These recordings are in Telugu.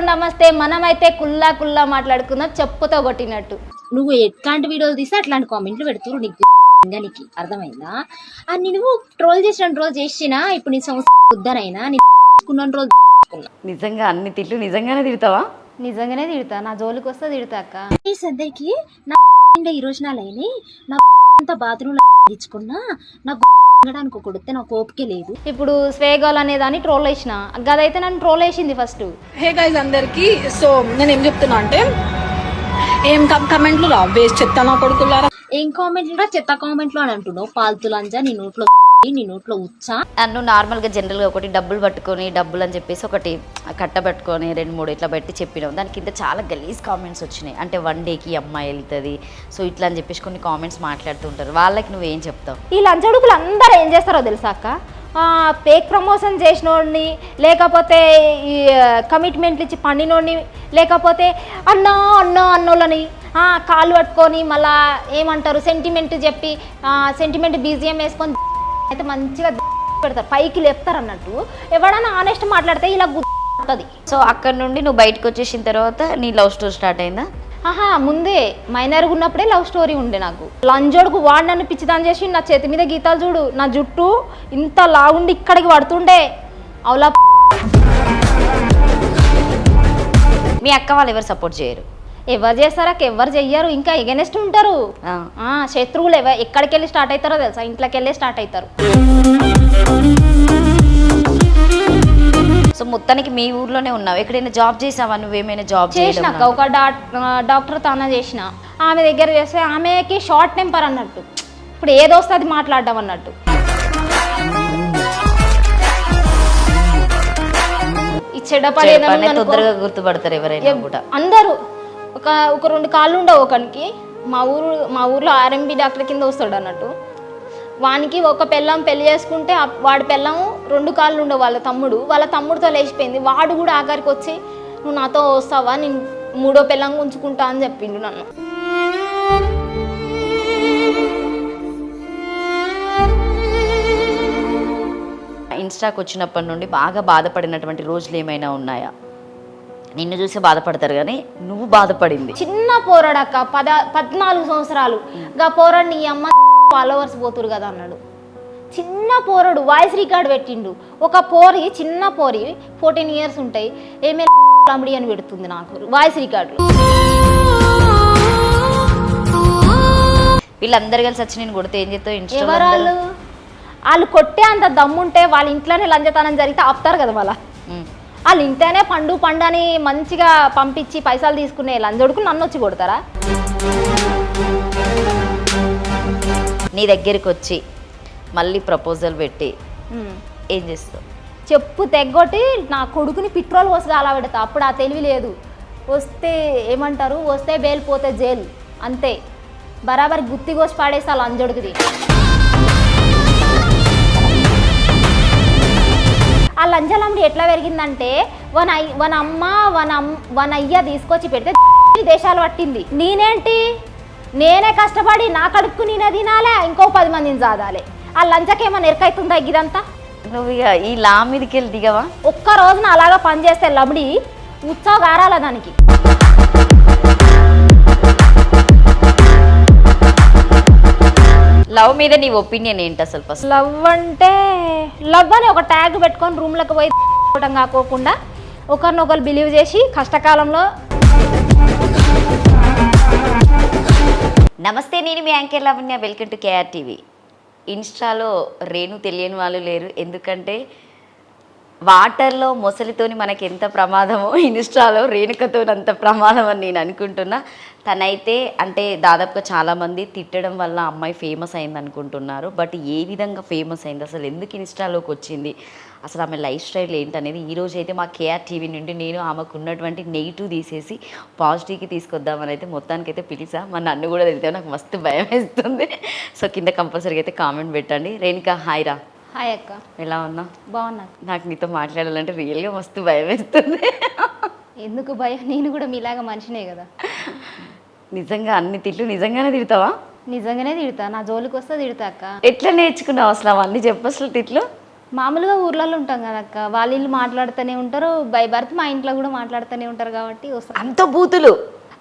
నమస్తే. మనమైతే కుల్లా కుల్లా మాట్లాడుకుందాం చెప్పుతో కొట్టినట్టు. నువ్వు ఎట్లాంటి వీడియోలు తీస్తే అట్లాంటి కామెంట్లు పెడుతురు నీకు నీకు అర్థమైందా? అని నువ్వు ట్రోల్ చేసినా ఇప్పుడు నీ సంవత్సరం ఉద్దరైనా రోజు నిజంగా అన్ని తిట్లు నిజంగానే తిడతావా? నిజంగానే తిడతా, నా జోలికి వస్తే తిడతా అక్క. సద్దరికి నా ఈ రోజు నాలైనా నా అంతా బాత్రూమ్ తెచ్చుకున్నా నాకు ఒక కొడితే నాకు ఓపికే లేదు. ఇప్పుడు స్వేగాల్ అనే దాన్ని ట్రోల్ వేసిన, గదైతే నన్ను ట్రోల్ వేసింది ఫస్ట్. హే గైస్ అందరికి, సో నేను ఏం చెప్తున్నా అంటే ఏం కమెంట్లు రా వేస్ట్ చెప్తాను కొడుకులారా. ఏం కామెంట్లు రా చెత్త కామెంట్లు అని అంటున్నావు. పాల్తులంజా నీ నోట్లో ఉచ్చా. నన్ను నార్మల్గా జనరల్గా ఒకటి డబ్బులు పట్టుకొని డబ్బులు అని చెప్పేసి ఒకటి కట్టబెట్టుకొని 2-3 ఇట్లా పెట్టి చెప్పినాం. దాని కింద చాలా గలీజ్ కామెంట్స్ వచ్చినాయి. అంటే 1 డేకి అమ్మాయి వెళ్తుంది సో ఇట్లా అని చెప్పేసి కొన్ని కామెంట్స్ మాట్లాడుతుంటారు. వాళ్ళకి నువ్వేం చెప్తావు? ఈ లంచడుకులు అందరూ ఏం చేస్తారో తెలుసా అక్క? ఫేక్ ప్రమోషన్ చేసినోడిని, లేకపోతే ఈ కమిట్మెంట్లు ఇచ్చి పండినోడిని, లేకపోతే అన్నోళ్ళని కాళ్ళు పట్టుకొని మళ్ళా ఏమంటారు సెంటిమెంట్ చెప్పి సెంటిమెంట్ బీజిఎం వేసుకొని అయితే మంచిగా పెడతారు, పైకి లేపుతారు అన్నట్టు. ఎవడన్నా ఆనెస్ట్ మాట్లాడితే ఇలా గుర్తుంది. సో అక్కడ నుండి నువ్వు బయటకు వచ్చేసిన తర్వాత నీ లవ్ స్టోరీ స్టార్ట్ అయిందా? ముందే మైనర్గా ఉన్నప్పుడే లవ్ స్టోరీ ఉండే నాకు. లంజోడుకు వాడు నన్ను పిచ్చిదాన్ని చేసి నా చేతి మీద గీతాలు చూడు, నా జుట్టు ఇంత లాగుండి ఇక్కడికి పడుతుండే. అవులా మీ అక్క వాళ్ళు ఎవరు సపోర్ట్ చేయరు? ఎవరు చేస్తారా? ఎవరు చెయ్యరు, ఇంకా ఎగనెస్ట్ ఉంటారు. శత్రువులు ఎక్కడికి వెళ్ళి స్టార్ట్ అవుతారో తెలుసా? ఇంట్లోకి వెళ్ళి స్టార్ట్ అవుతారు. సో మొత్తానికి మీ ఊర్లోనే ఉన్నావు. ఎక్కడైనా జాబ్ చేసావా? నువ్వేమైనా జాబ్ చేసినాక ఒక డాక్టర్ తానా చేసిన. ఆమె దగ్గర చేస్తే ఆమెకి షార్ట్ టెంపర్ అన్నట్టు, ఇప్పుడు ఏదొస్తే అది మాట్లాడడం అన్నట్టు. ఈ చెడ్డపడి తొందరగా గుర్తుపడతారు ఎవరైనా కూడా. అందరూ ఒక 2 కాళ్ళు ఉండవు ఒకనికి. మా ఊర్లో ఆర్ఎంబి డాక్టర్ కింద వస్తాడు అన్నట్టు. వానికి ఒక పెళ్ళం పెళ్లి చేసుకుంటే వాడి పెళ్ళం 2 కాళ్ళు ఉండవు. వాళ్ళ తమ్ముడితో లేచిపోయింది. వాడు కూడా ఆఖరికి వచ్చి నువ్వు నాతో వస్తావా, నేను 3వ పెళ్ళం ఉంచుకుంటా అని చెప్పిండు నన్ను. ఇన్స్టాకి వచ్చినప్పటి నుండి బాగా బాధపడినటువంటి రోజులు ఏమైనా ఉన్నాయా? నిన్ను చూసి బాధపడతారు కానీ నువ్వు బాధపడింది. చిన్న పోరాడక్క, 14 సంవత్సరాలు. గా పోరాడు నీ అమ్మ ఫాలోవర్స్ పోతురు కదా అన్నాడు. చిన్న పోరడు వాయిస్ రికార్డ్ పెట్టిండు. ఒక పోరి, చిన్న పోరి 14 ఇయర్స్ ఉంటాయి, ఏమేమి అని పెడుతుంది నాకు వాయిస్ రికార్డు. వీళ్ళందరు కలిసి వచ్చి నేను కొడితే ఏం చేస్తావు? ఎవరాళ్ళు? వాళ్ళు కొట్టే అంత దమ్ముంటే వాళ్ళ ఇంట్లోనే లంచతనం జరిగితే ఆపుతారు కదా. వాళ్ళ ఇంట్లోనే పండు అని మంచిగా పంపించి పైసలు తీసుకునే లంచోడుకు నన్ను వచ్చి కొడతారా? నీ దగ్గరికి వచ్చి మళ్ళీ ప్రపోజల్ పెట్టి ఏం చేస్తావు? చెప్పు తెగ్గొట్టి నా కొడుకుని పెట్రోల్ పోసి అలా పెడతా. అప్పుడు ఆ తెలివి లేదు. వస్తే ఏమంటారు, వస్తే బెయిల్ పోతే జైలు, అంతే. బరాబరి గుత్తి కోసి పాడేస్తా లంజోడుకుది. ఆ లంజలమ్మడి ఎట్లా పెరిగిందంటే వన అమ్మ వన అయ్య తీసుకొచ్చి పెడితే దేశాలు పట్టింది. నేనే కష్టపడి నా కడుపుకు నేనే తినాలే, ఇంకో 10 మందిని చాదాలి. ఆ లంచకేమో ఎరకైతుందా ఇదంతా? నువ్వు ఇక ఈ లా మీదకి వెళ్ళి దిగవా? ఒక్క రోజున అలాగా పనిచేస్తే లమ్డి ఉత్సాహం గారాల దానికి. లవ్ మీద నీ ఒపీనియన్ ఏంటి అసలు? ఫస్ట్ లవ్ అంటే లవ్ అని ఒక ట్యాగ్ పెట్టుకొని రూమ్లకు పోయి కాకోకుండా ఒకరినొకరు బిలీవ్ చేసి కష్టకాలంలో. నమస్తే, నేను మీ anchor Lavanya. Welcome to KR TV. ఇన్స్టాలో రేణు తెలియని వాళ్ళు లేరు. ఎందుకంటే వాటర్లో మొసలితోని మనకి ఎంత ప్రమాదమో ఇన్స్టాలో రేణుకతో అంత ప్రమాదం అని నేను అనుకుంటున్నా. తనైతే అంటే దాదాపుగా చాలామంది తిట్టడం వల్ల అమ్మాయి ఫేమస్ అయింది అనుకుంటున్నారు. బట్ ఏ విధంగా ఫేమస్ అయింది, అసలు ఎందుకు ఇన్స్టాలోకి వచ్చింది, అసలు ఆమె లైఫ్ స్టైల్ ఏంటనేది ఈరోజు అయితే మా కేఆర్ టీవీ నుండి నేను ఆమెకు ఉన్నటువంటి నెగిటివ్ తీసేసి పాజిటివ్కి తీసుకొద్దామని అయితే మొత్తానికైతే పిలిచా. మా నన్ను కూడా తెలితే నాకు మస్తు భయం వేస్తుంది. సో కింద కంపల్సరీగా అయితే కామెంట్ పెట్టండి. రేణుక హాయ్ రా. హాయ్ అక్క, ఎలా ఉన్నా? బాగున్నా. నాకు నీతో మాట్లాడాలంటే రియల్గా మస్తు భయం వేస్తుంది. ఎందుకు భయం? నేను కూడా మీలాగా మనిషినే కదా. నిజంగా అన్ని తిట్లు నిజంగానే తిడతావా? నిజంగానే తిడతా, నా జోలికి వస్తే తిడతా అక్క. ఎట్లా నేర్చుకున్నావు అసలు అవన్నీ? చెప్పు అసలు తిట్లు. మామూలుగా ఊర్లలో ఉంటాం కదక్క, వాళ్ళు ఇల్లు మాట్లాడుతూనే ఉంటారు, బై బర్త్ మా ఇంట్లో కూడా మాట్లాడుతూనే ఉంటారు కాబట్టి వస్తారు. అంత బూతులు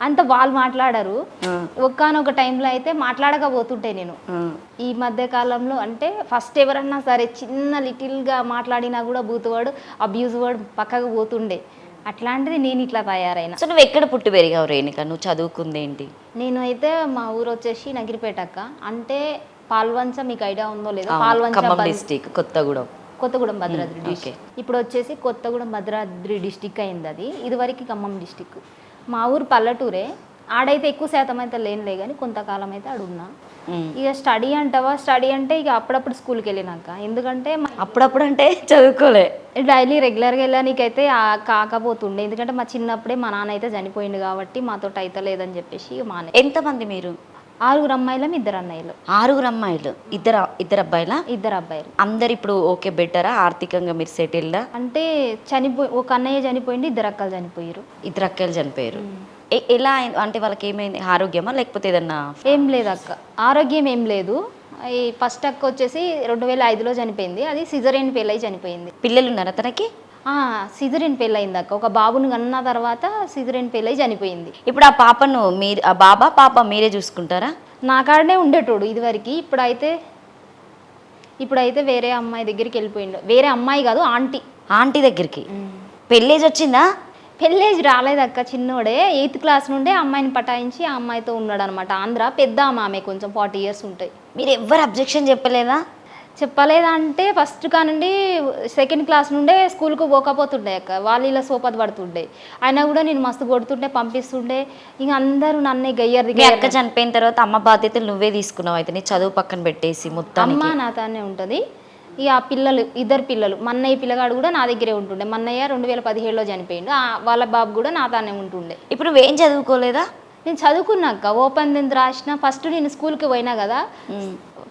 అంత వాళ్ళు మాట్లాడరు. ఒక్కనొక టైంలో అయితే మాట్లాడకపోతుంటే నేను ఈ మధ్య కాలంలో అంటే ఫస్ట్ ఎవరన్నా సరే చిన్న లిటిల్గా మాట్లాడినా కూడా బూత్ వర్డ్ అబ్యూజ్ వర్డ్ పక్కకు పోతుండే. అట్లాంటిది నేను ఇట్లా తయారైనా. సో నువ్వు ఎక్కడ పుట్టి పెరిగావు రేణుక? నువ్వు చదువుకుంది ఏంటి? నేను అయితే మా ఊరు వచ్చేసి నగిరిపేట అక్క, అంటే పాల్వంచ, మీకు ఐడియా ఉందో లేదో? Khammam district, Kothagudem Bhadradri district. ఇప్పుడు వచ్చేసి కొత్తగూడెం భద్రాద్రి డిస్టిక్ అయింది అది, ఇదివరకు ఖమ్మం డిస్టిక్. మా ఊరు పల్లెటూరే, ఆడైతే ఎక్కువ శాతం అయితే లేనులే కానీ కొంతకాలం అయితే ఆడున్నా. ఇక స్టడీ అంటావా, స్టడీ అంటే ఇక అప్పుడప్పుడు స్కూల్కి వెళ్ళినాక, ఎందుకంటే అప్పుడప్పుడు అంటే చదువుకోలే, డైలీ రెగ్యులర్గా వెళ్ళానికైతే కాకపోతుండే, ఎందుకంటే మా చిన్నప్పుడే మా నాన్న అయితే చనిపోయింది కాబట్టి మాతో అయితే లేదని చెప్పేసి మానే. ఎంతమంది మీరు? 6 అమ్మాయిలం, 2 అన్నయ్యలు. 6 అమ్మాయిలు, ఇద్దరు అబ్బాయిలా? 2 అబ్బాయిలు. అందరు ఇప్పుడు ఓకే బెటరా? ఆర్థికంగా మీరు సెటిల్డా? అంటే ఒక అన్నయ్య చనిపోయింది, 2 అక్కలు చనిపోయారు. 2 అక్కలు చనిపోయారు. ఎలా అంటే వాళ్ళకి ఏమైంది? ఆరోగ్యమా లేకపోతే ఏదన్నా? ఏం లేదు అక్క, ఆరోగ్యం ఏం లేదు. ఈ ఫస్ట్ అక్క వచ్చేసి 2005లో చనిపోయింది, అది సిజరేన్ పెళ్ళై చనిపోయింది. పిల్లలు ఉన్నారా తనకి? సిజరేన్ పెళ్ళయింది అక్క, ఒక బాబుని కన్న తర్వాత సిజరేన్ పెళ్ళై చనిపోయింది. ఇప్పుడు ఆ పాపను మీరు, ఆ పాప మీరే చూసుకుంటారా? నా కాడనే ఉండేటోడు ఇదివరకు, ఇప్పుడైతే వేరే అమ్మాయి దగ్గరికి వెళ్ళిపోయిండు. వేరే అమ్మాయి కాదు, ఆంటీ దగ్గరికి. పెళ్ళేజ్ వచ్చిందా? పెళ్ళేజ్ రాలేదక్క, చిన్నోడే 8th క్లాస్ నుండే అమ్మాయిని పటాయించి ఆ అమ్మాయితో ఉన్నాడు అనమాట. ఆంధ్ర పెద్ద ఆమె, కొంచెం 40 years ఉంటాయి. మీరు ఎవ్వరు అబ్జెక్షన్ చెప్పలేదా? చెప్పలేదంటే ఫస్ట్ కానుండి 2nd క్లాస్ నుండే స్కూల్కు పోకపోతుండే అక్క, వాళ్ళు ఇలా సోపతి పడుతుండే. అయినా కూడా నేను మస్తు కొడుతుండే, పంపిస్తుండే. ఇంక అందరూ నన్నే గయ్యర్. అక్క చనిపోయిన తర్వాత అమ్మ బాధ్యతలు నువ్వే తీసుకున్నావు అయితే, నీ చదువు పక్కన పెట్టేసి మొత్తం? అమ్మ నాతోనే ఉంటుంది. ఇక ఆ పిల్లలు, 2 పిల్లలు, మన్నయ్య పిల్లగాడు కూడా నా దగ్గరే ఉంటుండే. మన్నయ్య 2017లో చనిపోయిండు, వాళ్ళ బాబు కూడా నాతోనే ఉంటుండే. ఇప్పుడు నువ్వేం చదువుకోలేదా? నేను చదువుకున్నాక ఓపెన్ 10th రాసిన. ఫస్ట్ నేను స్కూల్కి పోయినా కదా,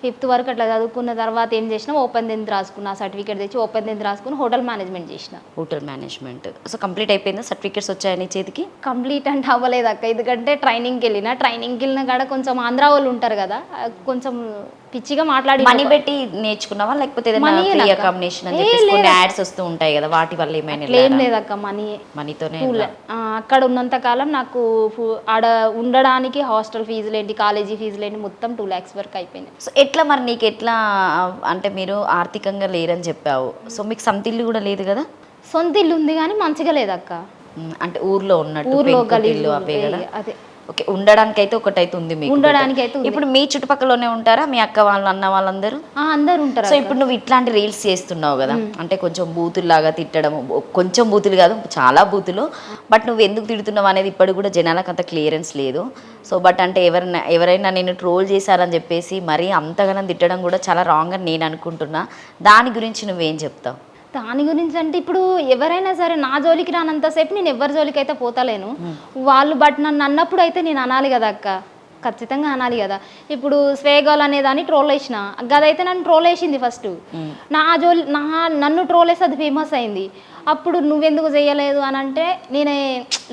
5th వరకు అట్లా చదువుకున్న తర్వాత ఏం చేసినా, ఓపెన్ 10th రాసుకున్నా, సర్టిఫికేట్ తెచ్చి ఓపెన్ 10th రాసుకుని హోటల్ మేనేజ్మెంట్ చేసిన. Hotel management. సో కంప్లీట్ అయిపోయిందా? సర్టిఫికేట్స్ వచ్చాయి నీ చేతికి? కంప్లీట్ అంటే అవ్వలేదు అక్క, ఎందుకంటే ట్రైనింగ్కి వెళ్ళిన కాడ కొంచెం ఆంధ్ర వాళ్ళు ఉంటారు కదా, కొంచెం పిచ్చిగా మాట్లాడి. మనీ పెట్టి నేర్చుకున్నావా లేకపోతే అకామిడేషన్ అని చెప్పేసి కొన్ని యాడ్స్ వస్తూ ఉంటాయి కదా, వాటి వల్ల ఏమైనా? ఏం లేదక్క, మనీతోనే. అక్కడ ఉన్నంత కాలం నాకు ఆడ ఉండడానికి హాస్టల్ ఫీజులు ఏంటి, కాలేజీ ఫీజులు ఏంటి, మొత్తం 2 lakhs వరకు అయిపోయినాయి. సో ఎట్లా మరి నీకు ఎట్లా అంటే, మీరు ఆర్థికంగా లేరని చెప్పావు, సో మీకు సొంత ఇల్లు కూడా లేదు కదా? సొంత ఇల్లు ఉంది కానీ మంచిగా లేదక్క, అంటే ఊర్లో ఉన్నట్టు ఊర్లో ఇల్లు అవే కదా? అదే. ఓకే, ఉండడానికి అయితే ఒకటైతే ఉంది మీకు. ఉండడానికి అయితే ఇప్పుడు మీ చుట్టుపక్కలనే ఉంటారా మీ అక్క వాళ్ళు, అన్న వాళ్ళందరూ? అందరు ఉంటారు. సో ఇప్పుడు నువ్వు ఇట్లాంటి రీల్స్ చేస్తున్నావు కదా, అంటే కొంచెం బూతుల్లాగా తిట్టడం, కొంచెం బూతులు కాదు చాలా బూతులు, బట్ నువ్వు ఎందుకు తిడుతున్నావు అనేది ఇప్పటికి కూడా జనాలకు అంత క్లియరెన్స్ లేదు. సో బట్ అంటే ఎవరైనా నేను ట్రోల్ చేశారని చెప్పేసి మరీ అంతగానం తిట్టడం కూడా చాలా రాంగ్ అని నేను అనుకుంటున్నా. దాని గురించి నువ్వేం చెప్తావు? దాని గురించి అంటే ఇప్పుడు ఎవరైనా సరే నా జోలికి రానంతసేపు నేను ఎవరి జోలికి అయితే పోతలేను. వాళ్ళు బట్ నన్ను అన్నప్పుడు అయితే నేను అనాలి కదా అక్క, ఖచ్చితంగా అనాలి కదా. ఇప్పుడు స్వేగాల్ అనే దాన్ని ట్రోల్ వేసిన, గదైతే నన్ను ట్రోల్ వేసింది ఫస్ట్. నన్ను ట్రోల్ వేసి అది ఫేమస్ అయింది. అప్పుడు నువ్వెందుకు చేయలేదు అని అంటే నేను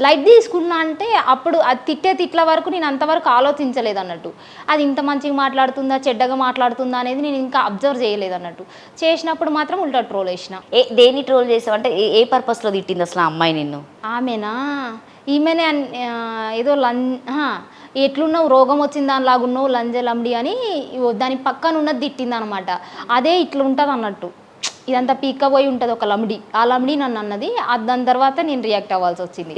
లైట్ తీసుకున్నా, అంటే అప్పుడు అది తిట్ల వరకు నేను అంతవరకు ఆలోచించలేదు అన్నట్టు. అది ఇంత మంచిగా మాట్లాడుతుందా చెడ్డగా మాట్లాడుతుందా అనేది నేను ఇంకా అబ్జర్వ్ చేయలేదు అన్నట్టు. చేసినప్పుడు మాత్రం ఉల్టా ట్రోల్ వేసిన. దేని ట్రోల్ చేసావు అంటే ఏ పర్పస్లో తిట్టింది అసలు ఆ అమ్మాయి నిన్ను? ఆమెనా, ఈమెనే ఏదో ఎట్లున్నావు, రోగం వచ్చింది దానిలాగున్నావు, లంజలండి అని దాని పక్కన ఉన్నది తిట్టింది అనమాట. అదే ఇట్లా ఉంటుంది అన్నట్టు, ఇదంతా పీక్క పోయి ఉంటుంది ఒక లమిడి. ఆ లమిడి నన్ను అన్నది, దాని తర్వాత నేను రియాక్ట్ అవ్వాల్సి వచ్చింది.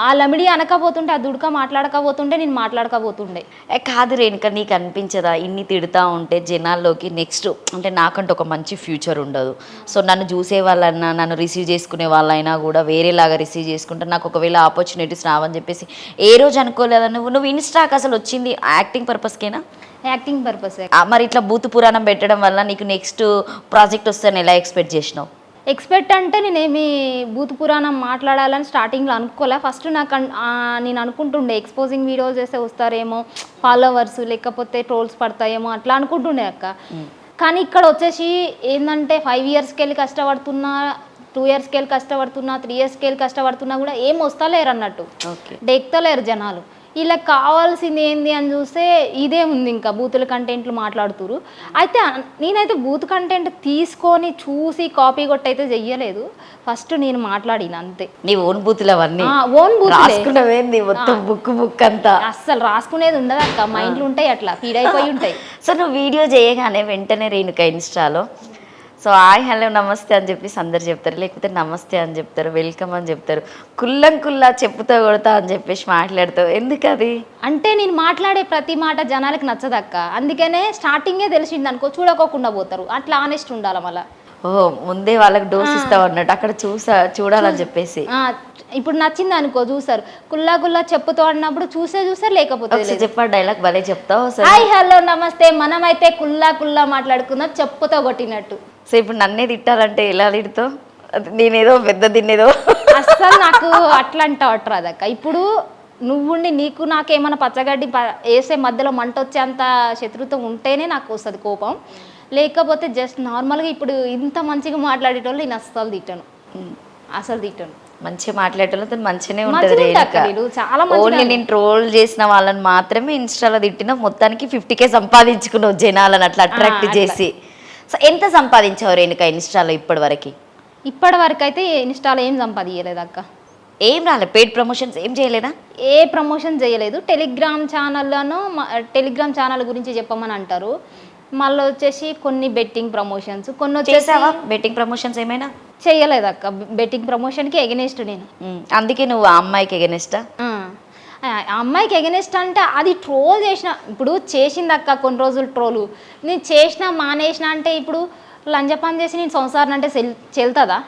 ఆ లమిడి అనకపోతుంటే, ఆ దుడక మాట్లాడకపోతుంటే నేను మాట్లాడకపోతుండే. కాదు రేణుక, నీకు అనిపించదా ఇన్ని తిడతా ఉంటే జనాల్లోకి నెక్స్ట్ అంటే నాకంటే ఒక మంచి ఫ్యూచర్ ఉండదు, సో నన్ను చూసే వాళ్ళన్నా, నన్ను రిసీవ్ చేసుకునే వాళ్ళైనా కూడా వేరేలాగా రిసీవ్ చేసుకుంటే నాకు ఒకవేళ ఆపర్చునిటీస్ రావని చెప్పేసి ఏ రోజు అనుకోలేదా? నువ్వు ఇన్స్టాకి అసలు వచ్చింది యాక్టింగ్ పర్పస్కేనా? Acting purpose. మరి ఇట్లా బూతు పురాణం పెట్టడం వల్ల నీకు నెక్స్ట్ ప్రాజెక్ట్ వస్తుందని ఎలా ఎక్స్పెక్ట్ చేసినావు? ఎక్స్పెక్ట్ అంటే నేనేమి బూతు పురాణం మాట్లాడాలని స్టార్టింగ్లో అనుకోలే. ఫస్ట్ నేను అనుకుంటుండే ఎక్స్పోజింగ్ వీడియోలు చేస్తే వస్తారేమో ఫాలోవర్స్, లేకపోతే ట్రోల్స్ పడతాయేమో అట్లా అనుకుంటుండే అక్క. కానీ ఇక్కడ వచ్చేసి ఏంటంటే 5 yearsకి వెళ్ళి కష్టపడుతున్నా, 2 yearsకి వెళ్ళి కష్టపడుతున్నా, 3 yearsకి వెళ్ళి కష్టపడుతున్నా కూడా ఏం వస్తలేరు అన్నట్టు, డెక్తలేరు జనాలు. వీళ్ళకి కావాల్సింది ఏంది అని చూస్తే ఇదే ఉంది, ఇంకా బూతుల కంటెంట్లు మాట్లాడుతురు. అయితే నేనైతే బూత్ కంటెంట్ తీసుకొని చూసి కాపీ కొట్టయితే చెయ్యలేదు. ఫస్ట్ నేను మాట్లాడిన అంతే. నీ ఓన్ బూతులు అవన్నీ ఓన్ బూత్ రాసుకున్నవేంది మొత్తం బుక్ అంతా? అస్సలు రాసుకునేది ఉండదు అక్క, మైండ్లు ఉంటాయి అట్లా ఫీడ్ అయిపోయి ఉంటాయి. సో నువ్వు వీడియో చేయగానే వెంటనే రేణుక ఇన్స్టాలో సో హాయ్ హలో నమస్తే అని చెప్పేసి అందరు చెప్తారు, లేకపోతే నమస్తే అని చెప్తారు, వెల్కమ్ అని చెప్తారు, కుల్లా చెప్పుతో కొడతా అని చెప్పేసి మాట్లాడతావు, ఎందుకు అది? అంటే నేను మాట్లాడే ప్రతి మాట జనాలకు నచ్చదక్క, అందుకనే స్టార్టింగే తెలిసింది అనుకో చూడకోకుండా పోతారు. అట్లా ఆనెస్ట్ ఉండాలి మళ్ళీ. ఓహో, ముందే వాళ్ళకి డోస్ ఇస్తావు అన్నట్టు అక్కడ చూడాలని చెప్పేసి. ఇప్పుడు నచ్చింది అనుకో చూసారు, కుల్లా చెప్పుతో అన్నప్పుడు చూసారు, లేకపోతే చెప్పా డైలాగ్ భలే చెప్తావు. హాయ్ హలో నమస్తే, మనమైతే కుల్లా మాట్లాడుకుందాం చెప్పుతో కొట్టినట్టు. సో ఇప్పుడు నన్నే తిట్టాలంటే ఎలా తిడతావు? నేనేదో పెద్ద తినేదో అస్సలు నాకు అట్లా అంటావు అదక్క. ఇప్పుడు నువ్వుండి నీకు నాకేమన్నా పచ్చగడ్డి వేసే మధ్యలో మంట వచ్చేంత శత్రుత్వం ఉంటేనే నాకు వస్తుంది కోపం, లేకపోతే జస్ట్ నార్మల్గా ఇప్పుడు ఇంత మంచిగా మాట్లాడేటోళ్ళు నేను అస్సలు తిట్టాను. మంచిగా మాట్లాడేటోళ్ళతో మంచిగానే ఉంటుంది. చాలా ఓన్లీ నేను ట్రోల్ చేసిన వాళ్ళని మాత్రమే ఇన్స్టాలో తిట్టిన, మొత్తానికి 50K సంపాదించుకున్నావు జనాలను అట్లా అట్రాక్ట్ చేసి. సో ఎంత సంపాదించావు రేణుక ఇన్స్టాలో ఇప్పటి వరకు అయితే ఇన్స్టాలో ఏం సంపాదించలేదు అక్క. ఏం రాలేదు, పెయిడ్ ప్రమోషన్స్ ఏం చేయలేదా? ఏ ప్రమోషన్ చేయలేదు. టెలిగ్రామ్ ఛానల్ గురించి చెప్పమని అంటారు, మళ్ళీ వచ్చేసి కొన్ని బెట్టింగ్ ప్రమోషన్స్, కొన్ని వచ్చేసి బెట్టింగ్ ప్రమోషన్స్ ఏమైనా చేయలేదు అక్క. బెట్టింగ్ ప్రమోషన్కి ఎగనెస్ట్ నేను. అందుకే నువ్వు ఆ అమ్మాయికి ఎగనెస్టా? అమ్మాయికి ఎగనెస్ట్ అంటే అది ట్రోల్ చేసిన, ఇప్పుడు చేసింది అక్క కొన్ని రోజులు ట్రోలు, నేను చేసిన మానేసిన అంటే ఇప్పుడు లంజపని చేసి నేను సంసారం అంటే చెల్తుందా?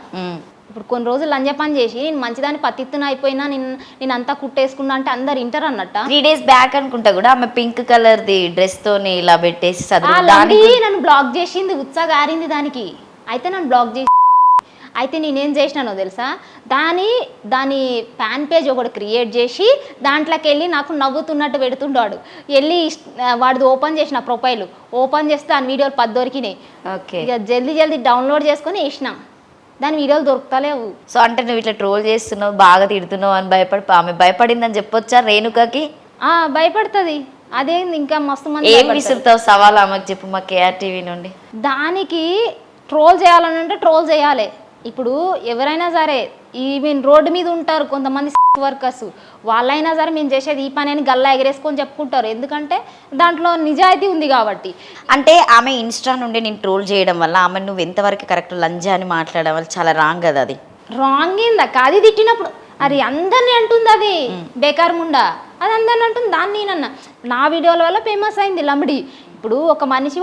ఇప్పుడు కొన్ని రోజులు లంజపని చేసి నేను మంచిదాన్ని పత్తిత్తున అయిపోయినా నేను అంతా కుట్టేసుకున్నా అంటే అందరు ఇంటర్ అన్నట్ట. 3 days బ్యాక్ అనుకుంటా కూడా ఆమె పింక్ కలర్ ది డ్రెస్ తోని ఇలా పెట్టేసి నన్ను బ్లాక్ చేసింది, ఉత్సాగారింది దానికి. అయితే నన్ను బ్లాక్ చేసి అయితే నేనేం చేసినానో తెలుసా, దాని ఫ్యాన్ పేజ్ ఒకటి క్రియేట్ చేసి దాంట్లోకి వెళ్ళి నాకు నవ్వుతున్నట్టు పెడుతుండాడు. వెళ్ళి వాడిది ఓపెన్ చేసిన ప్రొఫైల్ ఓపెన్ చేస్తే ఆ వీడియోలు 10 దొరికినాయి. ఇక జల్దీ డౌన్లోడ్ చేసుకొని వేసినా, దాని వీడియోలు దొరుకుతలేవు. సో అంటే నువ్వు ఇట్లా ట్రోల్ చేస్తున్నావు, బాగా తిడుతున్నావు అని ఆమె భయపడిందని చెప్పొచ్చా రేణుకకి? భయపడుతుంది. అదే ఇంకా మస్తు మంది. ఏం విసురుతావు సవాల్ ఆమెకు చెప్పు, మా KRTV నుండి. దానికి ట్రోల్ చేయాలని అంటే ట్రోల్ చేయాలి. ఇప్పుడు ఎవరైనా సరే ఈవెన్ రోడ్డు మీద ఉంటారు కొంతమంది వర్కర్స్, వాళ్ళైనా సరే మేము చేసేది ఈ పని అని గల్లా ఎగరేసుకొని చెప్పుకుంటారు, ఎందుకంటే దాంట్లో నిజాయితీ ఉంది కాబట్టి. అంటే ఆమె ఇన్స్టా నుండి నేను ట్రోల్ చేయడం వల్ల ఆమె నువ్వు ఎంతవరకు కరెక్ట్ లంజా అని మాట్లాడడం వల్ల చాలా రాంగ్ కదా? అది రాంగ్ ఏందక్క, అది తిట్టినప్పుడు అది అందరినీ అంటుంది, అది బేకార్ ముండా అది అందరిని అంటుంది. దాన్ని నేనన్నా నా వీడియోల వల్ల ఫేమస్ అయింది లంబడి. ఇప్పుడు ఒక మనిషి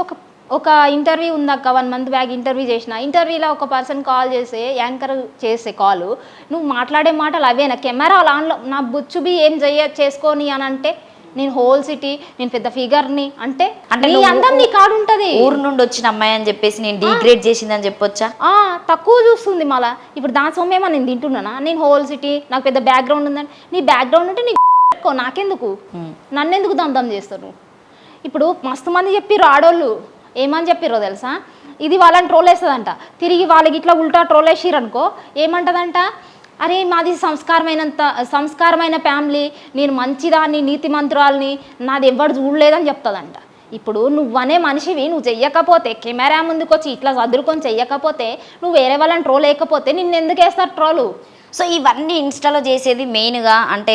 ఒక ఇంటర్వ్యూ ఉందక్క, 1 month బ్యాక్ ఇంటర్వ్యూ చేసిన, ఇంటర్వ్యూలో ఒక పర్సన్ కాల్ చేసే యాంకర్ చేసే కాలు, నువ్వు మాట్లాడే మాటలు అవేనా? కెమెరా ఆన్లో నా బుచ్చుబి ఏం చేసుకొని అని అంటే నేను హోల్ సిటీ, నేను పెద్ద ఫిగర్ని అంటే అందం నీ కాడు ఉంటుంది. ఊరు నుండి వచ్చిన అమ్మాయి అని చెప్పేసి నేను డిగ్రేడ్ చేసిందని చెప్పొచ్చా? తక్కువ చూస్తుంది మళ్ళా. ఇప్పుడు దాని సొమ్మేమో నేను తింటున్నానా? నేను హోల్ సిటీ, నాకు పెద్ద బ్యాక్గ్రౌండ్ ఉందని. నీ బ్యాక్గ్రౌండ్ ఉంటే నీకు నాకెందుకు, నన్నెందుకు దమ్ చేస్తారు? ఇప్పుడు మస్తు మంది చెప్పిర్రు ఆడోళ్ళు, ఏమని చెప్పిర్రో తెలుసా, ఇది వాళ్ళని ట్రోల్ వేస్తుందంట, తిరిగి వాళ్ళకి ఇట్లా ఉల్టా ట్రోల్ వేసిరనుకో ఏమంటదంట, అరే మాది సంస్కారమైన ఫ్యామిలీ, నేను మంచిదాన్ని నీతిమంతురాల్ని, నాది ఎవ్వరు చూడలేదని చెప్తుందంట. ఇప్పుడు నువ్వనే మనిషివి, నువ్వు చెయ్యకపోతే కెమెరా ముందుకు వచ్చి ఇట్లా చదువుకొని చెయ్యకపోతే, నువ్వు వేరే వాళ్ళని ట్రోల్ వేయకపోతే నిన్ను ఎందుకు వేస్తారు ట్రోలు? సో ఇవన్నీ ఇన్స్టాలో చేసేది మెయిన్గా అంటే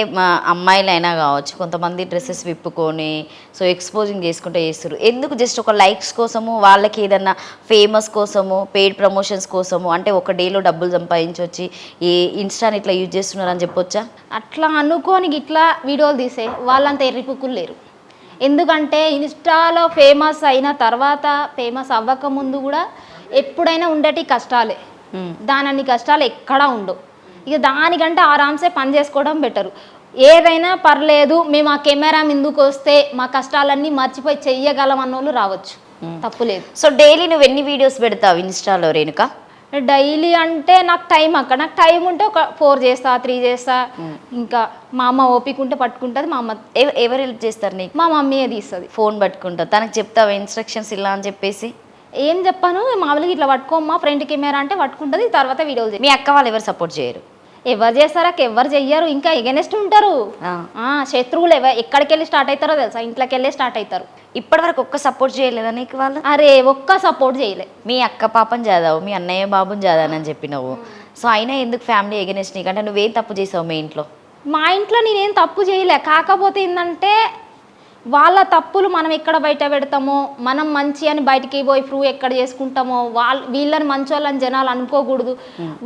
అమ్మాయిలైనా కావచ్చు, కొంతమంది డ్రెస్సెస్ విప్పుకొని సో ఎక్స్పోజింగ్ చేసుకుంటూ చేస్తారు. ఎందుకు? జస్ట్ ఒక లైక్స్ కోసము, వాళ్ళకి ఏదన్నా ఫేమస్ కోసము, పెయిడ్ ప్రమోషన్స్ కోసము, అంటే ఒక డేలో డబ్బులు సంపాదించొచ్చి ఈ ఇన్స్టాని ఇట్లా యూజ్ చేస్తున్నారని చెప్పొచ్చా? అట్లా అనుకోని ఇట్లా వీడియోలు తీసే వాళ్ళంతా ఎర్రిపుక్కులు లేరు. ఎందుకంటే ఇన్స్టాలో ఫేమస్ అయిన తర్వాత, ఫేమస్ అవ్వక ముందు కూడా ఎప్పుడైనా ఉండేటి కష్టాలే, దానన్ని కష్టాలు ఎక్కడా ఉండవు. ఇక దానికంటే ఆరామ్సే పని చేసుకోవడం బెటరు. ఏదైనా పర్లేదు, మేము ఆ కెమెరా ముందుకు వస్తే మా కష్టాలన్నీ మర్చిపోయి చెయ్యగలం అన్నోళ్ళు రావచ్చు, తప్పులేదు. సో డైలీ నువ్వు ఎన్ని వీడియోస్ పెడతావు ఇన్స్టాలో రేణుక? డైలీ అంటే నాకు టైం అక్కడ, నాకు టైం ఉంటే ఒక 4 చేస్తా, 3 చేస్తా. ఇంకా మా అమ్మ ఓపిక ఉంటే పట్టుకుంటుంది. మా అమ్మ ఎవరు హెల్ప్ చేస్తారు నీకు? మా మమ్మీయే తీస్తుంది. ఫోన్ పట్టుకుంటా, తనకు చెప్తావా ఇన్స్ట్రక్షన్స్ ఇలా అని చెప్పేసి? ఏం చెప్పాను, మామూలుగా ఇట్లా పట్టుకోమ్మా ఫ్రంట్ కెమెరా అంటే పట్టుకుంటుంది, తర్వాత వీడియోలు. మీ అక్క వాళ్ళు ఎవరు సపోర్ట్ చేయరు? ఎవరు చేస్తారక్క, ఎవరు చెయ్యరు, ఇంకా ఎగనెస్ట్ ఉంటారు. శత్రువులు ఎక్కడికి వెళ్ళి స్టార్ట్ అవుతారో తెలుసా, ఇంట్లోకి వెళ్ళి స్టార్ట్ అవుతారు. ఇప్పటి వరకు ఒక్క సపోర్ట్ చేయలేదా నీకు వాళ్ళు? అరే ఒక్క సపోర్ట్ చేయలే. మీ అక్క పాపని చదావు, మీ అన్నయ్య బాబుని చదానని చెప్పినావు. సో అయినా ఎందుకు ఫ్యామిలీ ఎగనెస్ట్ నీకు? అంటే నువ్వేం తప్పు చేసావు మీ ఇంట్లో? మా ఇంట్లో నేనేం తప్పు చేయలే, కాకపోతే ఏంటంటే వాళ్ళ తప్పులు మనం ఎక్కడ బయట పెడతామో, మనం మంచి అని బయటికి పోయి ప్రూవ్ ఎక్కడ చేసుకుంటామో, వీళ్ళని మంచి వాళ్ళని జనాలు అనుకోకూడదు.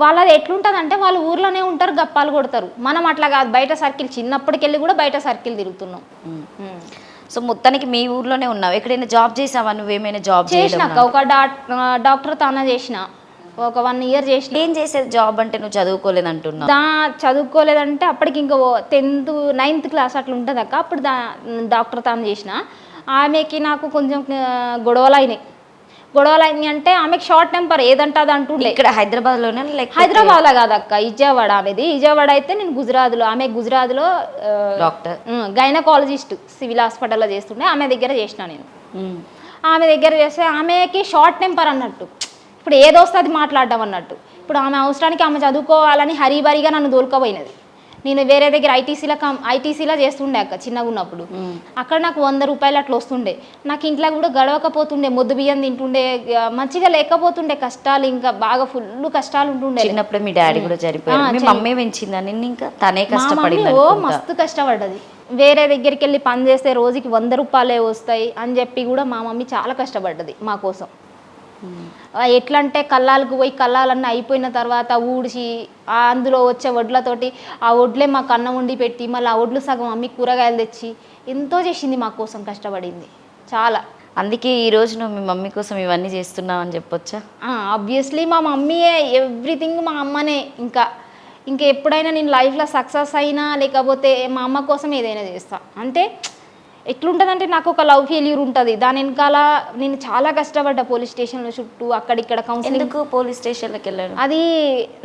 వాళ్ళది ఎట్లుంటుంది అంటే వాళ్ళు ఊర్లోనే ఉంటారు, గప్పాలు కొడతారు. మనం అట్లా కాదు, బయట సర్కిల్, చిన్నప్పటికెళ్ళి కూడా బయట సర్కిల్ తిరుగుతున్నాం. సో మొత్తానికి మీ ఊర్లోనే ఉన్నావు. ఎక్కడైనా జాబ్ చేసావా? నువ్వేమైనా జాబ్ చేసినాక ఒక డాక్టర్ తానా చేసిన, ఒక 1 year చేసిన. ఏం చేసేది జాబ్ అంటే? నువ్వు చదువుకోలేదు అంటున్నావు. చదువుకోలేదంటే అప్పటికి ఇంకా 10th 9th క్లాస్ అట్లా ఉంటుంది అక్క. అప్పుడు డాక్టర్ తాను చేసిన. ఆమెకి నాకు కొంచెం గొడవలు అయినాయి అంటే ఆమెకి షార్ట్ టెంపర్, ఏదంటే అది అంటుండే. ఇక్కడ హైదరాబాద్లోనే? హైదరాబాద్లో కాదక్క, విజయవాడ. ఆమెది విజయవాడ అయితే నేను గుజరాత్లో. ఆమె గుజరాత్లో డాక్టర్, గైనకాలజిస్ట్ సివిల్ హాస్పిటల్లో చేస్తుండే. ఆమె దగ్గర చేసిన నేను. ఆమె దగ్గర చేస్తే ఆమెకి షార్ట్ టెంపర్ అన్నట్టు, ఇప్పుడు ఏదొస్తుంది మాట్లాడడం అన్నట్టు. ఇప్పుడు ఆమె అవసరానికి ఆమె చదువుకోవాలని హరీబరిగా నన్ను దోలుకోపోయినది. నేను వేరే దగ్గర ఐటీసీలో చేస్తుండే అక్క చిన్నగా ఉన్నప్పుడు. అక్కడ నాకు 100 రూపాయలు అట్లా వస్తుండే. నాకు ఇంట్లో కూడా గడవకపోతుండే, మొద్దు బియ్యం తింటుండే, మంచిగా లేకపోతుండే. కష్టాలు ఇంకా బాగా ఫుల్ కష్టాలు ఉంటుండే. చిన్నప్పుడు మీ డాడీ కూడా చనిపోయారు, మీ మమ్మీ పెంచిందా నిన్ను? ఇంకా తనే కష్టపడింది? ఓ మస్తు కష్టపడ్డది. వేరే దగ్గరికి వెళ్ళి పని చేస్తే రోజుకి 100 రూపాయలే వస్తాయి అని చెప్పి కూడా మా మమ్మీ చాలా కష్టపడ్డది మా కోసం. ఎట్లా అంటే కల్లాలకు పోయి కల్లాలన్నీ అయిపోయిన తర్వాత ఊడ్చి అందులో వచ్చే వడ్లతోటి ఆ వడ్లే మాకు అన్నం వండి పెట్టి మళ్ళీ ఆ వడ్లు సగం అమ్మి కూరగాయలు తెచ్చి ఎంతో చేసింది మా కోసం, కష్టపడింది చాలా. అందుకే ఈరోజు నువ్వు మీ మమ్మీ కోసం ఇవన్నీ చేస్తున్నావు అని చెప్పొచ్చా? ఆబ్వియస్లీ మా మమ్మీయే ఎవ్రీథింగ్, మా అమ్మనే. ఇంకా ఎప్పుడైనా నేను లైఫ్లో సక్సెస్ అయినా లేకపోతే మా అమ్మ కోసం ఏదైనా చేస్తా. అంటే ఎట్లుంటుందంటే నాకు ఒక లవ్ ఫెయిల్యూర్ ఉంటుంది, దాని వెనకాల నేను చాలా కష్టపడ్డా. పోలీస్ స్టేషన్లో చుట్టూ అక్కడిక్కడ కౌన్సిలింగ్. ఎందుకు పోలీస్ స్టేషన్లోకి వెళ్ళాను? అది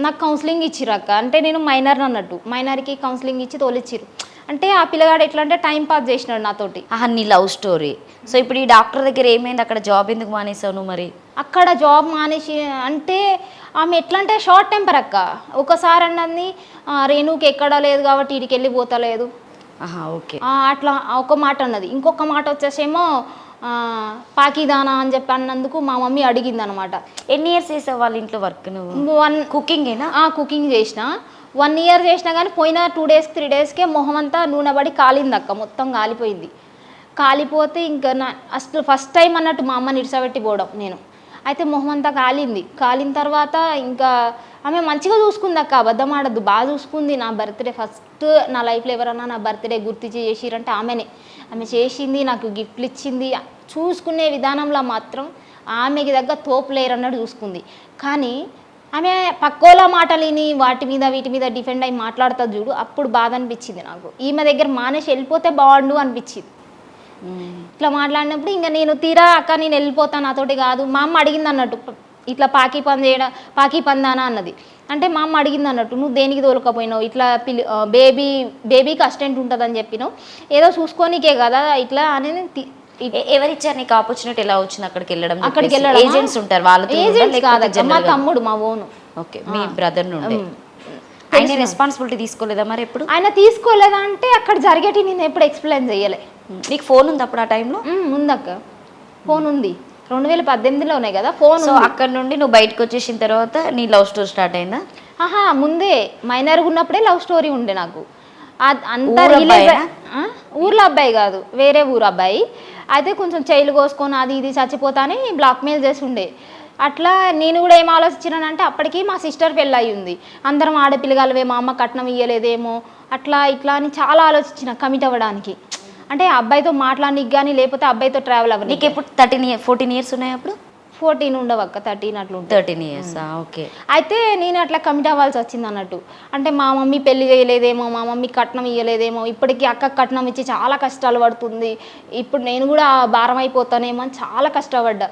నాకు కౌన్సిలింగ్ ఇచ్చిర్రు అక్క. అంటే నేను మైనర్ అన్నట్టు, మైనర్కి కౌన్సిలింగ్ ఇచ్చి తోలిచ్చిర్రు. అంటే ఆ పిల్లగాడు ఎట్లా అంటే టైం పాస్ చేసినాడు నాతోటి. నీ లవ్ స్టోరీ. సో ఇప్పుడు ఈ డాక్టర్ దగ్గర ఏమైంది? అక్కడ జాబ్ ఎందుకు మానేసావు నువ్వు మరి? అక్కడ జాబ్ మానేసి అంటే ఆమె ఎట్లా అంటే షార్ట్ టెంపర్ అక్క. ఒకసారి అన్నది రేణుకి ఎక్కడా లేదు కాబట్టి వీడికి వెళ్ళి పోతలేదు, ఓకే అట్లా ఒక మాట అన్నది. ఇంకొక మాట వచ్చేసేమో పాకిదానా అని చెప్పి అన్నందుకు మా మమ్మీ అడిగింది అనమాట. ఎన్ని ఇయర్స్ చేసావు వాళ్ళ ఇంట్లో వర్క్ నువ్వు? కుకింగేనా? కుకింగ్ చేసిన. 1 year చేసినా కానీ పోయిన 2 days 3 daysకే మొహం అంతా నూనె పడి కాలింది అక్క, మొత్తం కాలిపోయింది. కాలిపోతే ఇంకా అసలు ఫస్ట్ టైం అన్నట్టు మా అమ్మని ఇడిసబెట్టి పోవడం నేను. అయితే మొహం అంతా కాలిన తర్వాత ఇంకా ఆమె మంచిగా చూసుకుంది అక్క, అబద్ధం ఆడద్దు, బాగా చూసుకుంది. నా బర్త్డే ఫస్ట్ నా లైఫ్లో ఎవరన్నా నా బర్త్డే గుర్తు చేసిరంటే ఆమెనే. ఆమె చేసింది, నాకు గిఫ్ట్లు ఇచ్చింది. చూసుకునే విధానంలో మాత్రం ఆమెకి దగ్గర తోపు లేరు అన్నట్టు చూసుకుంది. కానీ ఆమె పక్కోల మాటలిని వీటి మీద డిఫెండ్ అయ్యి మాట్లాడుతుంది చూడు, అప్పుడు బాధ అనిపించింది నాకు. ఈమె దగ్గర మానేసి వెళ్ళిపోతే బాగుండు అనిపించింది. ఇట్లా మాట్లాడినప్పుడు ఇంకా నేను తీరా అక్క నేను వెళ్ళిపోతాను, నాతోటి కాదు. మా అమ్మ అడిగింది అన్నట్టు, ఇట్లా పాకీ పందానా అన్నది. అంటే మా అమ్మ అడిగింది అన్నట్టు, నువ్వు దేనికి తోలుకపోయినావు? ఇట్లా బేబీకి అసిస్టెంట్ ఉంటుందని చెప్పినావు, ఏదో చూసుకోనికే కదా ఇట్లా అనేది. ఎవరిచ్చారు నీకు ఆపర్చునిటీ? ఎలా వచ్చింది అక్కడికి వెళ్ళడం? ఏజెంట్స్ ఉంటారు, వాళ్ళతో. మా తమ్ముడు, మా ఓను. ఓకే, మీ బ్రదర్ నుండి. ఆయన రెస్పాన్సిబిలిటీ తీసుకోలేదా మరి ఎప్పుడు? ఆయన తీసుకోలేదా అంటే అక్కడ జరిగేటి నేను ఎప్పుడు ఎక్స్ప్లెయిన్ చేయలే. నీకు ఫోన్ ఉంది అప్పుడు ఆ టైంలో? ఉందక్క, ఫోన్ ఉంది. 2018లో ఉన్నాయి కదా ఫోన్. సో అక్కడ నుండి నువ్వు బయటకు వచ్చేసిన తర్వాత నీ లవ్ స్టోరీ స్టార్ట్ అయిందా? ముందే మైనర్గా ఉన్నప్పుడే లవ్ స్టోరీ ఉండే నాకు. అంతా ఊర్లో అబ్బాయి కాదు, వేరే ఊరు అబ్బాయి. అయితే కొంచెం చైలు కోసుకొని అది ఇది చచ్చిపోతాని బ్లాక్మెయిల్ చేసి ఉండే. అట్లా నేను కూడా ఏం ఆలోచించానంటే అప్పటికి మా సిస్టర్ పెళ్ళి అయి ఉంది. అందరం ఆడపిల్లగాలవే, మా అమ్మ కట్నం ఇయ్యలేదేమో, అట్లా ఇట్లా అని చాలా ఆలోచించిన కమిట్ అవ్వడానికి. అంటే అబ్బాయితో మాట్లాడడానికి కానీ లేకపోతే అబ్బాయితో ట్రావెల్ అవ్వదు. నీకు ఎప్పుడు 14 years ఉన్నాయి అప్పుడు? 14 ఉండవక్క, 13 అట్లా ఉంటుంది. 13 years, ఓకే. అయితే నేను అట్లా కమిట్ అవ్వాల్సి వచ్చింది అన్నట్టు. అంటే మా మమ్మీ పెళ్లి చేయలేదేమో, మా మమ్మీ కట్నం ఇవ్వలేదేమో, ఇప్పటికీ అక్కకు కట్నం ఇచ్చి చాలా కష్టాలు పడుతుంది, ఇప్పుడు నేను కూడా భారం అయిపోతానేమో అని చాలా కష్టపడ్డా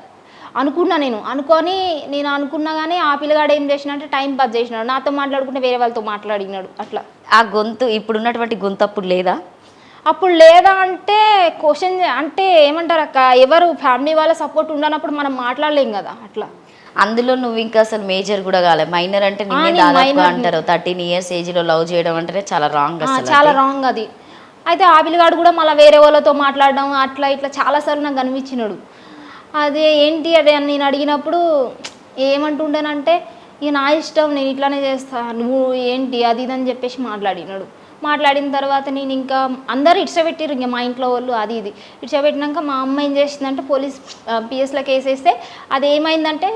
అనుకున్నా. నేను అనుకున్నా కానీ ఆ పిల్లగాడు ఏం చేసినంటే టైం పాస్ చేసినాడు, నాతో మాట్లాడుకుంటే వేరే వాళ్ళతో మాట్లాడినాడు. అట్లా ఆ గొంతు ఇప్పుడున్నటువంటి గొంతు అప్పుడు లేదా? అప్పుడు లేదా అంటే క్వశ్చన్ అంటే ఏమంటారు అక్క, ఎవరు ఫ్యామిలీ వాళ్ళ సపోర్ట్ ఉండనప్పుడు మనం మాట్లాడలేం కదా. అట్లా అందులో నువ్వు ఇంకా అసలు మేజర్ కూడా కాలే, మైనర్ అంటే నిన్నే నేను దాదాపుగా minor ని. అంటారు 13 years ఏజ్లో లవ్ చేయడం అంటేనే చాలా రాంగ్ అసలు. చాలా రాంగ్ అది. అయితే ఆ పిల్లగాడు కూడా మళ్ళీ వేరే వాళ్ళతో మాట్లాడడం అట్లా ఇట్లా చాలాసార్లు నాకు కనిపించినాడు. అదే ఏంటి అదే అని నేను అడిగినప్పుడు ఏమంటుండేనంటే ఇక నా ఇష్టం, నేను ఇట్లానే చేస్తా, నువ్వు ఏంటి అది ఇది అని చెప్పేసి మాట్లాడినాడు. మాట్లాడిన తర్వాత నేను ఇంకా అందరూ ఇడ్చబెట్టిరు, ఇంకా మా ఇంట్లో వాళ్ళు అది ఇది ఇడ్చబెట్టినాక మా అమ్మ ఏం చేసిందంటే పోలీస్ పిఎస్లో కేసు వేస్తే అది ఏమైందంటే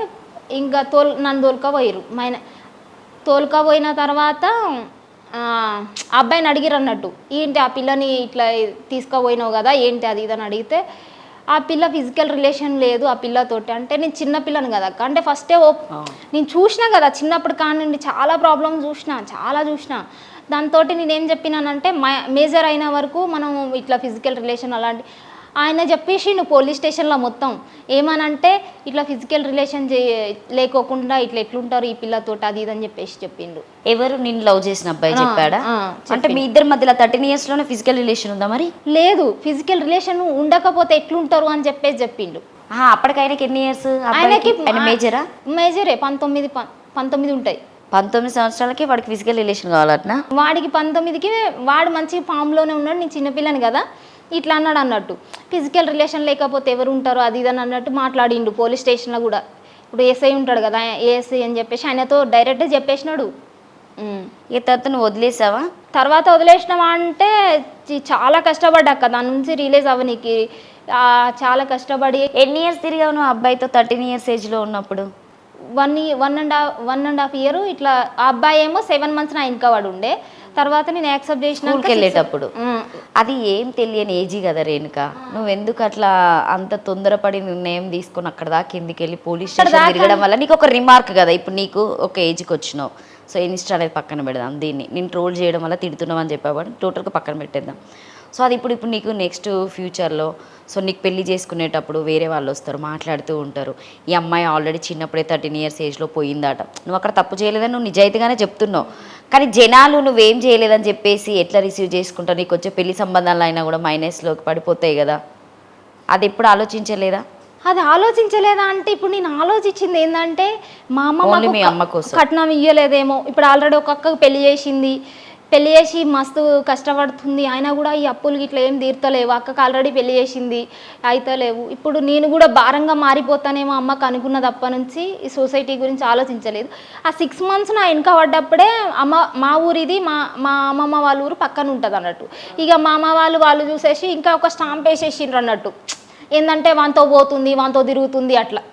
ఇంకా నన్ను తోలుకపోయారు. తోలుకపోయిన తర్వాత అబ్బాయిని అడిగిరు అన్నట్టు, ఏంటి ఆ పిల్లని ఇట్లా తీసుకుపోయినావు కదా ఏంటి అది ఇది అని అడిగితే ఆ పిల్ల ఫిజికల్ రిలేషన్ లేదు ఆ పిల్లతోటి. అంటే నేను చిన్న పిల్లని కదా అక్క, అంటే ఫస్టే నేను చూసినా కదా చిన్నప్పుడు కానివ్వండి చాలా ప్రాబ్లమ్స్ చూసిన. దాంతో నేనేం చెప్పినానంటే మేజర్ అయిన వరకు మనం ఇట్లా ఫిజికల్ రిలేషన్ అలాంటి ఆయన చెప్పేసి నువ్వు పోలీస్ స్టేషన్లో మొత్తం ఏమనంటే ఇట్లా ఫిజికల్ రిలేషన్ లేకోకుండా ఇట్లా ఎట్లుంటారు ఈ పిల్లతోటి అది ఇది అని చెప్పేసి చెప్పిండు. ఎవరు నిన్ను లవ్ చేసిన అబ్బాయి చెప్పాడా? అంటే మీ ఇద్దరి మధ్యలో 13 years లోనే ఫిజికల్ రిలేషన్ ఉందా మరి? లేదు, ఫిజికల్ రిలేషన్ ఉండకపోతే ఎట్లుంటారు అని చెప్పేసి చెప్పిండు. అప్పటికి ఆయనకి ఎన్ని ఇయర్స్? ఆయనకి మేజరా? మేజరే 19 ఉంటాయి. 19 సంవత్సరాలకి వాడికి ఫిజికల్ రిలేషన్ కావాలట్నా? వాడికి 19కి వాడు మంచి ఫామ్లోనే ఉన్నాడు, నేను చిన్నపిల్లని కదా ఇట్లా అన్నాడు అన్నట్టు. ఫిజికల్ రిలేషన్ లేకపోతే ఎవరు ఉంటారో అది ఇది అని అన్నట్టు మాట్లాడిండు పోలీస్ స్టేషన్లో కూడా. ఇప్పుడు ఏఎస్ఐ ఉంటాడు కదా ఏఎస్ఐ అని చెప్పేసి ఆయనతో డైరెక్ట్ చెప్పేసినాడు. ఈ తర్వాత నువ్వు వదిలేసావా? తర్వాత వదిలేసినావా అంటే చాలా కష్టపడ్డాక దాని నుంచి రిలీజ్ అవ్వనీకి చాలా కష్టపడి. ఎన్ని ఇయర్స్ తిరిగావు నువ్వు అబ్బాయితో 13 years ఏజ్లో ఉన్నప్పుడు? 1.5 year ఇట్లా. ఆ అబ్బాయి ఏమో 7 months నా ఇంకా వాడు ఉండే. తర్వాత నేను యాక్సెప్ట్ చేసిన వెళ్ళేటప్పుడు అది ఏం తెలియని ఏజీ కదా రేణుక, నువ్వెందుకు అట్లా అంత తొందరపడి నిర్ణయం తీసుకొని అక్కడ దాకా కిందికి వెళ్ళి పోలీస్ స్టేషన్ తిరగడం వల్ల నీకు ఒక రిమార్క్ కదా, ఇప్పుడు నీకు ఒక ఏజ్కి వచ్చినావు. సో ఇన్స్టా అనేది పక్కన పెడదాం, దీన్ని నేను ట్రోల్ చేయడం వల్ల తిడుతున్నావు అని చెప్పేవాడు టోటల్గా పక్కన పెట్టేద్దాం. సో అది ఇప్పుడు నీకు నెక్స్ట్ ఫ్యూచర్లో సో నీకు పెళ్లి చేసుకునేటప్పుడు వేరే వాళ్ళు వస్తారు మాట్లాడుతూ ఉంటారు, ఈ అమ్మాయి ఆల్రెడీ చిన్నప్పుడే 13 years ఏజ్లో పోయిందట, నువ్వు అక్కడ తప్పు చేయలేదని నువ్వు నిజాయితీగానే చెప్తున్నావు. కానీ జనాలు నువ్వేం చేయలేదని చెప్పేసి ఎట్లా రిసీవ్ చేసుకుంటావు? నీకు వచ్చే పెళ్లి సంబంధాలు అయినా కూడా మైనస్లోకి పడిపోతాయి కదా, అది ఎప్పుడు ఆలోచించలేదా? అది ఆలోచించలేదా అంటే ఇప్పుడు నేను ఆలోచించింది ఏంటంటే మా అమ్మ కోసం కట్నం ఇయ్యలేదేమో. ఇప్పుడు ఆల్రెడీ ఒక అక్కకు పెళ్లి చేసి మస్తు కష్టపడుతుంది, అయినా కూడా ఈ అప్పులు ఇట్లా ఏం తీర్తలేవు. అక్కకు ఆల్రెడీ పెళ్లి చేసింది అయితలేవు. ఇప్పుడు నేను కూడా భారంగా మారిపోతానేమో అమ్మకు అనుకున్నది అప్పటి నుంచి. ఈ సొసైటీ గురించి ఆలోచించలేదు. ఆ 6 months నా వెనక పడ్డప్పుడే మా ఊరిది మా అమ్మమ్మ వాళ్ళ ఊరు పక్కన ఉంటుంది అన్నట్టు. ఇక మా అమ్మ వాళ్ళు చూసేసి ఇంకా ఒక స్టాంప్ వేసేసిండ్రు అన్నట్టు, ఏంటంటే వాంతో పోతుంది వాంతో తిరుగుతుంది అట్లా.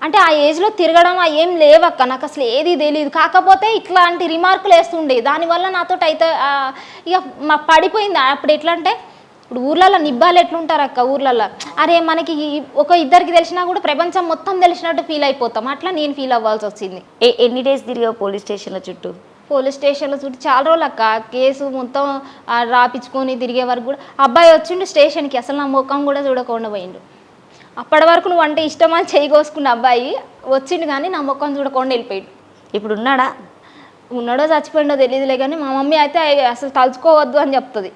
అంటే ఆ ఏజ్లో తిరగడం ఏం లేవక్క, నాకు అసలు ఏది తెలియదు. కాకపోతే ఇట్లాంటి రిమార్కులు వేస్తుండే, దానివల్ల నాతో అయితే ఇక మాకు పడిపోయింది. అప్పుడు ఎట్లా అంటే ఇప్పుడు ఊర్లలో నిబ్బాలు ఎట్లుంటారు అక్క, ఊర్లలో అరే మనకి ఒక ఇద్దరికి తెలిసినా కూడా ప్రపంచం మొత్తం తెలిసినట్టు ఫీల్ అయిపోతాం, అట్లా నేను ఫీల్ అవ్వాల్సి వచ్చింది. ఎన్ని డేస్ తిరిగావు పోలీస్ స్టేషన్ల చుట్టూ? పోలీస్ స్టేషన్లో చుట్టూ చాలా రోజులు అక్క. కేసు మొత్తం రాపించుకొని తిరిగే వరకు కూడా అబ్బాయి వచ్చిండు స్టేషన్కి, అసలు నా ముఖం కూడా చూడకుండా పోయిండు. అప్పటి వరకు నువ్వు అంటే ఇష్టం అని చేయి కోసుకున్న అబ్బాయి వచ్చిండు కానీ నా ముఖం చూడకుండా వెళ్ళిపోయాడు. ఇప్పుడు ఉన్నాడో చచ్చిపోయిండో తెలియదులే, కానీ మా మమ్మీ అయితే అసలు తలుచుకోవద్దు అని చెప్తుంది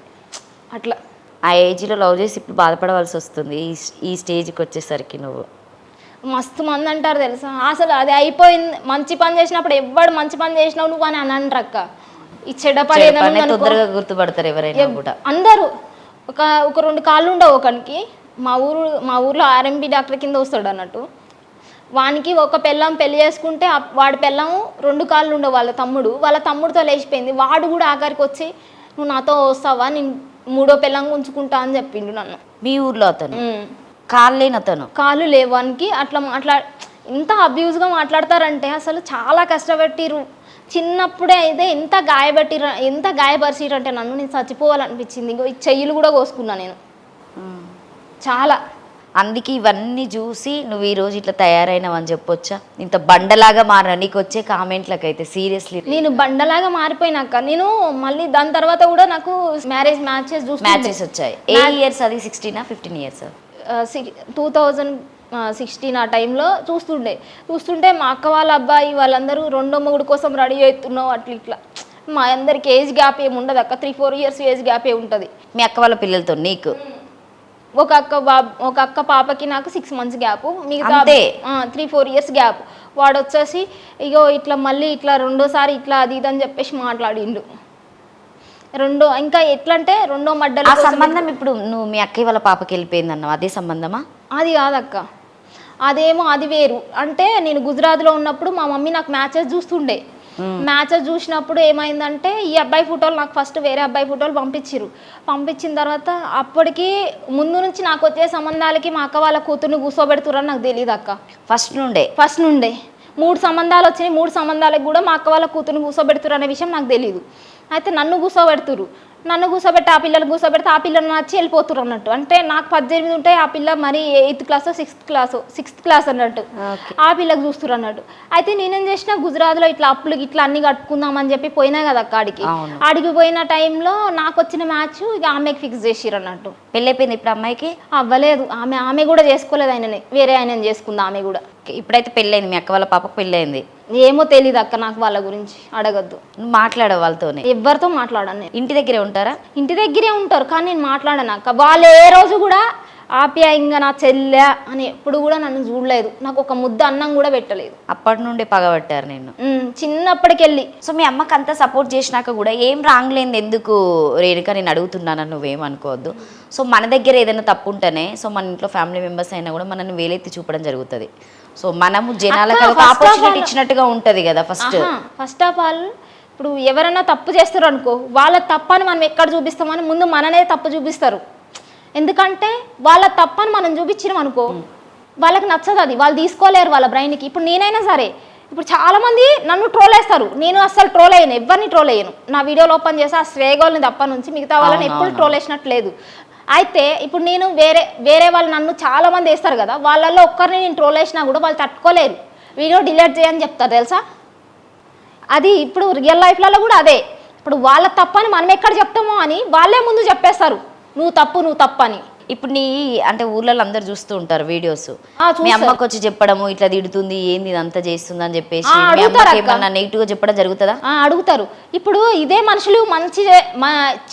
అట్లా. ఆ ఏజ్లో లవ్ చేసి ఇప్పుడు బాధపడవలసి వస్తుంది ఈ స్టేజ్కి వచ్చేసరికి. నువ్వు మస్తు మంది అంటారు తెలుసా, అసలు అది అయిపోయింది. మంచి పని చేసినప్పుడు ఎవ్వడు మంచి పని చేసినావు నువ్వు అని అంటారు అక్క. ఈ చెడ్డ పని తొందరగా గుర్తుపడతారు ఎవరైనా కూడా. అందరూ ఒక 2 కాళ్ళు ఉండవు ఒకనికి. మా ఊర్లో RMP డాక్టర్ కింద వస్తాడు అన్నట్టు. వానికి ఒక పెళ్ళం పెళ్లి చేసుకుంటే వాడి పెళ్ళం 2 కాళ్ళు ఉండవు. వాళ్ళ తమ్ముడితో లేచిపోయింది. వాడు కూడా ఆఖరికి వచ్చి నువ్వు నాతో వస్తావా, నేను 3వ పెళ్ళంగా ఉంచుకుంటా అని చెప్పిండు నన్ను. మీ ఊర్లో అతను కాళ్ళు లేని అతను? కాళ్ళు లేవానికి అట్లా ఎంత అబ్యూజ్గా మాట్లాడతారంటే అసలు చాలా కష్టపెట్టిరు. చిన్నప్పుడే అయితే ఎంత గాయపరిచిరంటే నన్ను నేను చచ్చిపోవాలనిపించింది. ఇంకో ఈ చెయ్యిలు కూడా కోసుకున్నా నేను చాలా. అందుకే ఇవన్నీ చూసి నువ్వు ఈరోజు ఇట్లా తయారైనవు అని చెప్పొచ్చా? ఇంత బండలాగా మారా నీకు వచ్చే కామెంట్లకైతే సీరియస్లీ నేను బండలాగా మారిపోయినాక నేను మళ్ళీ దాని తర్వాత కూడా నాకు మ్యాచెస్ వచ్చాయి. ఏ ఇయర్స్ అది? 16 15 years? 2016 ఆ టైంలో చూస్తుంటే మా అక్క వాళ్ళ అబ్బాయి వాళ్ళందరూ 2వ మొగుడు కోసం రెడీ అవుతున్నావు అట్లా ఇట్లా. మా అందరికి ఏజ్ గ్యాప్ ఏమి ఉండదు అక్క, 3-4 years ఏజ్ గ్యాప్ ఉంటుంది మీ అక్క వాళ్ళ పిల్లలతో నీకు. ఒక అక్క పాపకి నాకు 6 months గ్యాప్, మిగతా అంతే. 3-4 years గ్యాప్. వాడు వచ్చేసి ఇగో ఇట్లా మళ్ళీ ఇట్లా రెండోసారి ఇట్లా అది ఇది అని చెప్పేసి మాట్లాడిండు. ఇంకా ఎట్లా అంటే రెండో మడ్డలు ఆ సంబంధం ఇప్పుడు నువ్వు మీ అక్కయ్య వాళ్ళ పాపకి వెళ్ళిపోయింది అన్నావు, అదే సంబంధమా? అది కాదక్క, అదేమో అది వేరు. అంటే నేను గుజరాత్లో ఉన్నప్పుడు మా మమ్మీ నాకు మ్యాచెస్ చూస్తుండే. మ్యాచెస్ చూసినప్పుడు ఏమైందంటే ఈ అబ్బాయి ఫోటోలు నాకు ఫస్ట్ వేరే అబ్బాయి ఫోటోలు పంపించిన తర్వాత అప్పటికి ముందు నుంచి నాకు వచ్చే సంబంధాలకి మా అక్క వాళ్ళ కూతుర్ని కూర్చోబెడుతురని నాకు తెలియదు అక్క. ఫస్ట్ నుండే 3 సంబంధాలు వచ్చినాయి. 3 సంబంధాలకు కూడా మా అక్క వాళ్ళ కూతుర్ని కూర్చోబెడుతురు అనే విషయం నాకు తెలియదు. అయితే నన్ను కూర్చోబెట్టి ఆ పిల్లలు కూర్చోబెడితే ఆ పిల్లలు నచ్చి వెళ్ళిపోతురు అన్నట్టు. అంటే నాకు 18 ఉంటాయి, ఆ పిల్ల మరి 8th క్లాస్ 6th క్లాస్ అన్నట్టు ఆ పిల్లకు చూస్తురు అన్నట్టు. అయితే నేనేం చేసిన గుజరాత్లో ఇట్లా అప్పులు ఇట్లా అన్ని కట్టుకుందామని చెప్పి పోయినా కదా అక్క ఆడికి పోయిన టైంలో నాకు వచ్చిన మ్యాచ్ ఇక ఆమెకి ఫిక్స్ చేసిరు అన్నట్టు. పెళ్ళైపోయింది ఇప్పుడు అమ్మాయికి? అవ్వలేదు, ఆమె కూడా చేసుకోలేదు, ఆయనని వేరే ఆయన చేసుకుంది ఆమె కూడా. ఇప్పుడైతే పెళ్ళైంది, మీ అక్క వాళ్ళ పాపకు పెళ్ళైంది. ఏమో తెలీదు అక్క, నాకు వాళ్ళ గురించి అడగద్దు. నువ్వు మాట్లాడవు వాళ్ళతోనే? ఎవరితో మాట్లాడాను నేను. ఇంటి దగ్గరే ఉంటారా? ఇంటి దగ్గరే ఉంటారు, కానీ నేను మాట్లాడాను అక్క. వాళ్ళు ఏ రోజు కూడా ఆప్యాయంగా నా చెల్లె అని ఎప్పుడు కూడా నన్ను చూడలేదు, నాకు ఒక ముద్ద అన్నం కూడా పెట్టలేదు. అప్పటి నుండి పగబట్టారు నేను చిన్నప్పటికెళ్ళి. సో మీ అమ్మకి అంతా సపోర్ట్ చేసినాక కూడా ఏం రాంగ్ లేనిది ఎందుకు రేణుక నేను అడుగుతున్నాను, నువ్వేమనుకోవద్దు. సో మన దగ్గర ఏదైనా తప్పు ఉంటేనే సో మన ఇంట్లో ఫ్యామిలీ మెంబర్స్ అయినా కూడా మనల్ని వేలెత్తి చూపడం జరుగుతుంది. సో మనము జనాలకు ఆపర్చునిటీ ఇచ్చినట్టుగా ఉంటుంది కదా. ఫస్ట్ ఆఫ్ ఆల్ ఇప్పుడు ఎవరైనా తప్పు చేస్తారు అనుకో, వాళ్ళ తప్పని మనం ఎక్కడ చూపిస్తామని ముందు మననే తప్పు చూపిస్తారు. ఎందుకంటే వాళ్ళ తప్పని మనం చూపించినాం అనుకో వాళ్ళకి నచ్చదు, అది వాళ్ళు తీసుకోలేరు వాళ్ళ బ్రెయిన్కి. ఇప్పుడు నేనైనా సరే, ఇప్పుడు చాలామంది నన్ను ట్రోల్ వేస్తారు, నేను అస్సలు ట్రోల్ అయ్యాను, ఎవరిని ట్రోల్ అయ్యాను. నా వీడియోలు ఓపెన్ చేసి ఆ స్వేగోల్ని తప్ప నుంచి మిగతా వాళ్ళని ఎప్పుడు ట్రోల్ వేసినట్లేదు. అయితే ఇప్పుడు నేను వేరే వాళ్ళు నన్ను చాలామంది వేస్తారు కదా, వాళ్ళల్లో ఒక్కరిని నేను ట్రోల్ వేసినా కూడా వాళ్ళు తట్టుకోలేరు, వీడియో డిలీట్ చేయని చెప్తారు తెలుసా. అది ఇప్పుడు రియల్ లైఫ్లలో కూడా అదే. ఇప్పుడు వాళ్ళ తప్పని మనం ఎక్కడ చెప్తామో అని వాళ్ళే ముందు చెప్పేస్తారు, నువ్వు తప్పు అని. ఇప్పుడు నీ అంటే ఊర్లలో అందరు చూస్తూ ఉంటారు వీడియోస్, మీ అమ్మకి వచ్చి చెప్పడము ఇట్లా తిడుతుంది ఏంది ఇదంతా చేస్తుంది అని చెప్పేసి ఏమన్నా నెగిటివ్ గా చెప్పడం జరుగుతుందా? అడుగుతారు. ఇప్పుడు ఇదే మనుషులు మంచి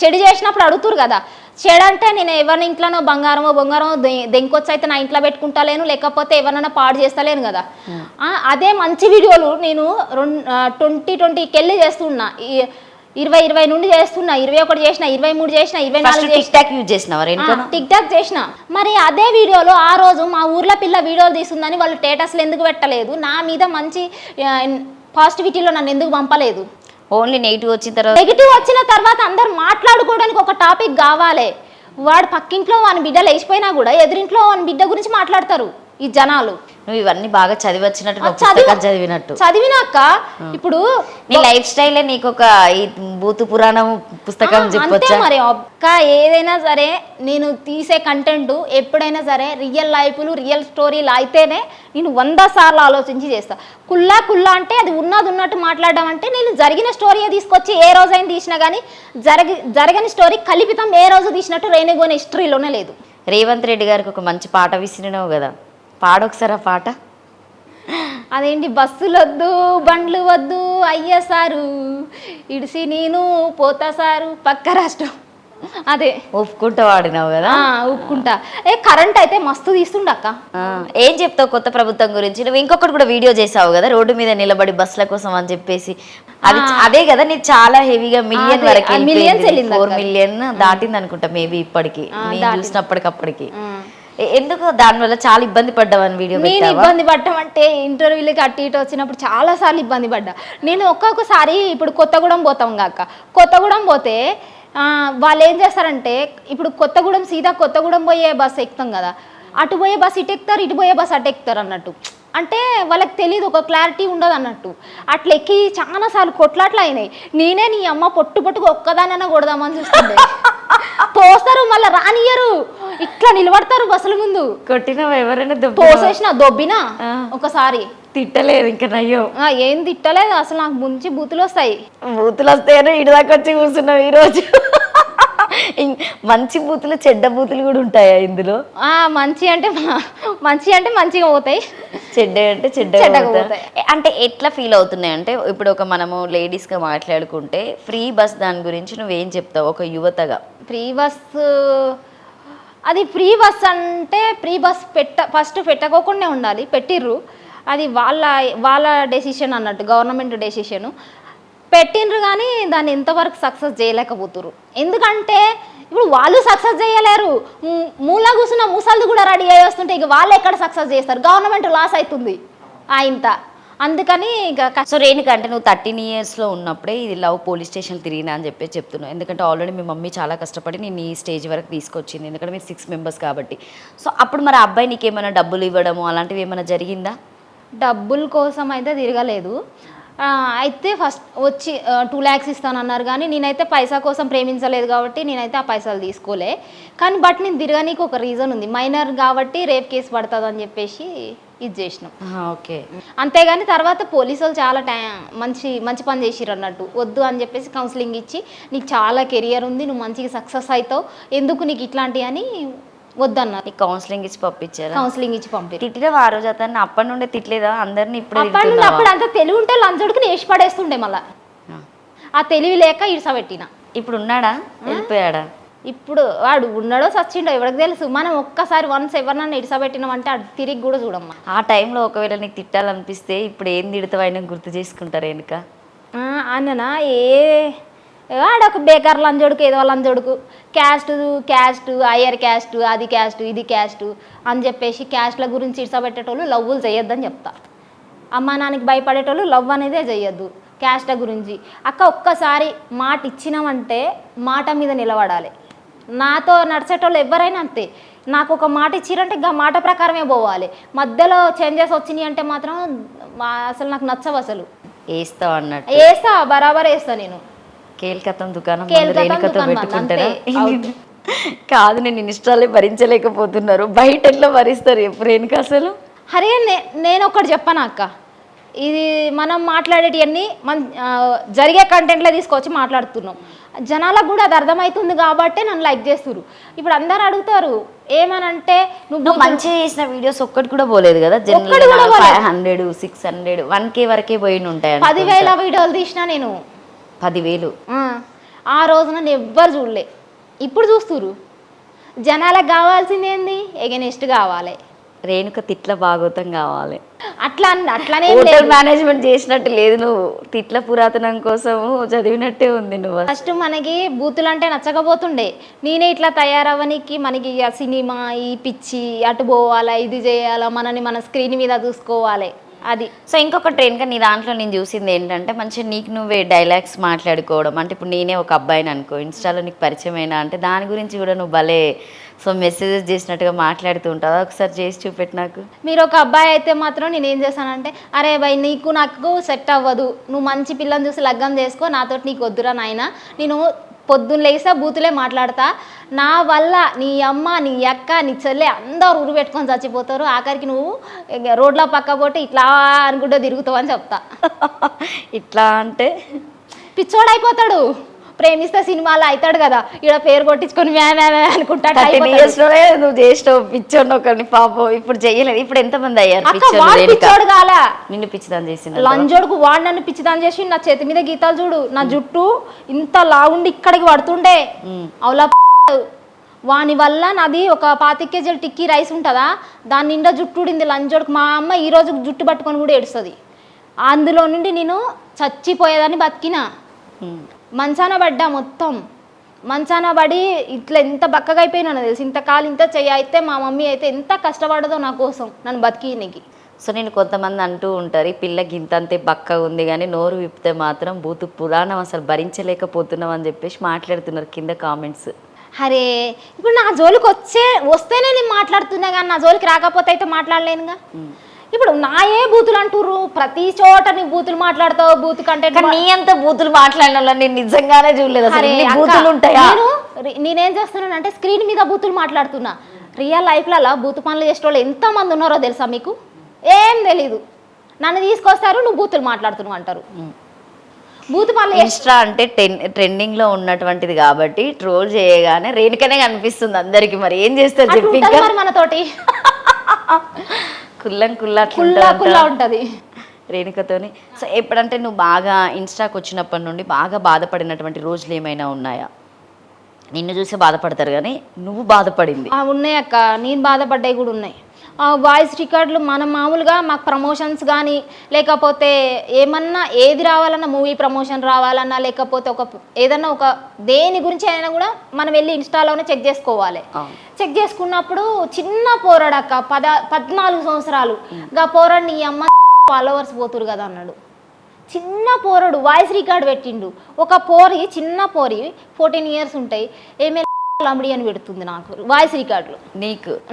చెడు చేసినప్పుడు అడుగుతారు కదా. చెడు అంటే నేను ఎవరిని ఇంట్లోనో బంగారమో దెంకొచ్చి అయితే నా ఇంట్లో పెట్టుకుంటలేను, లేకపోతే ఎవరినైనా పాడు చేస్తలేను కదా. అదే మంచి వీడియోలు నేను 2020కెళ్ళి చేస్తున్నా, 20 నుండి చేస్తున్నా, 21 చేసిన, 23 చేసిన, 24 టిక్ టాక్ చేసిన. మరి అదే వీడియోలో ఆ రోజు మా ఊర్లో పిల్ల వీడియోలు తీస్తుందని వాళ్ళు స్టేటస్లు ఎందుకు పెట్టలేదు, నా మీద మంచి పాజిటివిటీలో నన్ను ఎందుకు పంపలేదు? ఓన్లీ నెగిటివ్ వచ్చిన తర్వాత అందరు మాట్లాడుకోవడానికి ఒక టాపిక్ కావాలి. వాడు పక్కింట్లో వాని బిడ్డ లేచిపోయినా కూడా ఎదురింట్లో వాని బిడ్డ గురించి మాట్లాడతారు ఈ జనాలు. నువ్వు ఇవన్నీ బాగా చదివచ్చినట్టు చదివినాక ఇప్పుడు నీ లైఫ్ స్టైలే నీకు ఒక ఈ భూతు పురాణం పుస్తకం చెప్పొచ్చా? మరి ఒక్క ఏదైనా సరే నేను తీసే కంటెంట్ ఎప్పుడైనా సరే రియల్ లైఫ్లు రియల్ స్టోరీలు అయితేనే నేను 100 సార్లు ఆలోచించి చేస్తా. కుల్లా అంటే అది ఉన్నట్టు మాట్లాడడం అంటే నేను జరిగిన స్టోరీ తీసుకొచ్చి ఏ రోజైనా తీసినా కానీ జరగని స్టోరీ కల్పితం ఏ రోజు తీసినట్టు రేణుగోని హిస్టరీలోనే లేదు. రేవంత్ రెడ్డి గారికి ఒక మంచి పాట విసిరినావు కదా, పాడొకసారి ఆ పాట. అదేంటి, బస్సులు వద్దు బండ్లు వద్దు అయ్య సారు ఇడిసి నేను పోతా సారు పక్క రాష్ట్రం. అదే ఒప్పుకుంటా వాడినావు కదా. ఒప్పుకుంటా. కరెంట్ అయితే మస్తు తీస్తుండక్క. ఏం చెప్తావు కొత్త ప్రభుత్వం గురించి? నువ్వు ఇంకొకటి కూడా వీడియో చేసావు కదా, రోడ్డు మీద నిలబడి బస్సుల కోసం అని చెప్పేసి. అది అదే కదా నీకు చాలా హెవీగా మిలియన్ వరకు 4 million దాటింది అనుకుంటా మేబీ ఇప్పటికి నేను చూసినప్పటికప్పటికి. ఎందుకు దానివల్ల చాలా ఇబ్బంది పడ్డావని వీడియో? నేను ఇబ్బంది పడ్డం అంటే ఇంటర్వ్యూలకి అటు ఇటు వచ్చినప్పుడు చాలా సార్లు ఇబ్బంది పడ్డా నేను. ఒక్కొక్కసారి ఇప్పుడు కొత్తగూడెం పోతాం కాక, కొత్తగూడెం పోతే వాళ్ళు ఏం చేస్తారంటే ఇప్పుడు కొత్తగూడెం పోయే బస్సు ఎక్కుతాం కదా, అటు పోయే బస్సు ఇటు ఎక్కుతారు, ఇటు పోయే బస్సు అటు ఎక్కుతారు అన్నట్టు. అంటే వాళ్ళకి తెలియదు, ఒక క్లారిటీ ఉండదు అన్నట్టు. అట్లా ఎక్కి చాలాసార్లు కొట్లాట్లు అయినాయి. నేనే నీ అమ్మ పొట్టుకు ఒక్కదానైనా కొడదామని చూస్తుండే. తోస్తారు మళ్ళీ రానియరు, ఇట్లా నిలబడతారు బస్సుల ముందు. కొట్టినవా ఎవరైనా? తోసేసిన దొబ్బినా ఒకసారి. తిట్టలేదు ఇంకా నయ్యో? ఏం తిట్టలేదు అసలు, నాకు ముంచి బూతులు వస్తాయి. బూతులు వస్తాయని ఇటు దాకా వచ్చి కూర్చున్నావు ఈరోజు. మంచి బూతులు చెడ్డ బూతులు కూడా ఉంటాయా ఇందులో? మంచి అంటే మంచిగా పోతాయి, చెడ్డ అంటే చెడ్డగా పోతాయి. అంటే ఎట్లా ఫీల్ అవుతున్నాయి అంటే ఇప్పుడు ఒక మనము లేడీస్గా మాట్లాడుకుంటే ఫ్రీ బస్ దాని గురించి నువ్వేం చెప్తావు ఒక యువతగా? ఫ్రీ బస్ అది ఫ్రీ బస్ అంటే ఫ్రీ బస్ ఫస్ట్ పెట్టకోకుండా ఉండాలి, పెట్టిర్రు. అది వాళ్ళ డెసిషన్ అన్నట్టు, గవర్నమెంట్ డెసిషను. పెట్టిండ్రు కానీ దాన్ని ఎంతవరకు సక్సెస్ చేయలేకపోతున్నారు. ఎందుకంటే ఇప్పుడు వాళ్ళు సక్సెస్ చేయలేరు, మూల కూర్చున్న ముసలిది కూడా రెడీ అయ్యి వస్తుంటే ఇక వాళ్ళు ఎక్కడ సక్సెస్ చేస్తారు? గవర్నమెంట్ లాస్ అవుతుంది ఇంత. అందుకని ఇక సో రేణుక, అంటే నువ్వు 13 ఇయర్స్లో ఉన్నప్పుడే ఇది లవ్ పోలీస్ స్టేషన్ తిరిగినా అని చెప్పి చెప్తున్నావు. ఎందుకంటే ఆల్రెడీ మీ మమ్మీ చాలా కష్టపడి నేను ఈ స్టేజ్ వరకు తీసుకొచ్చింది, ఎందుకంటే మీరు 6 మెంబర్స్ కాబట్టి. సో అప్పుడు మరి ఆ అబ్బాయి నీకు ఏమైనా డబ్బులు ఇవ్వడము అలాంటివి ఏమైనా జరిగిందా? డబ్బుల కోసం అయితే తిరగలేదు. అయితే ఫస్ట్ వచ్చి 2 lakhs ఇస్తానన్నారు కానీ నేనైతే పైసా కోసం ప్రేమించలేదు కాబట్టి నేనైతే ఆ పైసలు తీసుకోలే. కానీ బట్ నేను తిరగనీకి ఒక రీజన్ ఉంది, మైనర్ కాబట్టి రేప్ కేసు పడుతుంది అని చెప్పేసి ఇది చేసినాం. ఓకే. అంతేగాని తర్వాత పోలీసు వాళ్ళు చాలా మంచి పని చేసిర్రు అన్నట్టు. వద్దు అని చెప్పేసి కౌన్సిలింగ్ ఇచ్చి నీకు చాలా కెరియర్ ఉంది, నువ్వు మంచిగా సక్సెస్ అవుతావు, ఎందుకు నీకు ఇట్లాంటివి అని వద్దన్నారు. నీకు కౌన్సిలింగ్ ఇచ్చి పంపించారు? కౌన్సిలింగ్ ఇచ్చి పంపారు. తిట్టినా ఆ రోజు అతన్ని అప్పటి నుండే తిట్టలేదా అందరినీ? అప్పుడు అంత తెలివి ఉంటే లంచోడికి వేసి పడేస్తుండే, మళ్ళా ఆ తెలివి లేక ఇడిసబెట్టిన. ఇప్పుడు ఉన్నాడా, వెళ్ళిపోయాడా? ఇప్పుడు వాడు ఉన్నాడో సచ్చిండో ఎవరికి తెలుసు. మనం ఒక్కసారి వన్స్ ఎవరినన్నా ఇడిసబెట్టినామంటే అది తిరిగి కూడా చూడమ్మా. ఆ టైంలో ఒకవేళ నీకు తిట్టాలనిపిస్తే ఇప్పుడు ఏం తిడతావు అయినా గుర్తు చేసుకుంటారు వెనుక? అన్ననా ఆడొక బేకార్ లంజోడుకు, ఏదో లంజోడుకు క్యాస్ట్ హయ్యర్ క్యాస్ట్, అది క్యాస్ట్ ఇది క్యాస్ట్ అని చెప్పేసి క్యాస్ట్ల గురించి ఇడిసబెట్టేటోళ్ళు లవ్వులు చేయొద్దని చెప్తా. అమ్మా నాన్నకి భయపడేటోళ్ళు లవ్ అనేదే చేయొద్దు క్యాస్ట్ల గురించి. అక్క ఒక్కసారి మాట ఇచ్చినామంటే మాట మీద నిలబడాలి. నాతో నడిచేటోళ్ళు ఎవరైనా అంతే, నాకు ఒక మాట ఇచ్చిరంటే ఇంకా మాట ప్రకారమే పోవాలి. మధ్యలో చేంజెస్ వచ్చినాయి అంటే మాత్రం అసలు నాకు నచ్చవు. అసలు వేస్తావు అన్నట్టు? వేస్తా, బరాబర్ వేస్తా. నేను కేల్కతం దుకాణం రేణుకతో పెట్టుకుంటారా? కాదు, నేను ఇన్స్టాలే భరించలేకపోతున్నారు, బయట ఎట్లా భరిస్తారు ఎప్పుడు రేణుక అసలు? అరే నేను ఒకటి చెప్పాను అక్క, ఇది మనం మాట్లాడేటివన్నీ జరిగే కంటెంట్లో తీసుకొచ్చి మాట్లాడుతున్నాం. జనాలకు కూడా అది అర్థమవుతుంది కాబట్టి నన్ను లైక్ చేస్తున్నారు. ఇప్పుడు అందరు అడుగుతారు ఏమనంటే నువ్వు మంచిగా చేసిన వీడియోస్ ఒక్కటి కూడా పోలేదు కదా? 500, 600, 1K వరకే పోయి ఉంటాయి. 10,000 వీడియోలు తీసినా నేను. 10,000 ఆ రోజు నన్ను ఎవ్వరు చూడలే. ఇప్పుడు చూస్తురు. జనాలకు ఏంది ఎగనెస్ట్ కావాలి, రేణుక తిట్ల భాగవతం కావాలి. అట్లానే హోటల్ మేనేజ్మెంట్ చేసినట్టు లేదు, నువ్వు తిట్ల పురాతనం కోసం చదివినట్టే ఉంది. నువ్వు ఫస్ట్ మనకి బూతులు అంటే నచ్చకపోతుండే, నేనే ఇట్లా తయారవ్వనికి మనకి సినిమా ఈ పిచ్చి అటు పోవాలా, ఇది చేయాలా, మనని మన స్క్రీన్ మీద చూసుకోవాలి అది. సో ఇంకొక ట్రైన్గా నీ దాంట్లో నేను చూసింది ఏంటంటే మంచిగా నీకు నువ్వే డైలాగ్స్ మాట్లాడుకోవడం. అంటే ఇప్పుడు నేనే ఒక అబ్బాయిని అనుకో, ఇన్స్టాలో నీకు పరిచయమైనా అంటే దాని గురించి కూడా నువ్వు భలే మెసేజెస్ చేసినట్టుగా మాట్లాడుతూ ఉంటావు. ఒకసారి చేసి చూపెట్టి నాకు. మీరు ఒక అబ్బాయి అయితే మాత్రం నేను ఏం చేశానంటే, అరే భయ్ నాకు సెట్ అవ్వదు, నువ్వు మంచి పిల్లని చూసి లగ్గం చేసుకో, నాతోటి నీకు వద్దురా నాయన, నేను పొద్దున్న లేసా బూతులే మాట్లాడతా, నా వల్ల నీ అమ్మ నీ అక్క నీ చెల్లె అందరూ ఉరు పెట్టుకొని చచ్చిపోతారు, ఆఖరికి నువ్వు రోడ్ల పక్క పోతే ఇట్లా అనుకుంటూ తిరుగుతావు అని చెప్తా. ఇట్లా అంటే పిచ్చోడు అయిపోతాడు, ప్రేమిస్తే సినిమాలో అవుతాడు కదా, ఇక్కడ పేరు కొట్టించుకొని అనుకుంటాడు. నువ్వు చేసినావు పిచ్చోడు ఒకరిని పాపం, ఇప్పుడు చెయ్యలేదు. ఇప్పుడు ఎంతమంది అయ్యారు పిచ్చోడు కాల, నిన్ను పిచ్చిదాన్ని చేసిన లంజోడుకు వాడు నన్ను పిచ్చిదాన్ని చేసి నా చేతి మీద గీతాలు చూడు, నా జుట్టు ఇంత లాగుండి ఇక్కడికి పడుతుండే అవులా. వాని వల్ల నాది ఒక 25 kg టిక్కీ రైస్ ఉంటుందా, దాని నిండా జుట్టు ఉడింది లంజోడుకు. మా అమ్మ ఈ రోజు జుట్టు పట్టుకొని కూడా ఏడుస్తుంది. అందులో నుండి నేను చచ్చిపోయేదాన్ని బతికినా. మంచాన పడ్డా, మొత్తం మంచాన పడి ఇట్లా ఎంత బక్కగా అయిపోయినా తెలుసు. ఇంతకాలం ఇంత చెయ్యి అయితే మా మమ్మీ అయితే ఎంత కష్టపడదో నా కోసం నన్ను బతికినకి. సో నేను కొంతమంది అంటూ ఉంటారు, ఈ పిల్ల గింతంతే బక్కగా ఉంది కానీ నోరు విప్పితే మాత్రం బూతు పురాణం అసలు భరించలేకపోతున్నాం అని చెప్పేసి మాట్లాడుతున్నారు కింద కామెంట్స్. అరే ఇప్పుడు నా జోలికి వస్తేనే నేను మాట్లాడుతున్నా కానీ నా జోలికి రాకపోతే అయితే మాట్లాడలేనుగా. ఇప్పుడు నాయే బూతులు అంటుర్రు, ప్రతి చోట నీ బూతులు మాట్లాడతావు, బూతు కంటే నీ అంత బూతులు మాట్లాడిన వాళ్ళని నేను నిజంగానే చూడలేదు. బూతులు ఉంటాయా? నేనేం చేస్తున్నానంటే స్క్రీన్ మీద బూతులు మాట్లాడుతున్నా, రియల్ లైఫ్లలో బూతు పనులు చేసే వాళ్ళు ఎంతమంది ఉన్నారో తెలుసా మీకు? ఏం తెలీదు. నన్ను తీసుకొస్తారు, నువ్వు బూతులు మాట్లాడుతున్నావు అంటారు. బూతు పనులు ఇన్స్టా అంటే ట్రెండింగ్ లో ఉన్నటువంటిది కాబట్టి ట్రోల్ చేయగానే రేణుకనే కనిపిస్తుంది అందరికి. మరి ఏం చేస్తారు చెప్పి మనతోటి కుల్లా ఉంటది రేణుకతోని. సో ఎప్పుడంటే నువ్వు బాగా ఇన్స్టాకి వచ్చినప్పటి నుండి బాగా బాధపడినటువంటి రోజులు ఏమైనా ఉన్నాయా? నిన్ను చూసి బాధపడతారు కానీ నువ్వు బాధపడింది ఉన్నాయి అక్క, నేను బాధపడ్డాయి కూడా ఉన్నాయి. వాయిస్ రికార్డులు మనం మామూలుగా మాకు ప్రమోషన్స్ కానీ లేకపోతే ఏమన్నా ఏది రావాలన్నా మూవీ ప్రమోషన్ రావాలన్నా లేకపోతే ఏదన్నా ఒక దేని గురించి అయినా కూడా మనం వెళ్ళి ఇన్స్టాలోనే చెక్ చేసుకోవాలి. చెక్ చేసుకున్నప్పుడు చిన్న పోరాడక్క 14 సంవత్సరాలు గా పోరాడు నీ అమ్మ ఫాలోవర్స్ పోతురు కదా అన్నాడు. చిన్న పోరడు వాయిస్ రికార్డ్ పెట్టిండు. ఒక పోరి చిన్న పోరి 14 ఇయర్స్ ఉంటాయి ఏమే లమ్డి అని పెడుతుంది నాకు వాయిస్ రికార్డులు.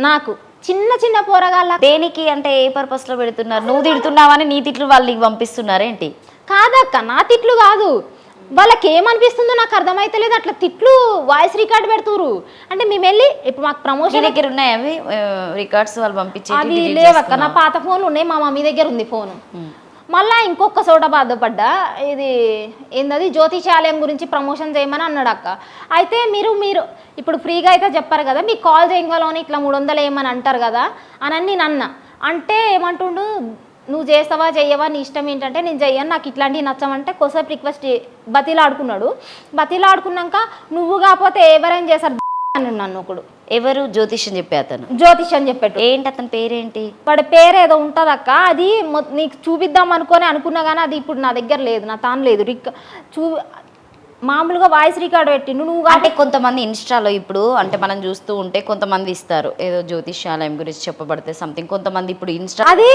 నాకు చిన్న పోరగాళ్ళ దేనికి అంటే ఏ పర్పస్ లో పెడుతున్నారు? నువ్వు తిడుతున్నావని నీ తిట్లు వాళ్ళకి పంపిస్తున్నారేంటి? కాదక్క, నా తిట్లు కాదు, వాళ్ళకి ఏమనిపిస్తుందో నాకు అర్థమైతలేదు. అట్లా తిట్లు వాయిస్ రికార్డ్ పెడుతురు అంటే మేము వెళ్ళి ఇప్పుడు మాకు ప్రమోషన్ దగ్గర ఉన్నాయి అవి రికార్డ్స్ వాళ్ళు పంపించి. అవి లేవక్క, నా పాత ఫోన్లు ఉన్నాయి, మా మమ్మీ దగ్గర ఉంది ఫోను. మళ్ళీ ఇంకొక చోట బాధపడ్డా, ఇది ఏందది జ్యోతిషాలయం గురించి ప్రమోషన్ చేయమని అన్నాడు అక్క. అయితే మీరు ఇప్పుడు ఫ్రీగా అయితే చెప్పారు కదా, మీకు కాల్ చేయగలని ఇట్లా 300 ఏమని అంటారు కదా అని నేను అన్నా. అంటే ఏమంటుండు, నువ్వు చేస్తావా చెయ్యవా నీ ఇష్టం ఏంటంటే నేను చెయ్యను, నాకు ఇట్లాంటివి నచ్చమంటే కొసేపు రిక్వెస్ట్ బతిలాడుకున్నాడు. బతిలాడుకున్నాక నువ్వు కాకపోతే ఎవరైనా చేశారు అని నన్ను ఒకడు. ఎవరు? జ్యోతిష్యం చెప్పే అతను. జ్యోతిష్యం చెప్పాడు. ఏంటి అతని పేరేంటి? వాడి పేరు ఏదో ఉంటుంది అక్క, అది నీకు చూపిద్దాం అనుకున్నా కానీ అది ఇప్పుడు నా దగ్గర లేదు, నా తాను లేదు. మామూలుగా వాయిస్ రికార్డ్ పెట్టిండు. నువ్వు అంటే కొంతమంది ఇన్స్టాలో ఇప్పుడు అంటే మనం చూస్తూ ఉంటే కొంతమంది ఇస్తారు ఏదో జ్యోతిష్యాలయం గురించి చెప్పబడితే సంథింగ్. కొంతమంది ఇప్పుడు ఇన్స్టా అది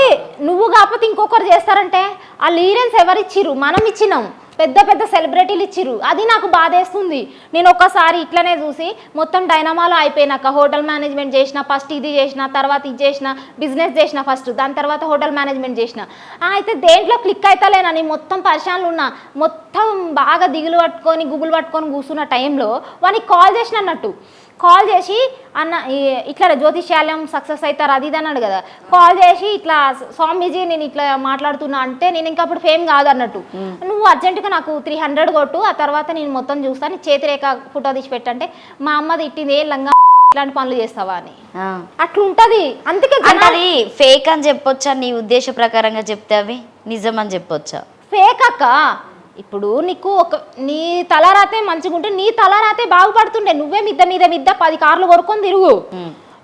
నువ్వు కాకపోతే ఇంకొకరు చేస్తారంటే ఆ లీరెన్స్ ఎవరు ఇచ్చిర్రు? మనం ఇచ్చినాం, పెద్ద సెలబ్రిటీలు ఇచ్చిర్రు. అది నాకు బాధేస్తుంది. నేను ఒక్కసారి ఇట్లనే చూసి మొత్తం డైనమాలో అయిపోయినాక హోటల్ మేనేజ్మెంట్ చేసిన, ఫస్ట్ ఇది చేసిన, తర్వాత ఇది చేసిన, బిజినెస్ చేసిన ఫస్ట్, దాని తర్వాత హోటల్ మేనేజ్మెంట్ చేసిన. అయితే దేంట్లో క్లిక్ అవుతలేనని మొత్తం పరిశానలు ఉన్నా, మొత్తం బాగా దిగులు పట్టుకొని గుబులు పట్టుకొని కూర్చున్న టైంలో వానికి కాల్ చేసిన అన్నట్టు. కాల్ చేసి అన్న ఇట్లా జ్యోతిష్యాలయం సక్సెస్ అవుతారు అది ఇది అన్నాడు కదా. కాల్ చేసి ఇట్లా స్వామీజీ నేను ఇట్లా మాట్లాడుతున్నా అంటే నేను ఇంకా అప్పుడు ఫేమ్ కాదు అన్నట్టు. నువ్వు అర్జెంటుగా నాకు 300 కొట్టు, ఆ తర్వాత నేను మొత్తం చూస్తాను, నీ చేతిరేఖ ఫోటో తీసి పెట్టంటే మా అమ్మది ఇట్టింది లంగా ఇట్లాంటి పనులు చేస్తావా అని అట్లుంటది. అందుకే అది ఫేక్ అని చెప్పొచ్చా? నీ ఉద్దేశ ప్రకారంగా చెప్తే అవి నిజం అని చెప్పొచ్చా? ఫేక్ అక్క. ఇప్పుడు నీకు నీ తలరాతే మంచిగా ఉంటే నీ తలరాతే బాగుపడుతుండే. నువ్వే మిద్ద 10 కార్లు కొనుక్కొని తిరుగు,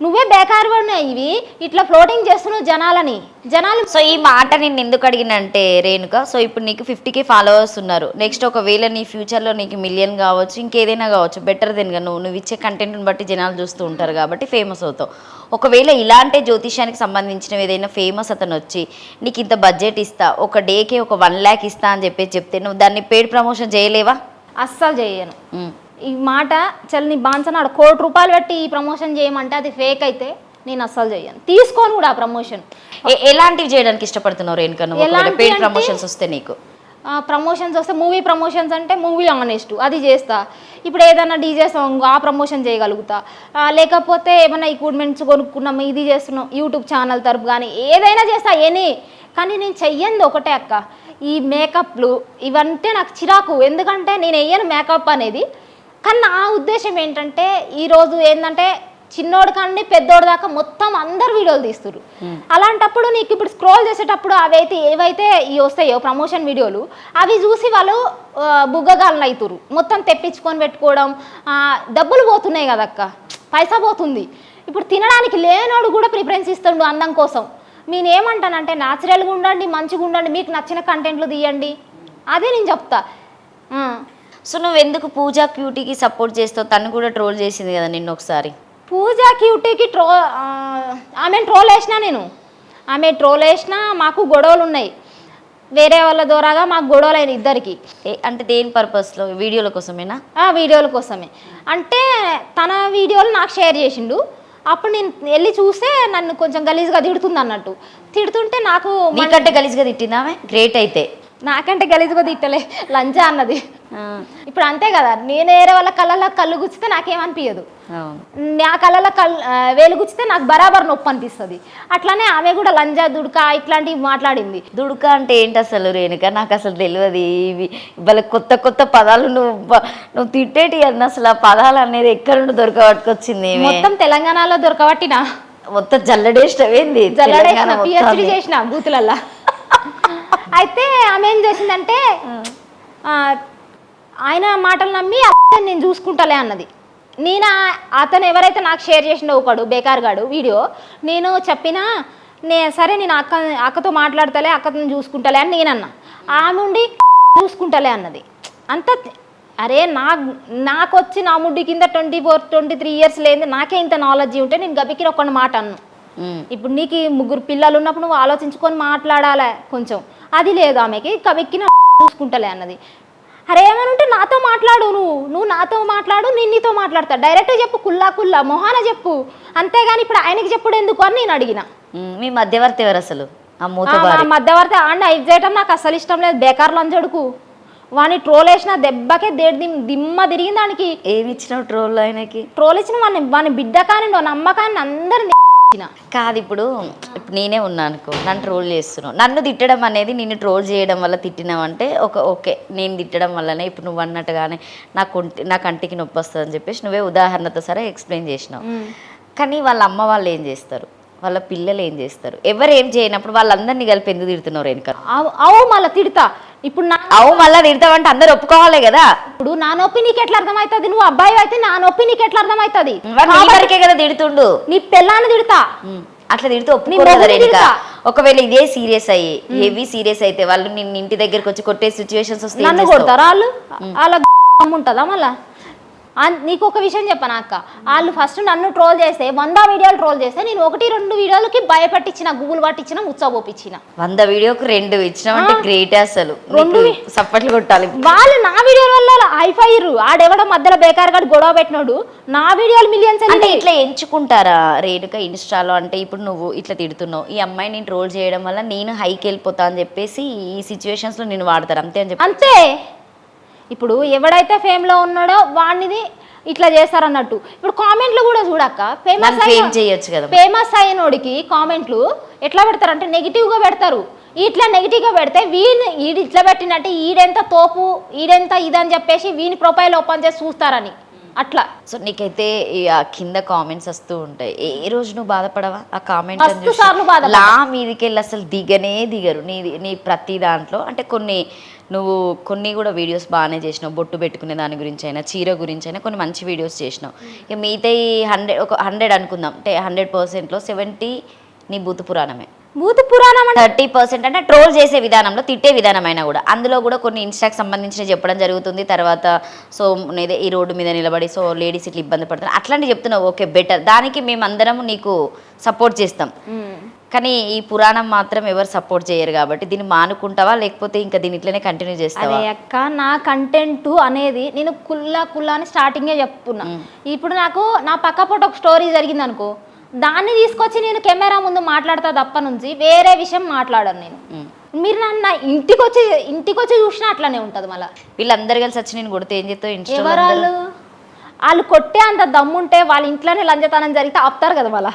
నువ్వే బేకారు ఉన్నాయి. ఇవి ఇట్లా ఫ్లోటింగ్ చేస్తున్నావు జనాలు. సో ఈ మాట నేను ఎందుకు అడిగినంటే రేణుక, సో ఇప్పుడు నీకు 50K ఫాలోవర్స్ ఉన్నారు. నెక్స్ట్ ఒకవేళ నీ ఫ్యూచర్లో నీకు 1 మిలియన్ కావచ్చు, ఇంకేదైనా కావచ్చు, బెటర్ దెన్గా నువ్వు ఇచ్చే కంటెంట్ని బట్టి జనాలు చూస్తూ ఉంటారు కాబట్టి ఫేమస్ అవుతావు. ఒకవేళ ఇలాంటి జ్యోతిష్యానికి సంబంధించినవి ఏదైనా ఫేమస్ అతను వచ్చి నీకు ఇంత బడ్జెట్ ఇస్తా, ఒక డేకే ఒక 1 lakh ఇస్తా అని చెప్తే నువ్వు దాన్ని పెయిడ్ ప్రమోషన్ చేయలేవా? అస్సలు చేయను. ఈ మాట చల్ నీ బాన్సనాడు 1 కోటి రూపాయలు పెట్టి ఈ ప్రమోషన్ చేయమంటే అది ఫేక్ అయితే నేను అస్సలు చేయను, తీసుకోను కూడా ఆ ప్రమోషన్. ఎలాంటివి చేయడానికి ఇష్టపడుతున్నావు రేణుక నువ్వు? పెయిడ్ ప్రమోషన్స్ వస్తే నీకు ప్రమోషన్స్ వస్తే మూవీ ప్రమోషన్స్ అంటే మూవీ ఆనెస్ట్ అది చేస్తా. ఇప్పుడు ఏదైనా డీజే సాంగ్ ఆ ప్రమోషన్ చేయగలుగుతా, లేకపోతే ఏమైనా ఎక్విప్మెంట్స్ కొనుక్కున్నాం ఇది చేస్తున్నాం యూట్యూబ్ ఛానల్ తరపు కానీ ఏదైనా చేస్తా కానీ నేను చెయ్యంది ఒకటే అక్క, ఈ మేకప్లు ఇవంటే నాకు చిరాకు. ఎందుకంటే నేను వేయను మేకప్ అనేది. కానీ నా ఉద్దేశం ఏంటంటే ఈరోజు ఏంటంటే చిన్నోడు కానీ పెద్దోడు దాకా మొత్తం అందరు వీడియోలు తీస్తారు. అలాంటప్పుడు నీకు ఇప్పుడు స్క్రోల్ చేసేటప్పుడు ఏవైతే వస్తాయో ప్రమోషన్ వీడియోలు అవి చూసి వాళ్ళు బుగ్గగాలను అవుతారు, మొత్తం తెప్పించుకొని పెట్టుకోవడం, డబ్బులు పోతున్నాయి కదక్క, పైసా పోతుంది. ఇప్పుడు తినడానికి లేనోడు కూడా ప్రిఫరెన్స్ ఇస్తుండు అందం కోసం. నేనేమంటానంటే న్యాచురల్గా ఉండండి, మంచిగా ఉండండి, మీకు నచ్చిన కంటెంట్లు తీయండి, అదే నేను చెప్తా. సో నువ్వు ఎందుకు పూజా క్యూటీకి సపోర్ట్ చేస్తావు? తను కూడా ట్రోల్ చేసింది కదా నిన్న ఒకసారి. పూజా క్యూటీకి ఆమెను ట్రోల్ వేసినా ఆమె ట్రోల్ వేసినా మాకు గొడవలు ఉన్నాయి, వేరే వాళ్ళ ద్వారాగా మాకు గొడవలు అయినాయి ఇద్దరికి. అంటే దేని పర్పస్లో? వీడియోల కోసమేనా? వీడియోల కోసమే. అంటే తన వీడియోలు నాకు షేర్ చేసిండు. అప్పుడు నేను వెళ్ళి చూస్తే నన్ను కొంచెం గలీజ్గా తిడుతుంది అన్నట్టు. తిడుతుంటే నాకు నీకంటే గలీజ్గా తిట్టింది ఆమె? గ్రేట్. అయితే నాకంటే గలీజ్గా తిట్టలే, లంజా అన్నది. ఇప్పుడు అంతే కదా, నేను వేరే వాళ్ళ కళ్ళల్లో కళ్ళు గుచ్చితే నాకేమనిపించదు, నా కళ్ళల్లో వేలు గుచ్చితే నాకు బరాబర్ నొప్పి అనిపిస్తుంది. అట్లానే ఆమె కూడా లంజా దుడుక ఇట్లాంటివి మాట్లాడింది. దుడుక అంటే ఏంటి అసలు రేణుక? నాకు అసలు తెలియదు. ఇవి వాళ్ళ కొత్త పదాలు నువ్వు తిట్టేటి అన్న అసలు ఆ పదాలు అనేది ఎక్కడ నుండి దొరకబట్టుకొచ్చింది? మొత్తం తెలంగాణలో దొరకబట్టినా, మొత్తం జల్లడేసినవేంది? పిహెచ్డి చేసిన బూతులల్లా. అయితే ఆమె ఏం చేసిందంటే ఆయన మాటలు నమ్మి నేను చూసుకుంటాలే అన్నది. నేను అతను ఎవరైతే నాకు షేర్ చేసిండో ఒకడు బేకార్గాడు వీడియో, నేను చెప్పినా సరే నేను అక్కతో మాట్లాడతలే, అక్కతో చూసుకుంటలే అని నేనన్నా. ఆమె ఉండి చూసుకుంటలే అన్నది. అంత అరే నాకు వచ్చి నా ముడ్డి కింద 24-23 ఇయర్స్ లేదు, నాకే ఇంత నాలెడ్జ్ ఉంటే నేను గబికిన ఒక్క మాట అన్ను. ఇప్పుడు నీకు 3 పిల్లలు ఉన్నప్పుడు నువ్వు ఆలోచించుకొని మాట్లాడాలి కొంచెం, అది లేదు ఆమెకి. గబిక్కిన చూసుకుంటలే అన్నది. అరే ఏమని ఉంటే నాతో మాట్లాడు, నువ్వు నాతో మాట్లాడు, నేను నీతో మాట్లాడతా, డైరెక్ట్గా చెప్పు, కుల్లా మొహాన చెప్పు, అంతేగాని ఇప్పుడు ఆయనకి చెప్పుడు ఎందుకు అని నేను అడిగిన. మీ మధ్యవర్తి ఎవరు అసలు? మధ్యవర్తి ఆడిని ఐదు చేయటం నాకు అసలు ఇష్టం లేదు. బేకార్ లంచడుకు వాని ట్రోల్ వేసిన దెబ్బకే దిమ్మ తిరిగింది దానికి. ఏమి ఇచ్చినావు ట్రోల్? ఆయనకి ట్రోల్ ఇచ్చిన వాని బిడ్డ కానీ నమ్మకాన్ని అందరిని కాదు. ఇప్పుడు నేనే ఉన్నా అనుకో, నన్ను ట్రోల్ చేస్తున్నావు. నన్ను తిట్టడం అనేది నిన్ను ట్రోల్ చేయడం వల్ల తిట్టినావంటే ఓకే, నేను తిట్టడం వల్లనే ఇప్పుడు నువ్వు అన్నట్టుగానే నా కంటికి నొప్పి వస్తుంది అని చెప్పేసి నువ్వే ఉదాహరణతో సరే ఎక్స్ప్లెయిన్ చేసినావు. కానీ వాళ్ళ అమ్మ వాళ్ళు ఏం చేస్తారు, వాళ్ళ పిల్లలు ఏం చేస్తారు? ఎవరు ఏం చేయనప్పుడు వాళ్ళందరినీ కలిపి ఎందుకు తిడుతున్నారు వెనుక? అవు మళ్ళీ తిడతా. ఇప్పుడు మళ్ళీ తిడతావంటే అందరు ఒప్పుకోవాలి కదా. ఇప్పుడు నా నొప్పి నీకు ఎట్లా అర్థమవుతుంది? నువ్వు అబ్బాయి అయితే నా నొప్పి నీకు ఎట్లా అర్థమవుతుంది? వరకే కదా తిడుతుండు. నీ పిల్లాన్ని తిడతా, అట్లా తిడితే ఒప్పుకోరు. ఒకవేళ ఇదే సీరియస్ అయ్యి హెవీ సీరియస్ అయితే వాళ్ళు నిన్ను ఇంటి దగ్గరకు వచ్చి కొట్టే సిచ్యువేషన్స్ వస్తే నన్ను కొడతారా వాళ్ళు? వాళ్ళ ఉంటుందా మళ్ళా? నీకు ఒక విషయం చెప్పను అక్క, వాళ్ళు ఫస్ట్ నన్ను ట్రోల్ చేస్తే 100 వీడియోలు ట్రోల్ చేస్తే నేను 1-2 వీడియోలకి భయపట్టించిన, గుబులు పట్టించిన, ముచ్చబోపించిన. 100 వీడియోకి 2 ఇచ్చినామంటే గ్రేట్. అసలు 2 సప్పట్లు కొట్టాలి. వాళ్ళు నా వీడియోల వల్ల హైఫైర్రు. ఆడెవడో మధ్యలో బేకార్ గాడు గొడవ పెట్టినాడు, నా వీడియోలు మిలియన్స్. అంటే ఇట్లా ఎంచుకుంటారా రేణుక ఇన్స్టాలో? అంటే ఇప్పుడు నువ్వు ఇట్లా తిడుతున్నావు, ఈ అమ్మాయిని నేను ట్రోల్ చేయడం వల్ల నేను హైకి వెళ్ళిపోతా అని చెప్పేసి ఈ సిచ్యువేషన్స్ లో నేను వాడతారు అంతే అని చెప్పి. అంతే. ఇప్పుడు ఎవడైతే ఫేమ్లో ఉన్నాడో వాడిని ఇట్లా చేస్తారన్నట్టు. ఇప్పుడు కామెంట్లు కూడా చూడక్క, ఫేమస్ అయినోడికి కామెంట్లు ఎట్లా పెడతారంటే నెగిటివ్గా పెడతారు. ఇట్లా నెగిటివ్గా పెడితే ఈడు ఇట్లా పెట్టినట్టు ఈడెంత తోపు, ఈడెంత ఇదని చెప్పేసి వీని ప్రొఫైల్ ఓపెన్ చేసి చూస్తారని అట్లా. సో నీకైతే కింద కామెంట్స్ వస్తూ ఉంటాయి, ఏ రోజు నువ్వు బాధపడవా? ఆ కామెంట్ లా మీదికి వెళ్ళి అసలు దిగరు నీ ప్రతి దాంట్లో. అంటే కొన్ని కూడా వీడియోస్ బాగానే చేసినావు, బొట్టు పెట్టుకునే దాని గురించి అయినా, చీర గురించి అయినా కొన్ని మంచి వీడియోస్ చేసినావు. ఇక మిగతా 100 అనుకుందాం, అంటే 100%లో 70 నీ బూతు పురాణమే. 30% అంటే ట్రోల్ చేసే విధానంలో, తిట్టే విధానమైనా కూడా అందులో కూడా కొన్ని ఇన్స్టాకి సంబంధించిన చెప్పడం జరుగుతుంది. తర్వాత సో ఈ రోడ్డు మీద నిలబడి సో లేడీస్ ఇట్లా ఇబ్బంది పడుతున్నారు అట్లాంటివి చెప్తున్నావు, ఓకే బెటర్, దానికి మేమందరం నీకు సపోర్ట్ చేస్తాం. కానీ ఈ పురాణం మాత్రం ఎవరు సపోర్ట్ చేయరు కాబట్టి దీన్ని మానుకుంటావా, లేకపోతే ఇంకా దీని ఇట్లనే కంటిన్యూ చేస్తావా? అక్క నా కంటెంట్ అనేది నేను కుల్లా అని స్టార్టింగే చెప్తున్నా. ఇప్పుడు నాకు నా పక్క పూట ఒక స్టోరీ జరిగింది అనుకో, దాన్ని తీసుకొచ్చి నేను కెమెరా ముందు మాట్లాడతా తప్ప నుంచి వేరే విషయం మాట్లాడను నేను. మీరు నన్ను ఇంటికి వచ్చి చూసినా అట్లానే ఉంటుంది. మళ్ళీ వీళ్ళందరు కలిసి వచ్చి నేను కొడితే ఏం చేస్తావు? ఎవరాళ్ళు? వాళ్ళు కొట్టే అంత దమ్ముంటే వాళ్ళ ఇంట్లోనే లంచతనం జరిగితే ఆపుతారు కదా. మళ్ళీ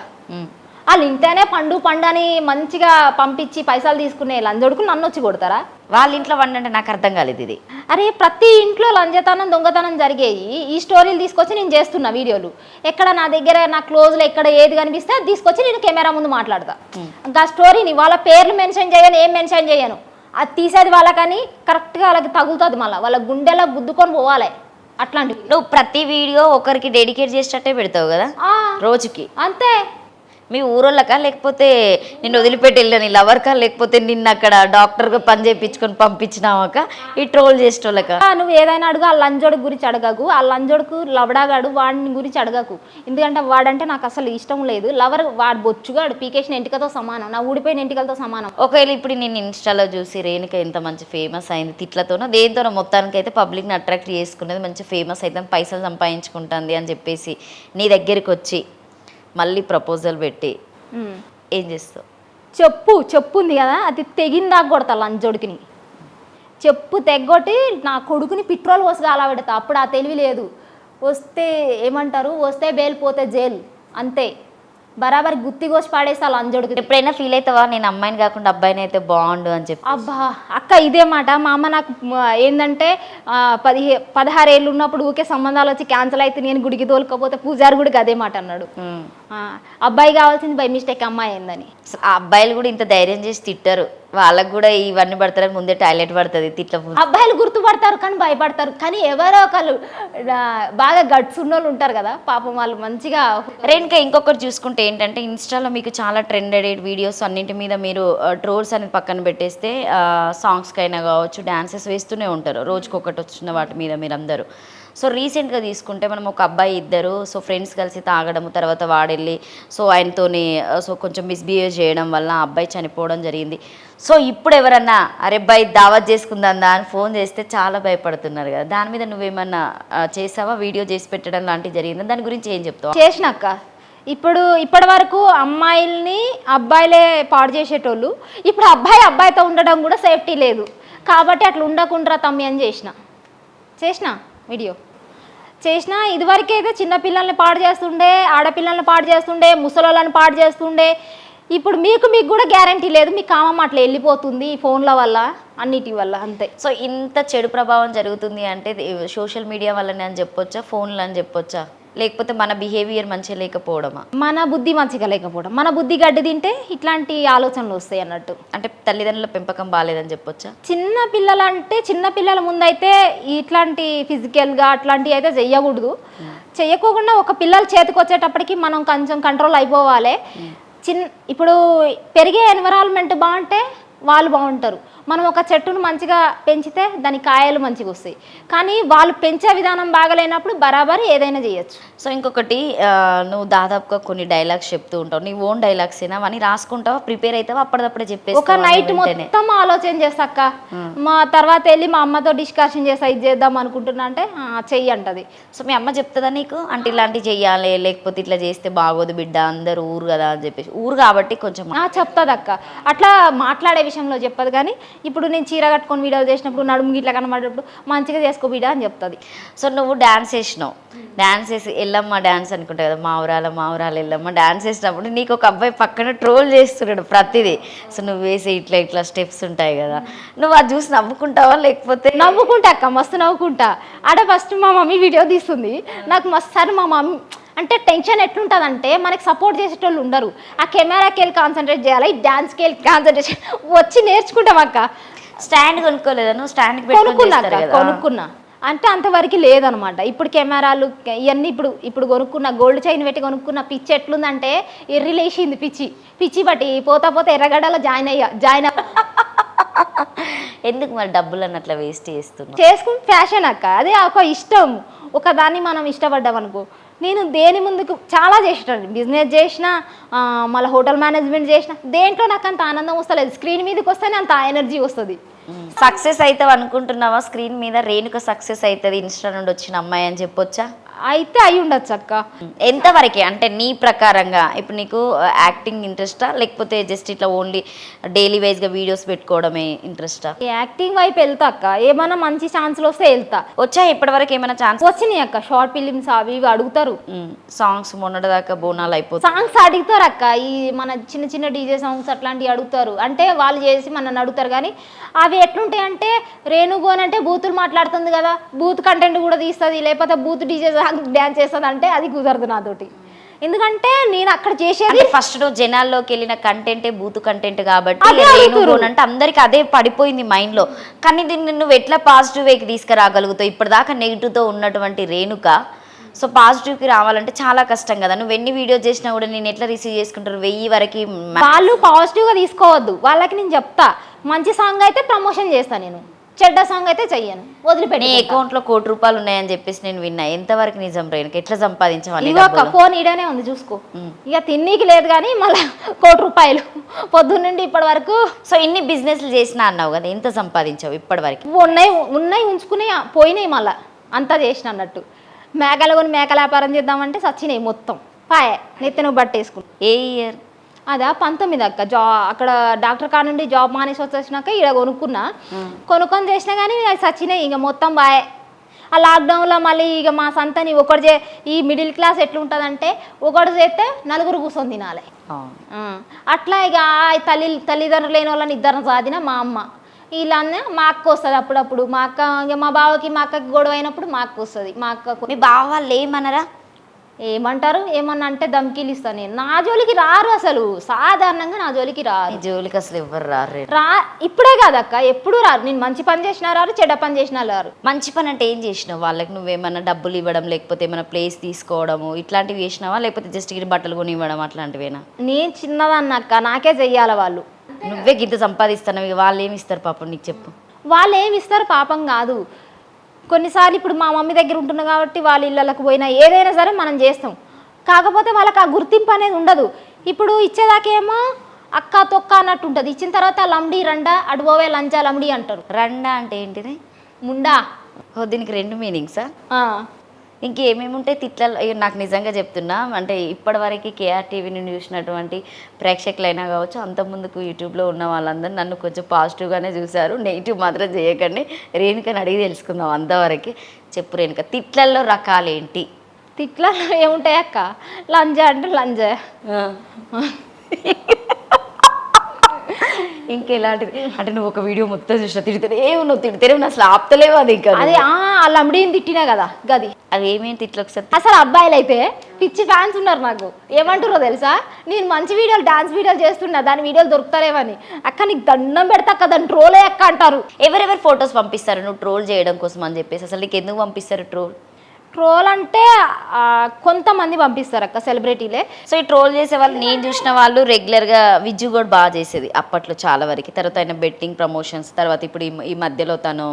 వాళ్ళు ఇంట్లోనే పండు అని మంచిగా పంపించి పైసలు తీసుకునే లంజోడుకు నన్ను వచ్చి కొడతారా? వాళ్ళ ఇంట్లో వండంటే నాకు అర్థం కాలేదు ఇది. అరే ప్రతి ఇంట్లో లంజతనం దొంగతనం జరిగేవి ఈ స్టోరీలు తీసుకొచ్చి నేను చేస్తున్నా వీడియోలు. ఎక్కడ నా దగ్గర నా క్లోజ్లో ఎక్కడ ఏది కనిపిస్తే అది తీసుకొచ్చి నేను కెమెరా ముందు మాట్లాడతా. ఆ స్టోరీని వాళ్ళ పేర్లు మెన్షన్ చేయను, ఏం మెన్షన్ చేయను. అది తీసేది వాళ్ళకని కరెక్ట్గా వాళ్ళకి తగులుతుంది, మళ్ళీ వాళ్ళ గుండెలా గుద్దుకొని పోవాలి. అట్లాంటివి నువ్వు ప్రతి వీడియో ఒకరికి డెడికేట్ చేసేటట్టే పెడతావు కదా రోజుకి. అంతే. మీ ఊరోళ్ళకా, లేకపోతే నిన్ను వదిలిపెట్టి వెళ్ళని లవర్కా, లేకపోతే నిన్ను అక్కడ డాక్టర్గా పని చేయించుకొని పంపించినావాక ఈ ట్రోల్ చేసేటోళ్ళక? నువ్వు ఏదైనా అడుగు, ఆ లంజోడు గురించి అడగకు. ఆ లంజోడుకు లవడాగాడు వాడిని గురించి అడగకు. ఎందుకంటే వాడంటే నాకు అసలు ఇష్టం లేదు. లవర్ వాడు బొచ్చుగాడు, పీకేసిన ఎంటికతో సమానం, నా ఊడిపోయిన ఎంటికలతో సమానం. ఒకవేళ ఇప్పుడు నేను ఇన్స్టాలో చూసి రేణుక ఎంత మంచి ఫేమస్ అయింది, తిట్లతోనో దేంతోనో మొత్తానికి అయితే పబ్లిక్ని అట్రాక్ట్ చేసుకునేది, మంచి ఫేమస్ అయితే పైసలు సంపాదించుకుంటుంది అని చెప్పేసి నీ దగ్గరికి వచ్చి మళ్ళీ ప్రపోజల్ పెట్టి ఏం చేస్తావు? చెప్పుంది కదా, అది తెగిందాక కొడతా లంజోడికిని. చెప్పు తెగ్గొట్టి నా కొడుకుని పెట్రోల్ పోసి కాలబెడతా. అప్పుడు ఆ తెలివి లేదు. వస్తే ఏమంటారు, వస్తే బెయిల్ పోతే జైలు, అంతే. బరాబర్ గుత్తి కోసి పాడేస్తా లంజోడికి. ఎప్పుడైనా ఫీల్ అవుతావా నేను అమ్మాయిని కాకుండా అబ్బాయిని అయితే బాగుండు అని చెప్పి? అబ్బా అక్క ఇదే మాట మా అమ్మ నాకు ఏంటంటే 16 ఏళ్ళు ఉన్నప్పుడు ఊకే సంబంధాలు వచ్చి క్యాన్సిల్ అయితే నేను గుడికి తోలుకపోతే పూజారి గుడికి అదే మాట అన్నాడు. అబ్బాయి కావాల్సింది బై మిస్టేక్ అమ్మాయి అయిందని. అసలు ఆ అబ్బాయిలు కూడా ఇంత ధైర్యం చేసి తిట్టారు, వాళ్ళకు కూడా ఇవన్నీ పడతారని ముందే టాయిలెట్ పడుతుంది తిట్ల. అబ్బాయిలు గుర్తుపడతారు కానీ భయపడతారు, కానీ ఎవరో ఒకళ్ళు బాగా గట్స్ ఉన్న వాళ్ళు ఉంటారు కదా పాపం, వాళ్ళు మంచిగా. రేణుక ఇంకొకటి చూసుకుంటే ఏంటంటే ఇన్స్టాలో మీకు చాలా ట్రెండెడ్ వీడియోస్ అన్నింటి మీద మీరు ట్రోల్స్ అనేది పక్కన పెట్టేస్తే సాంగ్స్కైనా కావచ్చు డ్యాన్సెస్ వేస్తూనే ఉంటారు, రోజుకొకటి వచ్చిన వాటి మీద మీరందరూ. సో రీసెంట్గా తీసుకుంటే మనం ఒక అబ్బాయి ఇద్దరు ఫ్రెండ్స్ కలిసి తాగడము, తర్వాత వాడెళ్ళి ఆయనతోని కొంచెం మిస్బిహేవ్ చేయడం వల్ల ఆ అబ్బాయి చనిపోవడం జరిగింది. సో ఇప్పుడు ఎవరన్నా అరే అబ్బాయి దావత్ చేసుకుందా అని ఫోన్ చేస్తే చాలా భయపడుతున్నారు కదా, దాని మీద నువ్వేమన్నా చేసావా, వీడియో చేసి పెట్టడం లాంటివి జరిగిందా, దాని గురించి ఏం చెప్తావు? చేసినాక ఇప్పటి వరకు అమ్మాయిల్ని అబ్బాయిలే పాడు చేసేటోళ్ళు, ఇప్పుడు అబ్బాయితో ఉండడం కూడా సేఫ్టీ లేదు కాబట్టి అట్లా ఉండకుండా తమ్మి అని చేసిన వీడియో చేసిన. ఇదివరకు అయితే చిన్నపిల్లల్ని పాడు చేస్తుండే, ఆడపిల్లల్ని పాడు చేస్తుండే, ముసలోళ్ళని పాడు చేస్తుండే. ఇప్పుడు మీకు కూడా గ్యారంటీ లేదు, మీ కామం అట్లా వెళ్ళిపోతుంది ఈ ఫోన్ల వల్ల అన్నిటి వల్ల, అంతే. సో ఇంత చెడు ప్రభావం జరుగుతుంది అంటే సోషల్ మీడియా వల్లనే అని చెప్పొచ్చా, ఫోన్లు అని చెప్పొచ్చా, లేకపోతే మన బిహేవియర్ మంచిగా లేకపోవడమా? మన బుద్ధి మంచిగా లేకపోవడం, మన బుద్ధి గడ్డి తింటే ఇట్లాంటి ఆలోచనలు వస్తాయి అన్నట్టు. అంటే తల్లిదండ్రుల పెంపకం బాగాలేదని చెప్పొచ్చా? చిన్న పిల్లల ముందైతే ఇట్లాంటి ఫిజికల్గా అట్లాంటివి అయితే చెయ్యకూడదు. చెయ్యకోకుండా ఒక పిల్లల చేతికి వచ్చేటప్పటికి మనం కొంచెం కంట్రోల్ అయిపోవాలి. ఇప్పుడు పెరిగే ఎన్విరాన్మెంట్ బాగుంటే వాళ్ళు బాగుంటారు. మనం ఒక చెట్టును మంచిగా పెంచితే దాని కాయలు మంచిగా వస్తాయి, కానీ వాళ్ళు పెంచే విధానం బాగలేనప్పుడు బరాబర్ ఏదైనా చేయొచ్చు. సో ఇంకొకటి, నువ్వు దాదాపుగా కొన్ని డైలాగ్స్ చెప్తూ ఉంటావు, నీ ఓన్ డైలాగ్స్ ఏనా అని రాసుకుంటావా, ప్రిపేర్ అవుతావా, అప్పటిదప్పుడే చెప్పేసి ఒక నైట్ మొత్తం ఆలోచన చేస్తాక మా తర్వాత వెళ్ళి మా అమ్మతో డిస్కషన్ చేస్తా, ఇది చేద్దాం అనుకుంటున్నా అంటే చెయ్యి అంటది. సో మీ అమ్మ చెప్తుందా నీకు, అంటే ఇలాంటివి చెయ్యాలి లేకపోతే ఇట్లా చేస్తే బాగోదు బిడ్డ, అందరు ఊరు కదా అని చెప్పేసి? ఊరు కాబట్టి కొంచెం చెప్తుంది అక్క, అట్లా మాట్లాడే విషయంలో చెప్పదు, కానీ ఇప్పుడు నేను చీర కట్టుకొని వీడియో చేసినప్పుడు నడుము ఇట్లా కనబడేటప్పుడు మంచిగా చేసుకో బిడ్డ అని చెప్తుంది. సో నువ్వు డ్యాన్స్ చేసినావు, డ్యాన్స్ చేసి ఎల్లమ్మ డ్యాన్స్ అనుకుంటా కదా, మావురాలు ఎల్లమ్మ డ్యాన్స్ చేసినప్పుడు నీకు ఒక అబ్బాయి పక్కన ట్రోల్ చేస్తున్నాడు ప్రతిదీ. సో నువ్వు వేసే ఇట్లా స్టెప్స్ ఉంటాయి కదా, నువ్వు అది చూసి నవ్వుకుంటావా లేకపోతే? నవ్వుకుంటా అక్క, మస్తు నవ్వుకుంటా. ఆడ ఫస్ట్ మా మమ్మీ వీడియో తీస్తుంది, నాకు మస్తు సార్ మా మమ్మీ అంటే టెన్షన్ ఎట్లుంటుందంటే మనకి సపోర్ట్ చేసేటోళ్ళు ఉండరు, ఆ కెమెరాకి వెళ్ళి కాన్సన్ట్రేట్ చేయాలి, డాన్స్కి వెళ్ళి కాన్సన్ట్రేట్ వచ్చి నేర్చుకుంటాం అక్క. స్టాండ్ కొనుక్కోలేదా నువ్వు? స్టాండ్ కొనుక్కున్నా అంటే అంతవరకు లేదనమాట. ఇప్పుడు కెమెరాలు ఇవన్నీ ఇప్పుడు కొనుక్కున్న గోల్డ్ చైన్ పెట్టి కొనుక్కున్న పిచ్చి ఎట్లుందంటే ఎర్రిలేసింది పిచ్చి బట్టి పోతా ఎర్రగడ్డలో జాయిన్ ఎందుకు మరి డబ్బులు అన్నట్లా వేస్ట్ చేసుకుని ఫ్యాషన్ అక్క, అదే ఒక ఇష్టం. ఒక దాన్ని మనం ఇష్టపడ్డాం అనుకో, నేను దేని ముందుకు చాలా చేసేటాను, బిజినెస్ చేసిన, మళ్ళీ హోటల్ మేనేజ్మెంట్ చేసిన, దేంట్లో నాకు అంత ఆనందం వస్తలేదు, స్క్రీన్ మీదకి వస్తేనే అంత ఎనర్జీ వస్తుంది. సక్సెస్ అవుతావు అనుకుంటున్నావా? స్క్రీన్ మీద రేణుక సక్సెస్ అవుతుంది ఇన్స్టా నుండి వచ్చిన అమ్మాయి అని చెప్పొచ్చా? అయితే అయి ఉండొచ్చు అక్క. ఎంతవరకే అంటే నీ ప్రకారంగా ఇప్పుడు నీకు యాక్టింగ్ ఇంట్రెస్టా లేకపోతే జస్ట్ ఇట్లా ఓన్లీ డైలీ వైజ్గా వీడియోస్ పెట్టుకోవడమే ఇంట్రెస్టా? యాక్టింగ్ వైపు వెళ్తా అక్క, ఏమైనా మంచి ఛాన్స్లు వస్తే వెళ్తా. వచ్చా ఇప్పటివరకు ఏమైనా ఛాన్స్? వచ్చినాయి అక్క, షార్ట్ ఫిలిమ్స్ అవి ఇవి అడుగుతారు. సాంగ్స్ మొన్నటిదాకా బోనాలు అయిపోతాయి, సాంగ్స్ అడుగుతారు అక్క, ఈ మన చిన్న డీజే సాంగ్స్ అట్లాంటివి అడుగుతారు. అంటే వాళ్ళు చేసి మనల్ని అడుగుతారు, కానీ అవి ఎట్లుంటాయి అంటే రేణుగోన్ అంటే బూతులు మాట్లాడుతుంది కదా, బూత్ కంటెంట్ కూడా తీస్తుంది, లేకపోతే బూత్ డీజే డ్యాన్స్ చేస్తుంది అంటే అది కుదరదు నాతోటి. ఎందుకంటే నేను అక్కడ చేసేది ఫస్ట్ నువ్వు జనాల్లోకి వెళ్ళిన కంటెంటే బూత్ కంటెంట్ కాబట్టి రేణుగోన్ అంటే అందరికి అదే పడిపోయింది మైండ్ లో. కానీ దీన్ని నువ్వు ఎట్లా పాజిటివ్ వేకి తీసుకురాగలుగుతావు? ఇప్పటిదాకా నెగిటివ్తో ఉన్నటువంటి రేణుక సో పాజిటివ్కి రావాలంటే చాలా కష్టం కదా. నువ్వు ఎన్ని వీడియో చేసినా కూడా నేను ఎట్లా రిసీవ్ చేసుకుంటారు? 1000 వరకు వాళ్ళు పాజిటివ్గా తీసుకోవద్దు, వాళ్ళకి నేను చెప్తా. మంచి సాంగ్ అయితే ప్రమోషన్ చేస్తాను నేను, చెడ్డ సాంగ్ అయితే చెయ్యను, వదిలిపెట్టి. నీ అకౌంట్లో ₹1 కోటి ఉన్నాయని చెప్పేసి నేను విన్నా, ఎంతవరకు నిజం రేణుక? ఎట్లా సంపాదించాలి? ఫోన్ ఇడనే ఉంది చూసుకో, ఇక తిన్నీకి లేదు కానీ మళ్ళీ ₹1 కోటి పొద్దున్న నుండి ఇప్పటి వరకు. సో ఇన్ని బిజినెస్లు చేసినా అన్నావు కదా, ఎంత సంపాదించావు ఇప్పటి వరకు? ఉన్నాయి ఉంచుకునే పోయినాయి, మళ్ళీ అంతా చేసిన అన్నట్టు. మేకలు కొని మేకల వ్యాపారం చేద్దామంటే సచ్చినాయి మొత్తం, పాయ నెత్తిన బట్టేసుకుని. ఏ ఇయర్? అదా 19 అక్క. అక్కడ డాక్టర్ కాడ నుండి జాబ్ మానేసి వచ్చేసినాక ఇక్కడ కొనుక్కొని చేసినా కానీ అది సచ్చినాయి ఇక మొత్తం బాయ్. ఆ లాక్డౌన్లో మళ్ళీ ఇక మా సంతని ఈ మిడిల్ క్లాస్ ఎట్లుంటుందంటే ఒకటి చేస్తే 4 కూర్చొని తినాలి. అట్లా ఇక తల్లిదండ్రులు లేని వాళ్ళని 2 సాధిన మా అమ్మ. వీళ్ళన్నా మా అక్క వస్తుంది అప్పుడప్పుడు, మా అక్క ఇక మా బావకి మా అక్కకి గొడవ అయినప్పుడు మా అక్క వస్తుంది. మా అక్క మీ బావ వాళ్ళు ఏమనరా? ఏమంటారు ఏమన్నా అంటే ధమ్కీలు ఇస్తాను నేను. నా జోలికి రారు అసలు, సాధారణంగా నా జోలికి రారు. ఈ జోలికి అసలు ఎవ్వరు రారు. ఇప్పుడే కాదక్క, ఎప్పుడు రారు. నేను మంచి పని చేసినా రారు, చెడ్డ పని చేసినా రారు. మంచి పని అంటే ఏం చేసినావు వాళ్ళకి? నువ్వేమన్నా డబ్బులు ఇవ్వడం, లేకపోతే ఏమైనా ప్లేస్ తీసుకోవడము ఇట్లాంటివి చేసినావా, లేకపోతే జస్ట్ ఇక్కడ బట్టలు కొని ఇవ్వడం అట్లాంటివేనా? నేను చిన్నదన్నక్క, నాకే చెయ్యాలి వాళ్ళు. నువ్వే గింత సంపాదిస్తున్నావు, ఇక వాళ్ళు ఏమి ఇస్తారు పాపం నీకు చెప్పు? వాళ్ళు ఏమి ఇస్తారు పాపం కాదు. కొన్నిసార్లు ఇప్పుడు మా మమ్మీ దగ్గర ఉంటున్నా కాబట్టి వాళ్ళ ఇళ్ళకి పోయినా ఏదైనా సరే మనం చేస్తాం. కాకపోతే వాళ్ళకి ఆ గుర్తింపు అనేది ఉండదు. ఇప్పుడు ఇచ్చేదాకేమో అక్క తొక్క అన్నట్టు ఉంటుంది. ఇచ్చిన తర్వాత లంబడి రండా అటు పోవే లంచా లంబడి అంటారు. రండా అంటే ఏంటిది? ముండా. దీనికి 2 మీనింగ్సా? ఇంకేమేమి ఉంటాయి తిట్లలో? నాకు నిజంగా చెప్తున్నా, అంటే ఇప్పటివరకు KRTV నుండి చూసినటువంటి ప్రేక్షకులైనా కావచ్చు, అంతకుముందుకు యూట్యూబ్లో ఉన్న వాళ్ళందరూ నన్ను కొంచెం పాజిటివ్గానే చూశారు. నెగిటివ్ మాత్రం చేయకండి. రేణుకని అడిగి తెలుసుకుందాం అంతవరకు. చెప్పు రేణుక, తిట్లల్లో రకాలేంటి? తిట్లలో ఏముంటాయి అక్క? లంజా అంటే లంజా. ఇంకెలాంటిది అంటే నువ్వు ఒక వీడియో మొత్తం చూసినా తిడితేనే అసలు ఆపుతలేవు అది. ఇంకా అది వాళ్ళ అమ్మడిని తిట్టినా కదా గది. అది ఏమేమి తిట్లు ఒకసారి? అసలు అబ్బాయిలు అయితే పిచ్చి ఫ్యాన్స్ ఉన్నారు నాకు. ఏమంటారో తెలుసా, నేను మంచి వీడియోలు డాన్స్ వీడియోలు చేస్తున్నా, దాని వీడియోలు దొరుకుతారేమని. అక్క నీకు దండం పెడతా అక్క, దాన్ని ట్రోలే అక్క అంటారు. ఎవరెవరు ఫొటోస్ పంపిస్తారు నువ్వు ట్రోల్ చేయడం కోసం అని చెప్పేసి? అసలు నీకు ఎందుకు పంపిస్తారు ట్రోల్ అంటే కొంతమంది పంపిస్తారు అక్క, సెలబ్రిటీలే. సో ఈ ట్రోల్ చేసే వాళ్ళు నేను చూసిన వాళ్ళు రెగ్యులర్గా విజ్జు కూడా బాగా చేసేది అప్పట్లో చాలా వరకు. తర్వాత ఆయన బెట్టింగ్ ప్రమోషన్స్, తర్వాత ఇప్పుడు ఈ మధ్యలో తను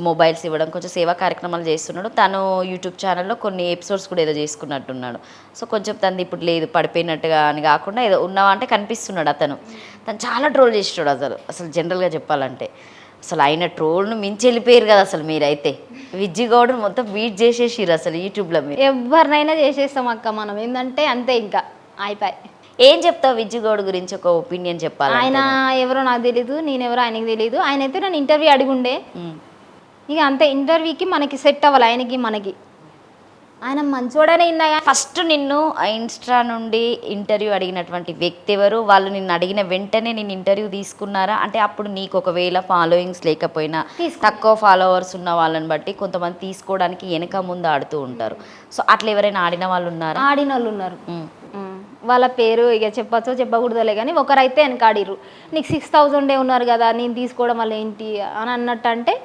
మొబైల్స్ ఇవ్వడం, కొంచెం సేవా కార్యక్రమాలు చేస్తున్నాడు. తను యూట్యూబ్ ఛానల్లో కొన్ని ఎపిసోడ్స్ కూడా ఏదో చేసుకున్నట్టున్నాడు. సో కొంచెం తను ఇప్పుడు లేదు, పడిపోయినట్టుగా అని కాకుండా ఏదో ఉన్నావా అంటే కనిపిస్తున్నాడు తను చాలా ట్రోల్ చేసాడు అసలు జనరల్గా చెప్పాలంటే. అసలు ఆయన ట్రోల్ను మించి వెళ్ళిపోయారు కదా అసలు మీరైతే. విజ్జిగౌడ్ని మొత్తం బీట్ చేసేసిరు అసలు యూట్యూబ్లో. మీరు ఎవరినైనా చేసేస్తాం అక్క మనం, ఏంటంటే అంతే, ఇంకా అయిపోయి. ఏం చెప్తావు విజ్జిగౌడ్ గురించి? ఒక ఒపీనియన్ చెప్పాలి. ఆయన ఎవరో నాకు తెలీదు, నేనెవరో ఆయనకి తెలీదు. ఆయన అయితే నన్ను ఇంటర్వ్యూ అడిగుండే, ఇక అంతే. ఇంటర్వ్యూకి మనకి సెట్ అవ్వాలి, ఆయనకి మనకి. ఆయన మంచోడనే ఇందాక. ఫస్ట్ నిన్ను ఇన్స్టా నుండి ఇంటర్వ్యూ అడిగినటువంటి వ్యక్తి ఎవరు? వాళ్ళు నిన్ను అడిగిన వెంటనే నేను ఇంటర్వ్యూ తీసుకున్నారా? అంటే అప్పుడు నీకు ఒకవేళ ఫాలోయింగ్స్ లేకపోయినా, తక్కువ ఫాలోవర్స్ ఉన్న వాళ్ళని బట్టి కొంతమంది తీసుకోవడానికి వెనక ముందు ఆడుతూ ఉంటారు. సో అట్లా ఎవరైనా ఆడిన వాళ్ళు ఉన్నారా? ఆడిన వాళ్ళు ఉన్నారు. వాళ్ళ పేరు ఇక చెప్పచ్చో చెప్పకూడదులే కానీ ఒకరైతే వెనకాడిరు. నీకు 6000 ఉన్నారు కదా, నేను తీసుకోవడం వల్ల ఏంటి అని అన్నట్టు. అంటే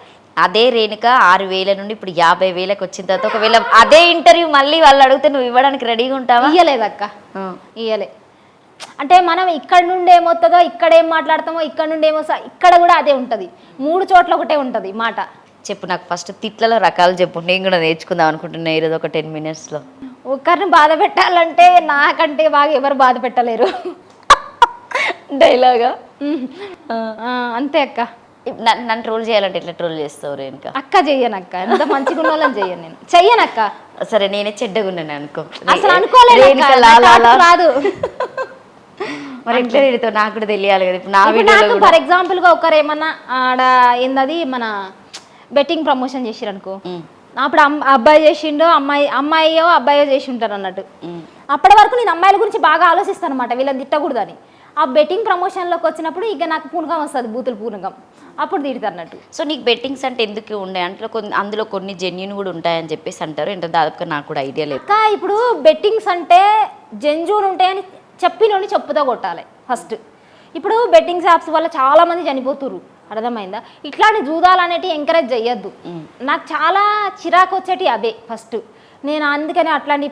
అదే రేణుక 6000 నుండి ఇప్పుడు 50,000కి వచ్చిన తర్వాత ఒకవేళ అదే ఇంటర్వ్యూ మళ్ళీ వాళ్ళు అడిగితే నువ్వు ఇవ్వడానికి రెడీగా ఉంటావా? ఇయ్యలేదక్క, ఇయ్యలే. అంటే మనం ఇక్కడ నుండి ఏమొస్తుందో, ఇక్కడ ఏం మాట్లాడతామో, ఇక్కడ నుండి ఏమొస్తా, ఇక్కడ కూడా అదే ఉంటుంది. 3 చోట్ల ఒకటే ఉంటుంది మాట. చెప్పు నాకు ఫస్ట్ తిట్లలో రకాలు చెప్పు, నేను కూడా నేర్చుకుందాం అనుకుంటున్నా ఈరోజు ఒక 10 minutesలో. ఒకరిని బాధ పెట్టాలంటే నాకంటే బాగా ఎవరు బాధ పెట్టలేరు. డైలాగా అంతే అక్క. నన్ను ట్రోల్ చేయాలంటే ఎట్లా ట్రోల్ చేస్తావు రేణుక? అక్క చెయ్యనక్క, ఎంత మంచిగా ఉన్న వాళ్ళని చెయ్యను నేను, చెయ్యనక్క. సరే నేనే చెడ్డగున్నాను అనుకో. అసలు అనుకోలేదు రాదు. మరి ఎట్లా తిడతావు నాకు కూడా తెలియాలి కదా. ఇప్పుడు నా వీడియోలో ఫర్ ఎగ్జాంపుల్ గా ఒకరు ఏమన్నా ఆడ ఏందది మన బెట్టింగ్ ప్రమోషన్ చేసిరు అనుకో, అప్పుడు అబ్బాయి చేసిండో అమ్మాయో అబ్బాయో చేసి ఉంటారు అన్నట్టు. అప్పటి వరకు నేను అమ్మాయిల గురించి బాగా ఆలోచిస్తాను అనమాట, వీళ్ళని తిట్టకూడదని. ఆ బెట్టింగ్ ప్రమోషన్లోకి వచ్చినప్పుడు ఇక నాకు పూనకం వస్తుంది, బూతులు పూనకం, అప్పుడు తిడతారు అన్నట్టు. సో నీకు బెట్టింగ్స్ అంటే ఎందుకు ఉండే అంటే అందులో కొన్ని జెన్యూన్ కూడా ఉంటాయని చెప్పేసి అంటారు. అంటే దాదాపుగా నాకు కూడా ఐడియా లేదు. ఇప్పుడు బెట్టింగ్స్ అంటే జెన్యూన్ ఉంటాయని చెప్పినోని చెప్పుతో కొట్టాలి ఫస్ట్. ఇప్పుడు బెట్టింగ్ యాప్స్ వల్ల చాలా మంది చనిపోతున్నారు, అర్థమైందా? ఇట్లాంటి జూదాలు అనేటివి ఎంకరేజ్ చేయొద్దు. నాకు చాలా చిరాకు వచ్చేటి అవే ఫస్ట్. నేను అందుకని అట్లాంటి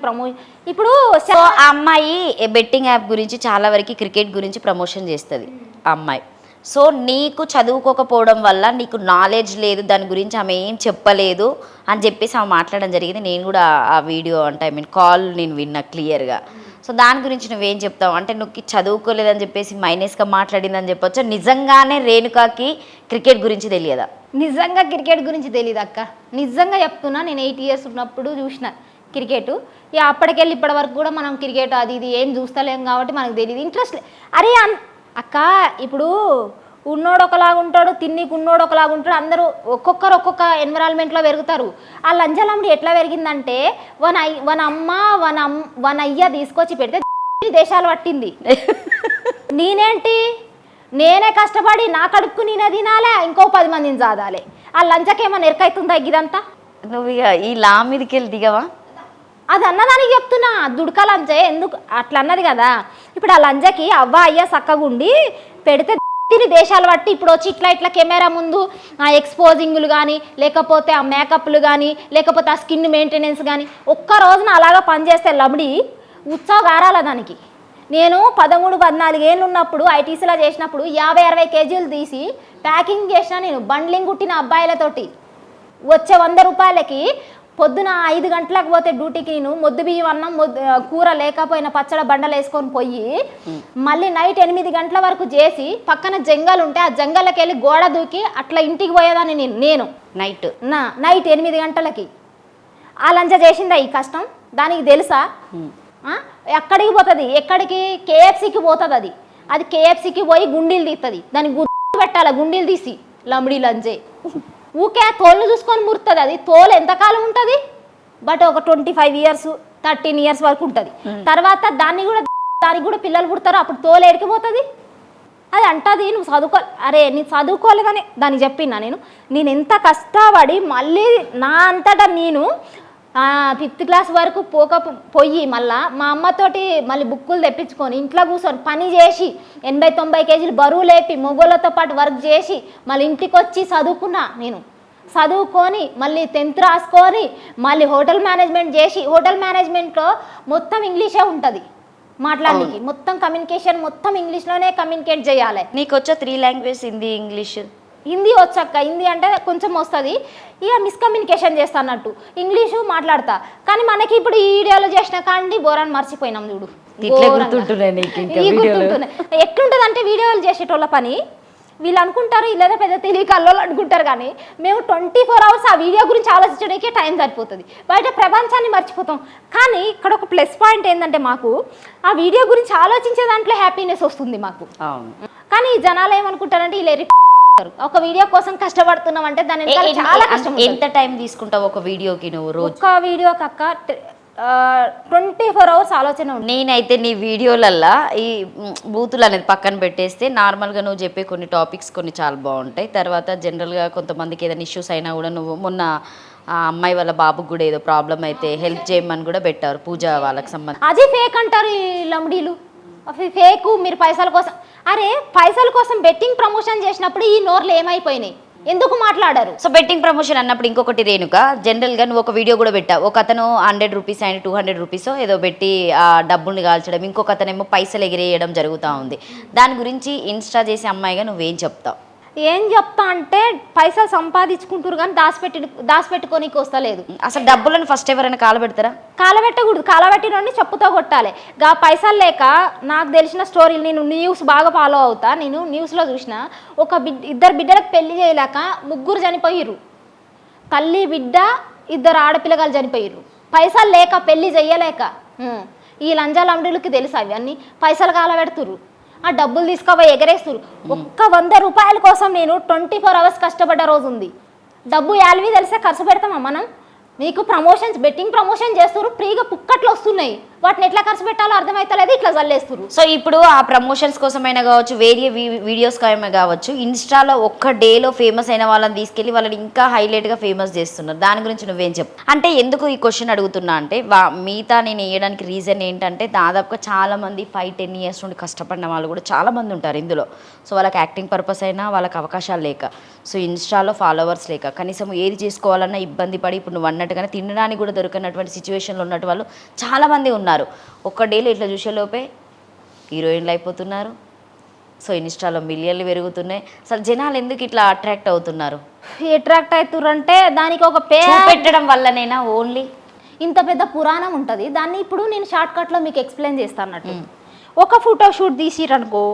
ఇప్పుడు ఆ అమ్మాయి బెట్టింగ్ యాప్ గురించి చాలా వరకు క్రికెట్ గురించి ప్రమోషన్ చేస్తుంది ఆ అమ్మాయి. సో నీకు చదువుకోకపోవడం వల్ల నీకు నాలెడ్జ్ లేదు దాని గురించి, ఆమె ఏం చెప్పలేదు అని చెప్పేసి ఆమె మాట్లాడడం జరిగింది. నేను కూడా ఆ వీడియో అంటే కాల్ నేను విన్నా క్లియర్గా. సో దాని గురించి నువ్వేం చెప్తావు? అంటే నువ్వు చదువుకోలేదని చెప్పేసి మైనస్గా మాట్లాడిందని చెప్పొచ్చు. నిజంగానే రేణుకాకి క్రికెట్ గురించి తెలియదా? నిజంగా క్రికెట్ గురించి తెలియదు అక్క, నిజంగా చెప్తున్నా. నేను 8 years ఉన్నప్పుడు చూసిన క్రికెట్. ఇక అప్పటికెళ్ళి ఇప్పటి వరకు కూడా మనం క్రికెట్ అది ఇది ఏం చూస్తలేం కాబట్టి మనకు తెలియదు, ఇంట్రెస్ట్ అరే అక్క. ఇప్పుడు ఉన్నోడు ఒకలాగా ఉంటాడు, తిన్నికి ఉన్నోడు ఒకలాగా ఉంటాడు. అందరూ ఒక్కొక్కరు ఒక్కొక్క ఎన్విరాన్మెంట్లో పెరుగుతారు. ఆ లంజలమ్మడి ఎట్లా పెరిగిందంటే వన అయ్య తీసుకొచ్చి పెడితే దేశాలు పట్టింది. నేనేంటి, నేనే కష్టపడి నా కడుక్కు నేనే తినాలే, ఇంకో 10 మందిని చాదాలి. ఆ లంచకేమో నెరకైతుందా ఇదంతా? నువ్వు ఇక ఈ లా మీదకి వెళ్ళి దిగవా? అది అన్నదానికి చెప్తున్నా, దుడక లంజ ఎందుకు అట్లా అన్నది కదా. ఇప్పుడు ఆ లంజకి అవ్వ అయ్య సక్కగుండి పెడితే తిని దేశాలు బట్టి ఇప్పుడు వచ్చి ఇట్లా కెమెరా ముందు ఆ ఎక్స్పోజింగ్లు కానీ, లేకపోతే ఆ మేకప్లు కానీ, లేకపోతే ఆ స్కిన్ మెయింటెనెన్స్ కానీ, ఒక్క రోజున అలాగా పనిచేస్తే లబడి ఉత్సాహగారాల దానికి. నేను 13-14 ఏళ్ళు ఉన్నప్పుడు ఐటీసీలో చేసినప్పుడు 50-60 కేజీలు తీసి ప్యాకింగ్ చేసిన. నేను బండ్లింగ్ కుట్టిన అబ్బాయిలతోటి వచ్చే 100 రూపాయలకి పొద్దున 5 గంటలకు పోతే డ్యూటీకి నేను మొద్దు బియ్యం అన్నం కూర లేకపోయినా పచ్చడి బండలు వేసుకొని పోయి మళ్ళీ నైట్ 8 గంటల వరకు చేసి పక్కన జంగల్ ఉంటే ఆ జంగల్కి వెళ్ళి గోడ దూకి అట్లా ఇంటికి పోయేదాన్ని నేను నైట్ 8 గంటలకి. ఆ లంచ చేసిందా ఈ కష్టం దానికి తెలుసా? ఎక్కడికి పోతుంది? ఎక్కడికి? కేఎఫ్సీకి పోతుంది. అది కేఎఫ్సీకి పోయి గుండీలు తీస్తుంది. దానికి గుర్తు పెట్టాలి గుండీలు తీసి లంబడి లంజే. ఊకే తోలు చూసుకొని మురుతుంది. అది తోలు ఎంతకాలం ఉంటుంది? బట్ ఒక 25 ఇయర్స్ 13 ఇయర్స్ వరకు ఉంటుంది. తర్వాత దానికి కూడా పిల్లలు పుడతారు. అప్పుడు తోలు ఎడికిపోతుంది. అది అంటది నువ్వు అరే నీ చదువుకోలేదని దానికి చెప్పినా నేను ఎంత కష్టపడి మళ్ళీ నా అంతటా నేను 5th క్లాస్ వరకు పోయి మళ్ళా మా అమ్మతోటి మళ్ళీ బుక్కులు తెప్పించుకొని ఇంట్లో కూర్చొని పని చేసి 80-90 కేజీలు బరువు లేపి మొగోళ్ళతో పాటు వర్క్ చేసి మళ్ళీ ఇంటికి వచ్చి చదువుకొని మళ్ళీ 10th రాసుకొని మళ్ళీ హోటల్ మేనేజ్మెంట్ చేసి, హోటల్ మేనేజ్మెంట్లో మొత్తం ఇంగ్లీషే ఉంటుంది మాట్లాడడానికి. మొత్తం కమ్యూనికేషన్ మొత్తం ఇంగ్లీష్లోనే కమ్యూనికేట్ చేయాలి. నీకు వచ్చే 3 లాంగ్వేజ్ హిందీ ఇంగ్లీష్? హిందీ వచ్చాక హిందీ అంటే కొంచెం వస్తుంది, ఇక మిస్కమ్యూనికేషన్ చేస్తా అన్నట్టు. ఇంగ్లీషు మాట్లాడతా కానీ మనకి ఇప్పుడు ఈ వీడియోలో చేసిన కాండి బోరాన్ని మర్చిపోయినాం చూడు. ఎట్లుంటుంది అంటే వీడియోలు చేసేటోళ్ళ పని వీళ్ళు అనుకుంటారు లేదా పెద్ద తెలియకల్లో అనుకుంటారు, కానీ మేము 24 అవర్స్ ఆ వీడియో గురించి ఆలోచించడానికే టైం సరిపోతుంది. బయట ప్రపంచాన్ని మర్చిపోతాం. కానీ ఇక్కడ ఒక ప్లస్ పాయింట్ ఏంటంటే మాకు ఆ వీడియో గురించి ఆలోచించే దాంట్లో హ్యాపీనెస్ వస్తుంది మాకు. కానీ ఈ జనాలు ఏమనుకుంటారంటే వీళ్ళు ఒక వీడియో కోసం కష్టపడుతున్నాం అంటే దాని చాలా కష్టం. ఎంత టైం తీసుకుంటావు ఒక వీడియోకి నువ్వు? రోజు ఒక వీడియోకి అక్క 24 అవర్స్ ఆలోచన ఉంది. నేనైతే నీ వీడియోలల్లా ఈ బూతులు అనేది పక్కన పెట్టేస్తే నార్మల్గా నువ్వు చెప్పే కొన్ని టాపిక్స్ కొన్ని చాలా బాగుంటాయి. తర్వాత జనరల్గా కొంతమందికి ఏదైనా ఇష్యూస్ అయినా కూడా నువ్వు మొన్న ఆ అమ్మాయి వాళ్ళ బాబుకి కూడా ఏదో ప్రాబ్లం అయితే హెల్ప్ చేయమని కూడా పెట్టారు పూజ వాళ్ళకి సంబంధించి. అది ఫేక్ అంటారు ఈ లంబడీలు. ఫేకు మీరు పైసల కోసం. అరే పైసల కోసం బెట్టింగ్ ప్రమోషన్ చేసినప్పుడు ఈ నోర్లు ఏమైపోయినాయి? ఎందుకు మాట్లాడారు? సో బెట్టింగ్ ప్రమోషన్ అన్నప్పుడు ఇంకొకటి రేణుక, జనరల్గా నువ్వు ఒక వీడియో కూడా పెట్టావు. ఒక అతను 100 రూపీస్ అండ్ 200 రూపీస్ ఏదో పెట్టి ఆ డబ్బుల్ని కాల్చడం, ఇంకొక అతనేమో పైసలు ఎగిరేయడం జరుగుతూ ఉంది. దాని గురించి ఇన్స్టా చేసే అమ్మాయిగా నువ్వేం చెప్తావు? ఏం చెప్తా అంటే పైసలు సంపాదించుకుంటారు కానీ దాచిపెట్టుకోనికి వస్తలేదు. అసలు డబ్బులను ఫస్ట్ ఎవరైనా కాలబెడతారా? కాలబెట్టకూడదు. కాలబెట్టినోడిని చెప్పుతో కొట్టాలి. గా పైసలు లేక నాకు తెలిసిన స్టోరీలు నేను న్యూస్ బాగా ఫాలో అవుతా. నేను న్యూస్లో చూసిన ఒక 2 బిడ్డలకు పెళ్లి చేయలేక 3 చనిపోయిర్రు. తల్లి బిడ్డ 2 ఆడపిల్లగాలు చనిపోయిర్రు. పైసలు లేక పెళ్లి చెయ్యలేక. ఈ లంజాలంబడులకి తెలుసు అవి అన్నీ. పైసలు కాలబెడుతుర్రు, ఆ డబ్బులు తీసుకుపోయి ఎగరేస్తురు. ఒక్క 100 రూపాయల కోసం నేను 24 అవర్స్ కష్టపడ్డ రోజు ఉంది. డబ్బు యాల్వి తెలిసే ఖర్చు పెడతామా మనం? మీకు ప్రమోషన్స్ బెట్టింగ్ ప్రమోషన్ చేస్తారు, ఫ్రీగా పుక్కట్లు వస్తున్నాయి. వాటిని ఎట్లా ఖర్చు పెట్టాలో అర్థమవుతలేదు, ఇట్లా చల్లేస్తారు. సో ఇప్పుడు ఆ ప్రమోషన్స్ కోసమైనా కావచ్చు, వేరే వీడియోస్ కావచ్చు, ఇన్స్టాలో ఒక్క డేలో ఫేమస్ అయిన వాళ్ళని తీసుకెళ్ళి వాళ్ళని ఇంకా హైలైట్గా ఫేమస్ చేస్తున్నారు. దాని గురించి నువ్వేం చెప్పు? అంటే ఎందుకు ఈ క్వశ్చన్ అడుగుతున్నా అంటే మిగతా నేను వేయడానికి రీజన్ ఏంటంటే దాదాపుగా చాలామంది 5-10 ఇయర్స్ నుండి కష్టపడిన వాళ్ళు కూడా చాలామంది ఉంటారు ఇందులో. సో వాళ్ళకి యాక్టింగ్ పర్పస్ అయినా వాళ్ళకి అవకాశాలు లేక, సో ఇన్స్టాలో ఫాలోవర్స్ లేక, కనీసం ఏది చేసుకోవాలన్నా ఇబ్బంది పడి ఇప్పుడు నువ్వు అన్నట్టుగానే తినడానికి కూడా దొరికినటువంటి సిచ్యువేషన్లో ఉన్నట్టు వాళ్ళు చాలామంది ఉన్నారు. ఒక్క డేలో ఇట్లా చూసేలోపే హీరోయిన్లు అయిపోతున్నారు. సో ఇన్స్టాలో మిలియన్లు పెరుగుతున్నాయి. అసలు జనాలు ఎందుకు ఇట్లా అట్రాక్ట్ అవుతున్నారు? అట్రాక్ట్ అవుతున్నారు అంటే దానికి ఒక పెట్టడం వల్లనేనా? ఓన్లీ ఇంత పెద్ద పురాణం ఉంటుంది. దాన్ని ఇప్పుడు నేను షార్ట్కట్లో మీకు ఎక్స్ప్లెయిన్ చేస్తాను అన్నట్టు. ఒక ఫోటో షూట్ తీసిరనుకో,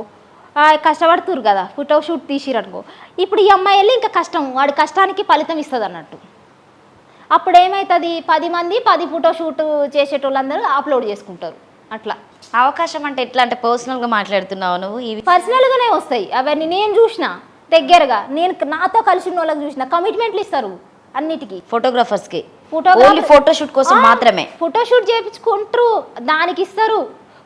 కష్టపడుతురు కదా, ఫోటో షూట్ తీసిరనుకో, ఇప్పుడు ఈ అమ్మాయి వెళ్ళి ఇంకా కష్టం, వాడి కష్టానికి ఫలితం ఇస్తుంది అన్నట్టు. అప్పుడు ఏమవుతుంది, 10 మంది 10 ఫోటో షూట్ చేసేటోళ్ళందరూ అప్లోడ్ చేసుకుంటారు. అట్లా అవకాశం అంటే ఎట్లా అంటే పర్సనల్గా మాట్లాడుతున్నావు నువ్వు? ఇవి పర్సనల్గానే వస్తాయి అవన్నీ. నేను చూసిన దగ్గరగా, నేను నాతో కలిసి ఉన్న వాళ్ళకి చూసిన. కమిట్మెంట్లు ఇస్తారు అన్నిటికీ, ఫోటోగ్రాఫర్స్కి ఫోటోషూట్ కోసం మాత్రమే. ఫోటోషూట్ చేయించుకుంటారు, దానికి ఇస్తారు.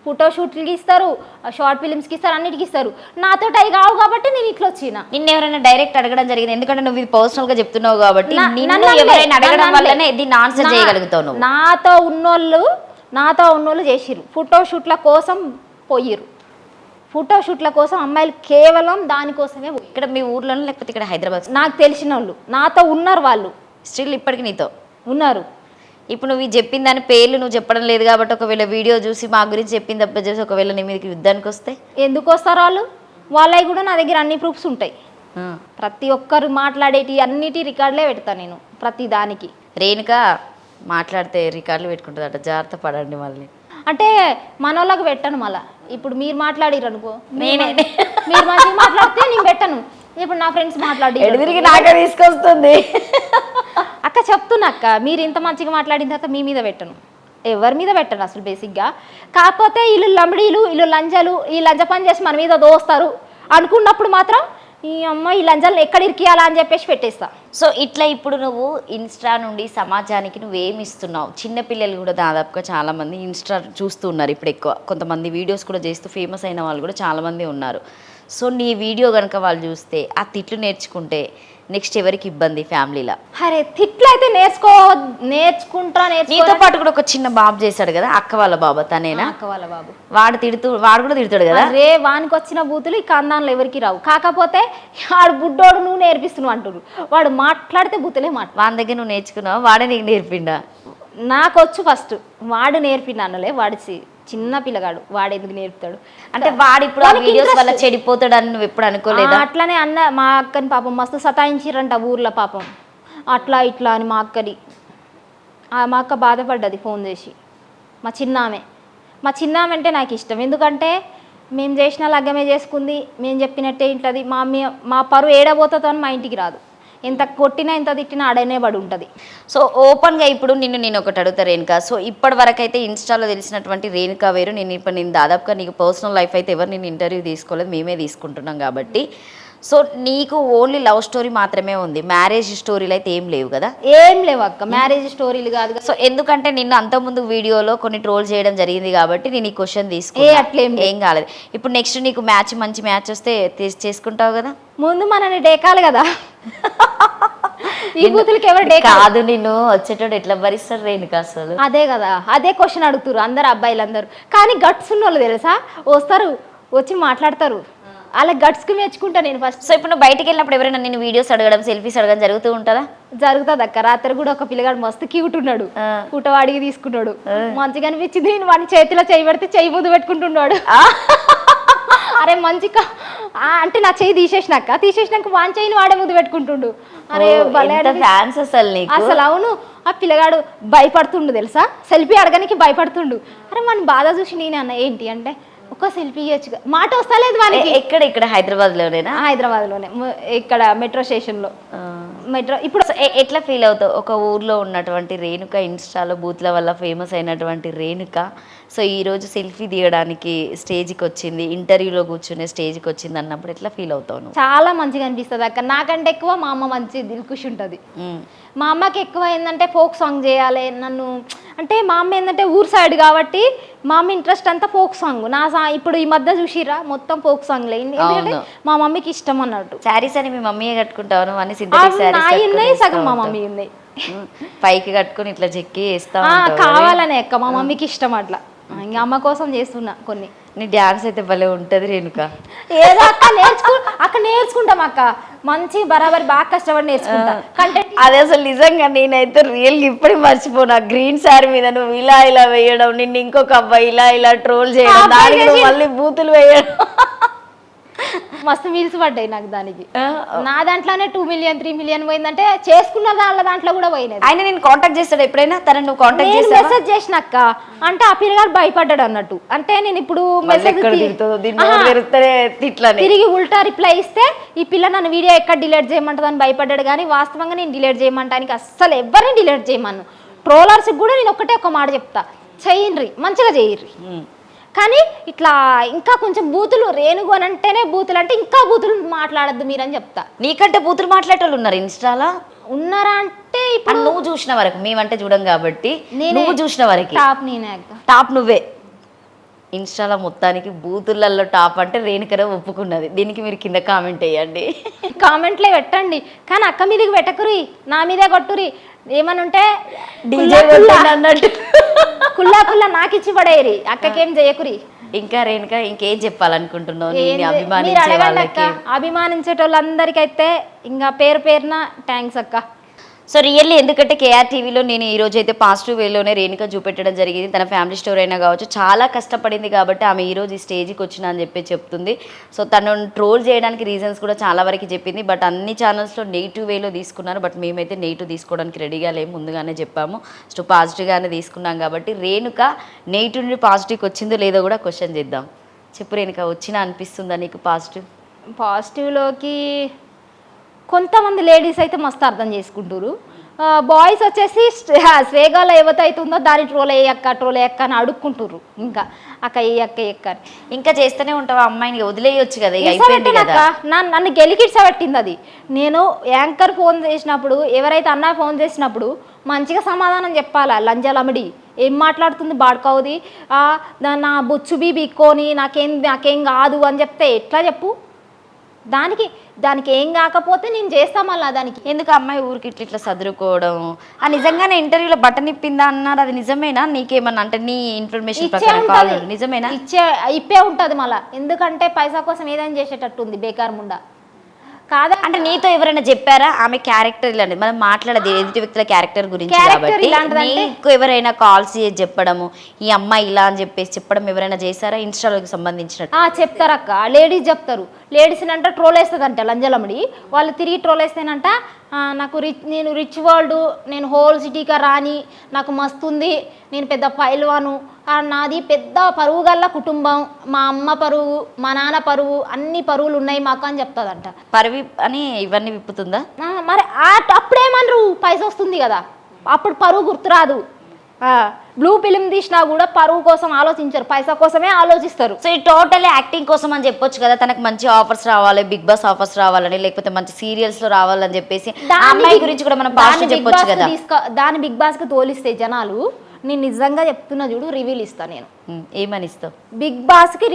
ఫోటో షూట్లకి ఇస్తారు, షార్ట్ ఫిలిమ్స్కి ఇస్తారు, అన్నిటికి ఇస్తారు. నాతో అవి కావు కాబట్టి నేను ఇట్లా వచ్చిన. నిన్న ఎవరైనా డైరెక్ట్ అడగడం జరిగింది? ఎందుకంటే నువ్వు ఇది పర్సనల్ గా చెప్తున్నావు కాబట్టి నన్ను ఎవరైనా అడగడం వల్లనే దీన్ని ఆన్సర్ చేయగలుగుతావు నువ్వు. నాతో ఉన్నోళ్ళు చేసిర్రు, ఫోటో షూట్ల కోసం పోయిర్రు. ఫోటో షూట్ల కోసం అమ్మాయిలు కేవలం దానికోసమే ఇక్కడ మీ ఊర్లోనే లేకపోతే ఇక్కడ హైదరాబాద్? నాకు తెలిసిన వాళ్ళు నాతో ఉన్నారు, వాళ్ళు స్టిల్ ఇప్పటికి నీతో ఉన్నారు. ఇప్పుడు నువ్వు చెప్పిన దాని పేర్లు నువ్వు చెప్పడం లేదు కాబట్టి ఒకవేళ వీడియో చూసి మా గురించి చెప్పింది తప్ప చేసి ఒకవేళ నీ మీదకి యుద్ధానికి వస్తే ఎందుకు వస్తారు వాళ్ళు? వాళ్ళవి కూడా నా దగ్గర అన్ని ప్రూఫ్స్ ఉంటాయి. ప్రతి ఒక్కరు మాట్లాడేటి అన్నిటి రికార్డులే పెడతాను నేను ప్రతి దానికి. రేణుక మాట్లాడితే రికార్డులు పెట్టుకుంటుందట, జాగ్రత్త పడండి. మళ్ళీ అంటే మనోళ్ళకి పెట్టను. మళ్ళీ ఇప్పుడు మీరు మాట్లాడిరు అనుకో, మీరు మంచిగా మాట్లాడితే నేను పెట్టను. ఇప్పుడు నా ఫ్రెండ్స్ మాట్లాడి ఎడిదిరిగి నాకే తీసుకొస్తుంది. అక్క చెప్తున్నా అక్క, మీరు ఇంత మంచిగా మాట్లాడిన తర్వాత మీ మీద పెట్టను, ఎవరి మీద పెట్టను అసలు బేసిక్గా. కాకపోతే వీళ్ళు లంబడీలు, వీళ్ళు లంజలు, ఈ లంజ పని చేసి మన మీద దోస్తారు అనుకున్నప్పుడు మాత్రం ఈ అమ్మ ఈ లంజాలను ఎక్కడ ఇరికియాలా అని చెప్పేసి పెట్టేస్తా. సో ఇట్లా ఇప్పుడు నువ్వు ఇన్స్టా నుండి సమాజానికి నువ్వేమి ఇస్తున్నావు? చిన్నపిల్లలు కూడా దాదాపుగా చాలామంది ఇన్స్టా చూస్తూ ఉన్నారు ఇప్పుడు ఎక్కువ. కొంతమంది వీడియోస్ కూడా చేస్తూ ఫేమస్ అయిన వాళ్ళు కూడా చాలామంది ఉన్నారు. సో నీ వీడియో కనుక వాళ్ళు చూస్తే ఆ తిట్లు నేర్చుకుంటే నెక్స్ట్ ఎవరికి ఇబ్బంది ఫ్యామిలీలో? అరే తిట్లు అయితే నేర్చుకుంటా. నీతో పాటు కూడా ఒక చిన్న బాబు చేశాడు కదా, అక్క వాళ్ళ బాబా, తనేనా? అక్క వాళ్ళ బాబు. వాడు కూడా తిడతాడు కదా. రే వానికి వచ్చిన బూతులు ఈ కందాన్లో ఎవరికి రావు. కాకపోతే వాడు బుడ్డోడు నువ్వు నేర్పిస్తున్నావు అంటున్నారు. వాడు మాట్లాడితే బూతులే వాని దగ్గర నువ్వు నేర్చుకున్నావు, వాడే నీకు నేర్పిండా? నాకు వచ్చు ఫస్ట్, వాడు నేర్పిండు అన్నలే. వాడి చిన్న పిల్లగాడు, వాడు ఎందుకు నేర్పుతాడు? అంటే వాడు ఇప్పుడు ఆ వీడియోస్ వల్ల చెడిపోతాడు అని నువ్వు ఎప్పుడు అనుకోలేదా? అట్లనే అన్న మా అక్కని పాపం మస్తు సతాయించిరంట ఊర్లో పాపం, అట్లా ఇట్లా అని. మా అక్క బాధపడ్డది ఫోన్ చేసి. మా చిన్నామె అంటే నాకు ఇష్టం. ఎందుకంటే మేము చేసిన లగ్గమే చేసుకుంది, మేము చెప్పినట్టే ఇంట్లోది. మా పరువు ఏడబోతుందో అని మా ఇంటికి రాదు. ఎంత కొట్టినా ఎంత తిట్టినా ఆడనే పడి ఉంటుంది. సో ఓపెన్గా ఇప్పుడు నేను ఒకటి అడుగుతా రేణుక. సో ఇప్పటి వరకు అయితే ఇన్స్టాలో తెలిసినటువంటి రేణుక వేరు. నేను దాదాపుగా నీకు పర్సనల్ లైఫ్ అయితే ఎవరు నేను ఇంటర్వ్యూ తీసుకోలేదు, మేమే తీసుకుంటున్నాం కాబట్టి. సో నీకు ఓన్లీ లవ్ స్టోరీ మాత్రమే ఉంది, మ్యారేజ్ స్టోరీలు అయితే ఏం లేవు కదా? ఏం లేవు అక్క, మ్యారేజ్ స్టోరీలు కాదు. సో ఎందుకంటే నిన్ను అంతకుముందు వీడియోలో కొన్ని ట్రోల్ చేయడం జరిగింది కాబట్టి నేను ఈ క్వశ్చన్ అట్లేం ఏం కాలేదు. ఇప్పుడు నెక్స్ట్ నీకు మంచి మ్యాచ్ వస్తే చేసుకుంటావు కదా? ముందు మనని డేకాలి కదా. ఈ బూతులకి ఎవరు కాదు, నిన్ను వచ్చేటోడు ఎట్లా భరిస్తారు రేణుక అసలు? అదే కదా, అదే క్వశ్చన్ అడుగుతారు అందరు అబ్బాయిలందరూ. కానీ గట్స్ ఉన్న వాళ్ళు తెలుసా, వస్తారు వచ్చి మాట్లాడతారు. అలా గట్స్కి మెచ్చుకుంటా నేను ఫస్ట్. సో ఇప్పుడు నువ్వు బయటికి వెళ్ళినప్పుడు ఎవరైనా నేను వీడియోస్ అడగడం, సెల్ఫీస్ అడగడం జరుగుతూ ఉంటుందా? జరుగుతుంది అక్క. రాత్రి కూడా ఒక పిల్లగాడు మస్తు క్యూట్ ఉన్నాడు, పుట్టవాడికి తీసుకున్నాడు, మంచిగా అనిపించింది. నేను వాడిని చేతిలో చేయి పెడితే చెయ్యి ముందు పెట్టుకుంటున్నాడు. అరే మంచిగా అంటే నా చెయ్యి తీసేసినాక వాని చెయ్యిని వాడే ముందు పెట్టుకుంటుండు. అరే ఫ్యాన్స్ అసలు. అవును, ఆ పిల్లగాడు భయపడుతుండు తెలుసా, సెల్ఫీ అడగడానికి భయపడుతుండు. అరే మన బాధ చూసి నేనే అన్న ఏంటి అంటే ఒక సెల్ఫీ ఇవ్వచ్చు, మాట వస్తలేదు వానికి. ఇక్కడ హైదరాబాద్లోనేనా? హైదరాబాద్లోనే, ఇక్కడ మెట్రో స్టేషన్లో. ఇప్పుడు ఎట్లా ఫీల్ అవుతావు? ఒక ఊర్లో ఉన్నటువంటి రేణుక ఇన్స్టాలో బూత్ల వల్ల ఫేమస్ అయినటువంటి రేణుక సో ఈరోజు సెల్ఫీ దిగడానికి స్టేజ్కి వచ్చింది, ఇంటర్వ్యూలో కూర్చునే స్టేజ్కి వచ్చింది అన్నప్పుడు ఎట్లా ఫీల్ అవుతావు నువ్వు? చాలా మంచిగా అనిపిస్తుంది అక్క. నాకంటే ఎక్కువ మా అమ్మ మంచి దిల్కుష్ ఉంటుంది. మా అమ్మకి ఎక్కువ ఏంటంటే ఫోక్ సాంగ్ చేయాలి నన్ను. అంటే మా అమ్మ ఏంటంటే ఊరు సైడ్ కాబట్టి మా అమ్మ ఇంట్రెస్ట్ అంతా ఫోక్ సాంగ్. ఇప్పుడు ఈ మధ్య చూసిరా మొత్తం ఫోక్ సాంగ్ లేని, ఎందుకంటే మా మమ్మీకి ఇష్టం అన్నట్టు. శారీస్ అని మీ మమ్మీ కట్టుకుంటావు అని? సగం మా మమ్మీ ఉన్నాయి, పైకి కట్టుకుని ఇట్లా చెక్కి వేస్తా కావాలనే అక్క, మా మమ్మీకి ఇష్టం అట్లా. ఇంకా అమ్మ కోసం చేస్తున్నా కొన్ని. నీ డ్యాన్స్ అయితే భలే ఉంటుంది రేణుక. ఏదో అక్క నేర్చుకుంటాం అక్క, మంచి బరాబరి బాగా కష్టపడి నేర్చుకుంటా కంటెంట్. అదే అసలు నిజంగా నేనైతే రియల్గా ఇప్పటికి మర్చిపోనా. గ్రీన్ శారీ మీద నువ్వు ఇలా వేయడం, నిన్ను ఇంకొక అబ్బాయి ఇలా ట్రోల్ చేయడం, దానికి మళ్ళీ బూతులు వేయడం, మస్తు మీల్స్ పడ్డాయి నాకు దానికి. నా దాంట్లోనే 2 మిలియన్ 3 మిలియన్ పోయిందంటే చేసుకున్న దాంట్లో కూడా పోయినది. ఆయన నేను కాంటాక్ట్ చేస్తాడు ఎప్పుడైనా? తన నువ్వు కాంటాక్ట్ చేసి మెసేజ్ చేసినాక అంటే ఆ పిల్లగాడు భయపడ్డాడు అన్నట్టు. అంటే నేను ఇప్పుడు మెసేజ్ తిరిగి ఉల్టా రిప్లై ఇస్తే ఈ పిల్ల నన్ను వీడియో ఎక్కడ డిలీట్ చేయమంటుంది అని భయపడ్డాడు. కానీ వాస్తవంగా నేను డిలీట్ చేయమంటానికి అస్సలు ఎవరిని డిలీట్ చేయమను. ట్రోలర్స్కి కూడా నేను ఒక మాట చెప్తా, చెయ్యండ్రి మంచిగా చెయ్యర్రి. కానీ ఇట్లా ఇంకా కొంచెం బూతులు రేణుగు అని అంటేనే బూతులు అంటే ఇంకా బూతులు మాట్లాడద్దు మీరని చెప్తా. నీకంటే బూతులు మాట్లాడేటోళ్ళు ఉన్నారు ఇన్స్టాలో? ఉన్నారా అంటే ఇప్పుడు నువ్వు చూసిన వరకు, మేమంటే చూడం కాబట్టి నువ్వు చూసిన వరకు టాప్ నేనే. టాప్ నువ్వే. ఇన్స్టాలో మొత్తానికి బూతులలో టాప్ అంటే రేణుకనే ఒప్పుకున్నది. దీనికి మీరు కింద కామెంట్ వేయండి. కామెంట్లే పెట్టండి, కానీ అక్క మీదకి పెట్టకురి, నా మీదే కొట్టురి. ఏమనుంటే డీజే అన్నట్టు కుల్లా నాకు ఇచ్చి పడేయరి, అక్కకేం చేయకురి. ఇంకా రేణుక ఇంకేం చెప్పాలనుకుంటున్నావు మీరు అభిమానించే అడగండి అక్క. వాళ్ళకి? అభిమానించేటోళ్ళందరికైతే ఇంకా పేరు పేరున థ్యాంక్స్ అక్క. సో రియల్లీ ఎందుకంటే కేఆర్ టీవీలో నేను ఈరోజు అయితే పాజిటివ్ వేలోనే రేణుక చూపెట్టడం జరిగింది. తన ఫ్యామిలీ స్టోరీ అయినా కావచ్చు, చాలా కష్టపడింది కాబట్టి ఆమె ఈరోజు ఈ స్టేజ్కి వచ్చిన అని చెప్పి చెప్తుంది. సో తను ట్రోల్ చేయడానికి రీజన్స్ కూడా చాలా వరకు చెప్పింది. బట్ అన్ని ఛానల్స్లో నెగిటివ్ వేలో తీసుకున్నారు. బట్ మేమైతే నెగిటివ్ తీసుకోవడానికి రెడీగా లేము, ముందుగానే చెప్పాము. సో పాజిటివ్గానే తీసుకున్నాం కాబట్టి రేణుక నెగిటివ్ నుండి పాజిటివ్కి వచ్చిందో లేదో కూడా క్వశ్చన్ చేద్దాం. చెప్పు రేణుక, వచ్చినా అనిపిస్తుందా నీకు పాజిటివ్? పాజిటివ్లోకి కొంతమంది లేడీస్ అయితే మస్తు అర్థం చేసుకుంటారు. బాయ్స్ వచ్చేసి స్వేగాలో ఏవైతే అవుతుందో దాని ట్రోల్ అయ్యక్క అని అడుక్కుంటారు. ఇంకా అక్క ఎక్క ఇంకా చేస్తూనే ఉంటావా? అమ్మాయిని వదిలేయొచ్చు కదా, ఇక అయిపోయింది కదా. నన్ను గెలికిడ్చబెట్టింది అది. నేను యాంకర్ ఫోన్ చేసినప్పుడు, ఎవరైతే అన్న ఫోన్ చేసినప్పుడు మంచిగా సమాధానం చెప్పాలా. లంజలమిడి ఏం మాట్లాడుతుంది బాడుకోవుది, నా బొచ్చు బీక్కొని నాకేం కాదు అని చెప్తే ఎట్లా చెప్పు? దానికి ఏం కాకపోతే నేను చేస్తా మళ్ళా. దానికి ఎందుకు అమ్మాయి ఊరికి ఇట్లా చదువుకోవడం? ఆ నిజంగానే ఇంటర్వ్యూలో బటన్ ఇప్పిందా అన్నారు, అది నిజమేనా? నీకేమన్నా అంటే నీ ఇన్ఫర్మేషన్ ప్రకారం నిజమేనా? ఇప్పే ఉంటుంది మళ్ళా. ఎందుకంటే పైసా కోసం ఏదైనా చేసేటట్టు ఉంది బేకార్ ముండా. కాదా అంటే నీతో ఎవరైనా చెప్పారా ఆమె క్యారెక్టర్ ఇలాంటి? మనం మాట్లాడదు ఎదుటి వ్యక్తుల క్యారెక్టర్ గురించి కాబట్టి నీకు ఎవరైనా కాల్స్ చేసి చెప్పడము, ఈ అమ్మాయి ఇలా అని చెప్పేసి చెప్పడం ఎవరైనా చేశారా ఇన్స్టాలోకి సంబంధించినట్టు? చెప్తారక్క, లేడీస్ చెప్తారు. లేడీస్ని అంట ట్రోల్ వేస్తుందంట లంజలమ్మడి. వాళ్ళు తిరిగి ట్రోల్ వేస్తేనంట నేను రిచ్ వరల్డ్, నేను హోల్ సిటీగా రాని, నాకు మస్తుంది, నేను పెద్ద పైల్వాను, నాది పెద్ద పరువు గల్ల కుటుంబం, మా అమ్మ పరువు, మా నాన్న పరువు, అన్ని పరువులు ఉన్నాయి మాకు అని చెప్తుందంట. పరువు అని ఇవన్నీ విప్పుతుందా? మరి అప్పుడేమనరు, పైస వస్తుంది కదా, అప్పుడు పరువు గుర్తురాదు. బ్లూ ఫిలిం తీసినా కూడా పరువు కోసం ఆలోచించరు, పైసా కోసమే ఆలోచిస్తారు. సో ఈ టోటల్ యాక్టింగ్ కోసం అని చెప్పొచ్చు కదా, తనకు మంచి ఆఫర్స్ రావాలి, బిగ్ బాస్ ఆఫర్స్ రావాలని, లేకపోతే మంచి సీరియల్స్ లో రావాలని చెప్పేసి అమ్మాయి గురించి కూడా మనం పాజిటివ్ చెప్పొచ్చు కదా. దాన్ని బిగ్ బాస్ కి తోలిస్తే జనాలు, నేను నిజంగా చెప్తున్నా చూడు, రివీల్ ఇస్తా. నేను ఏమని ఇస్తావు? బిగ్ బాస్ కి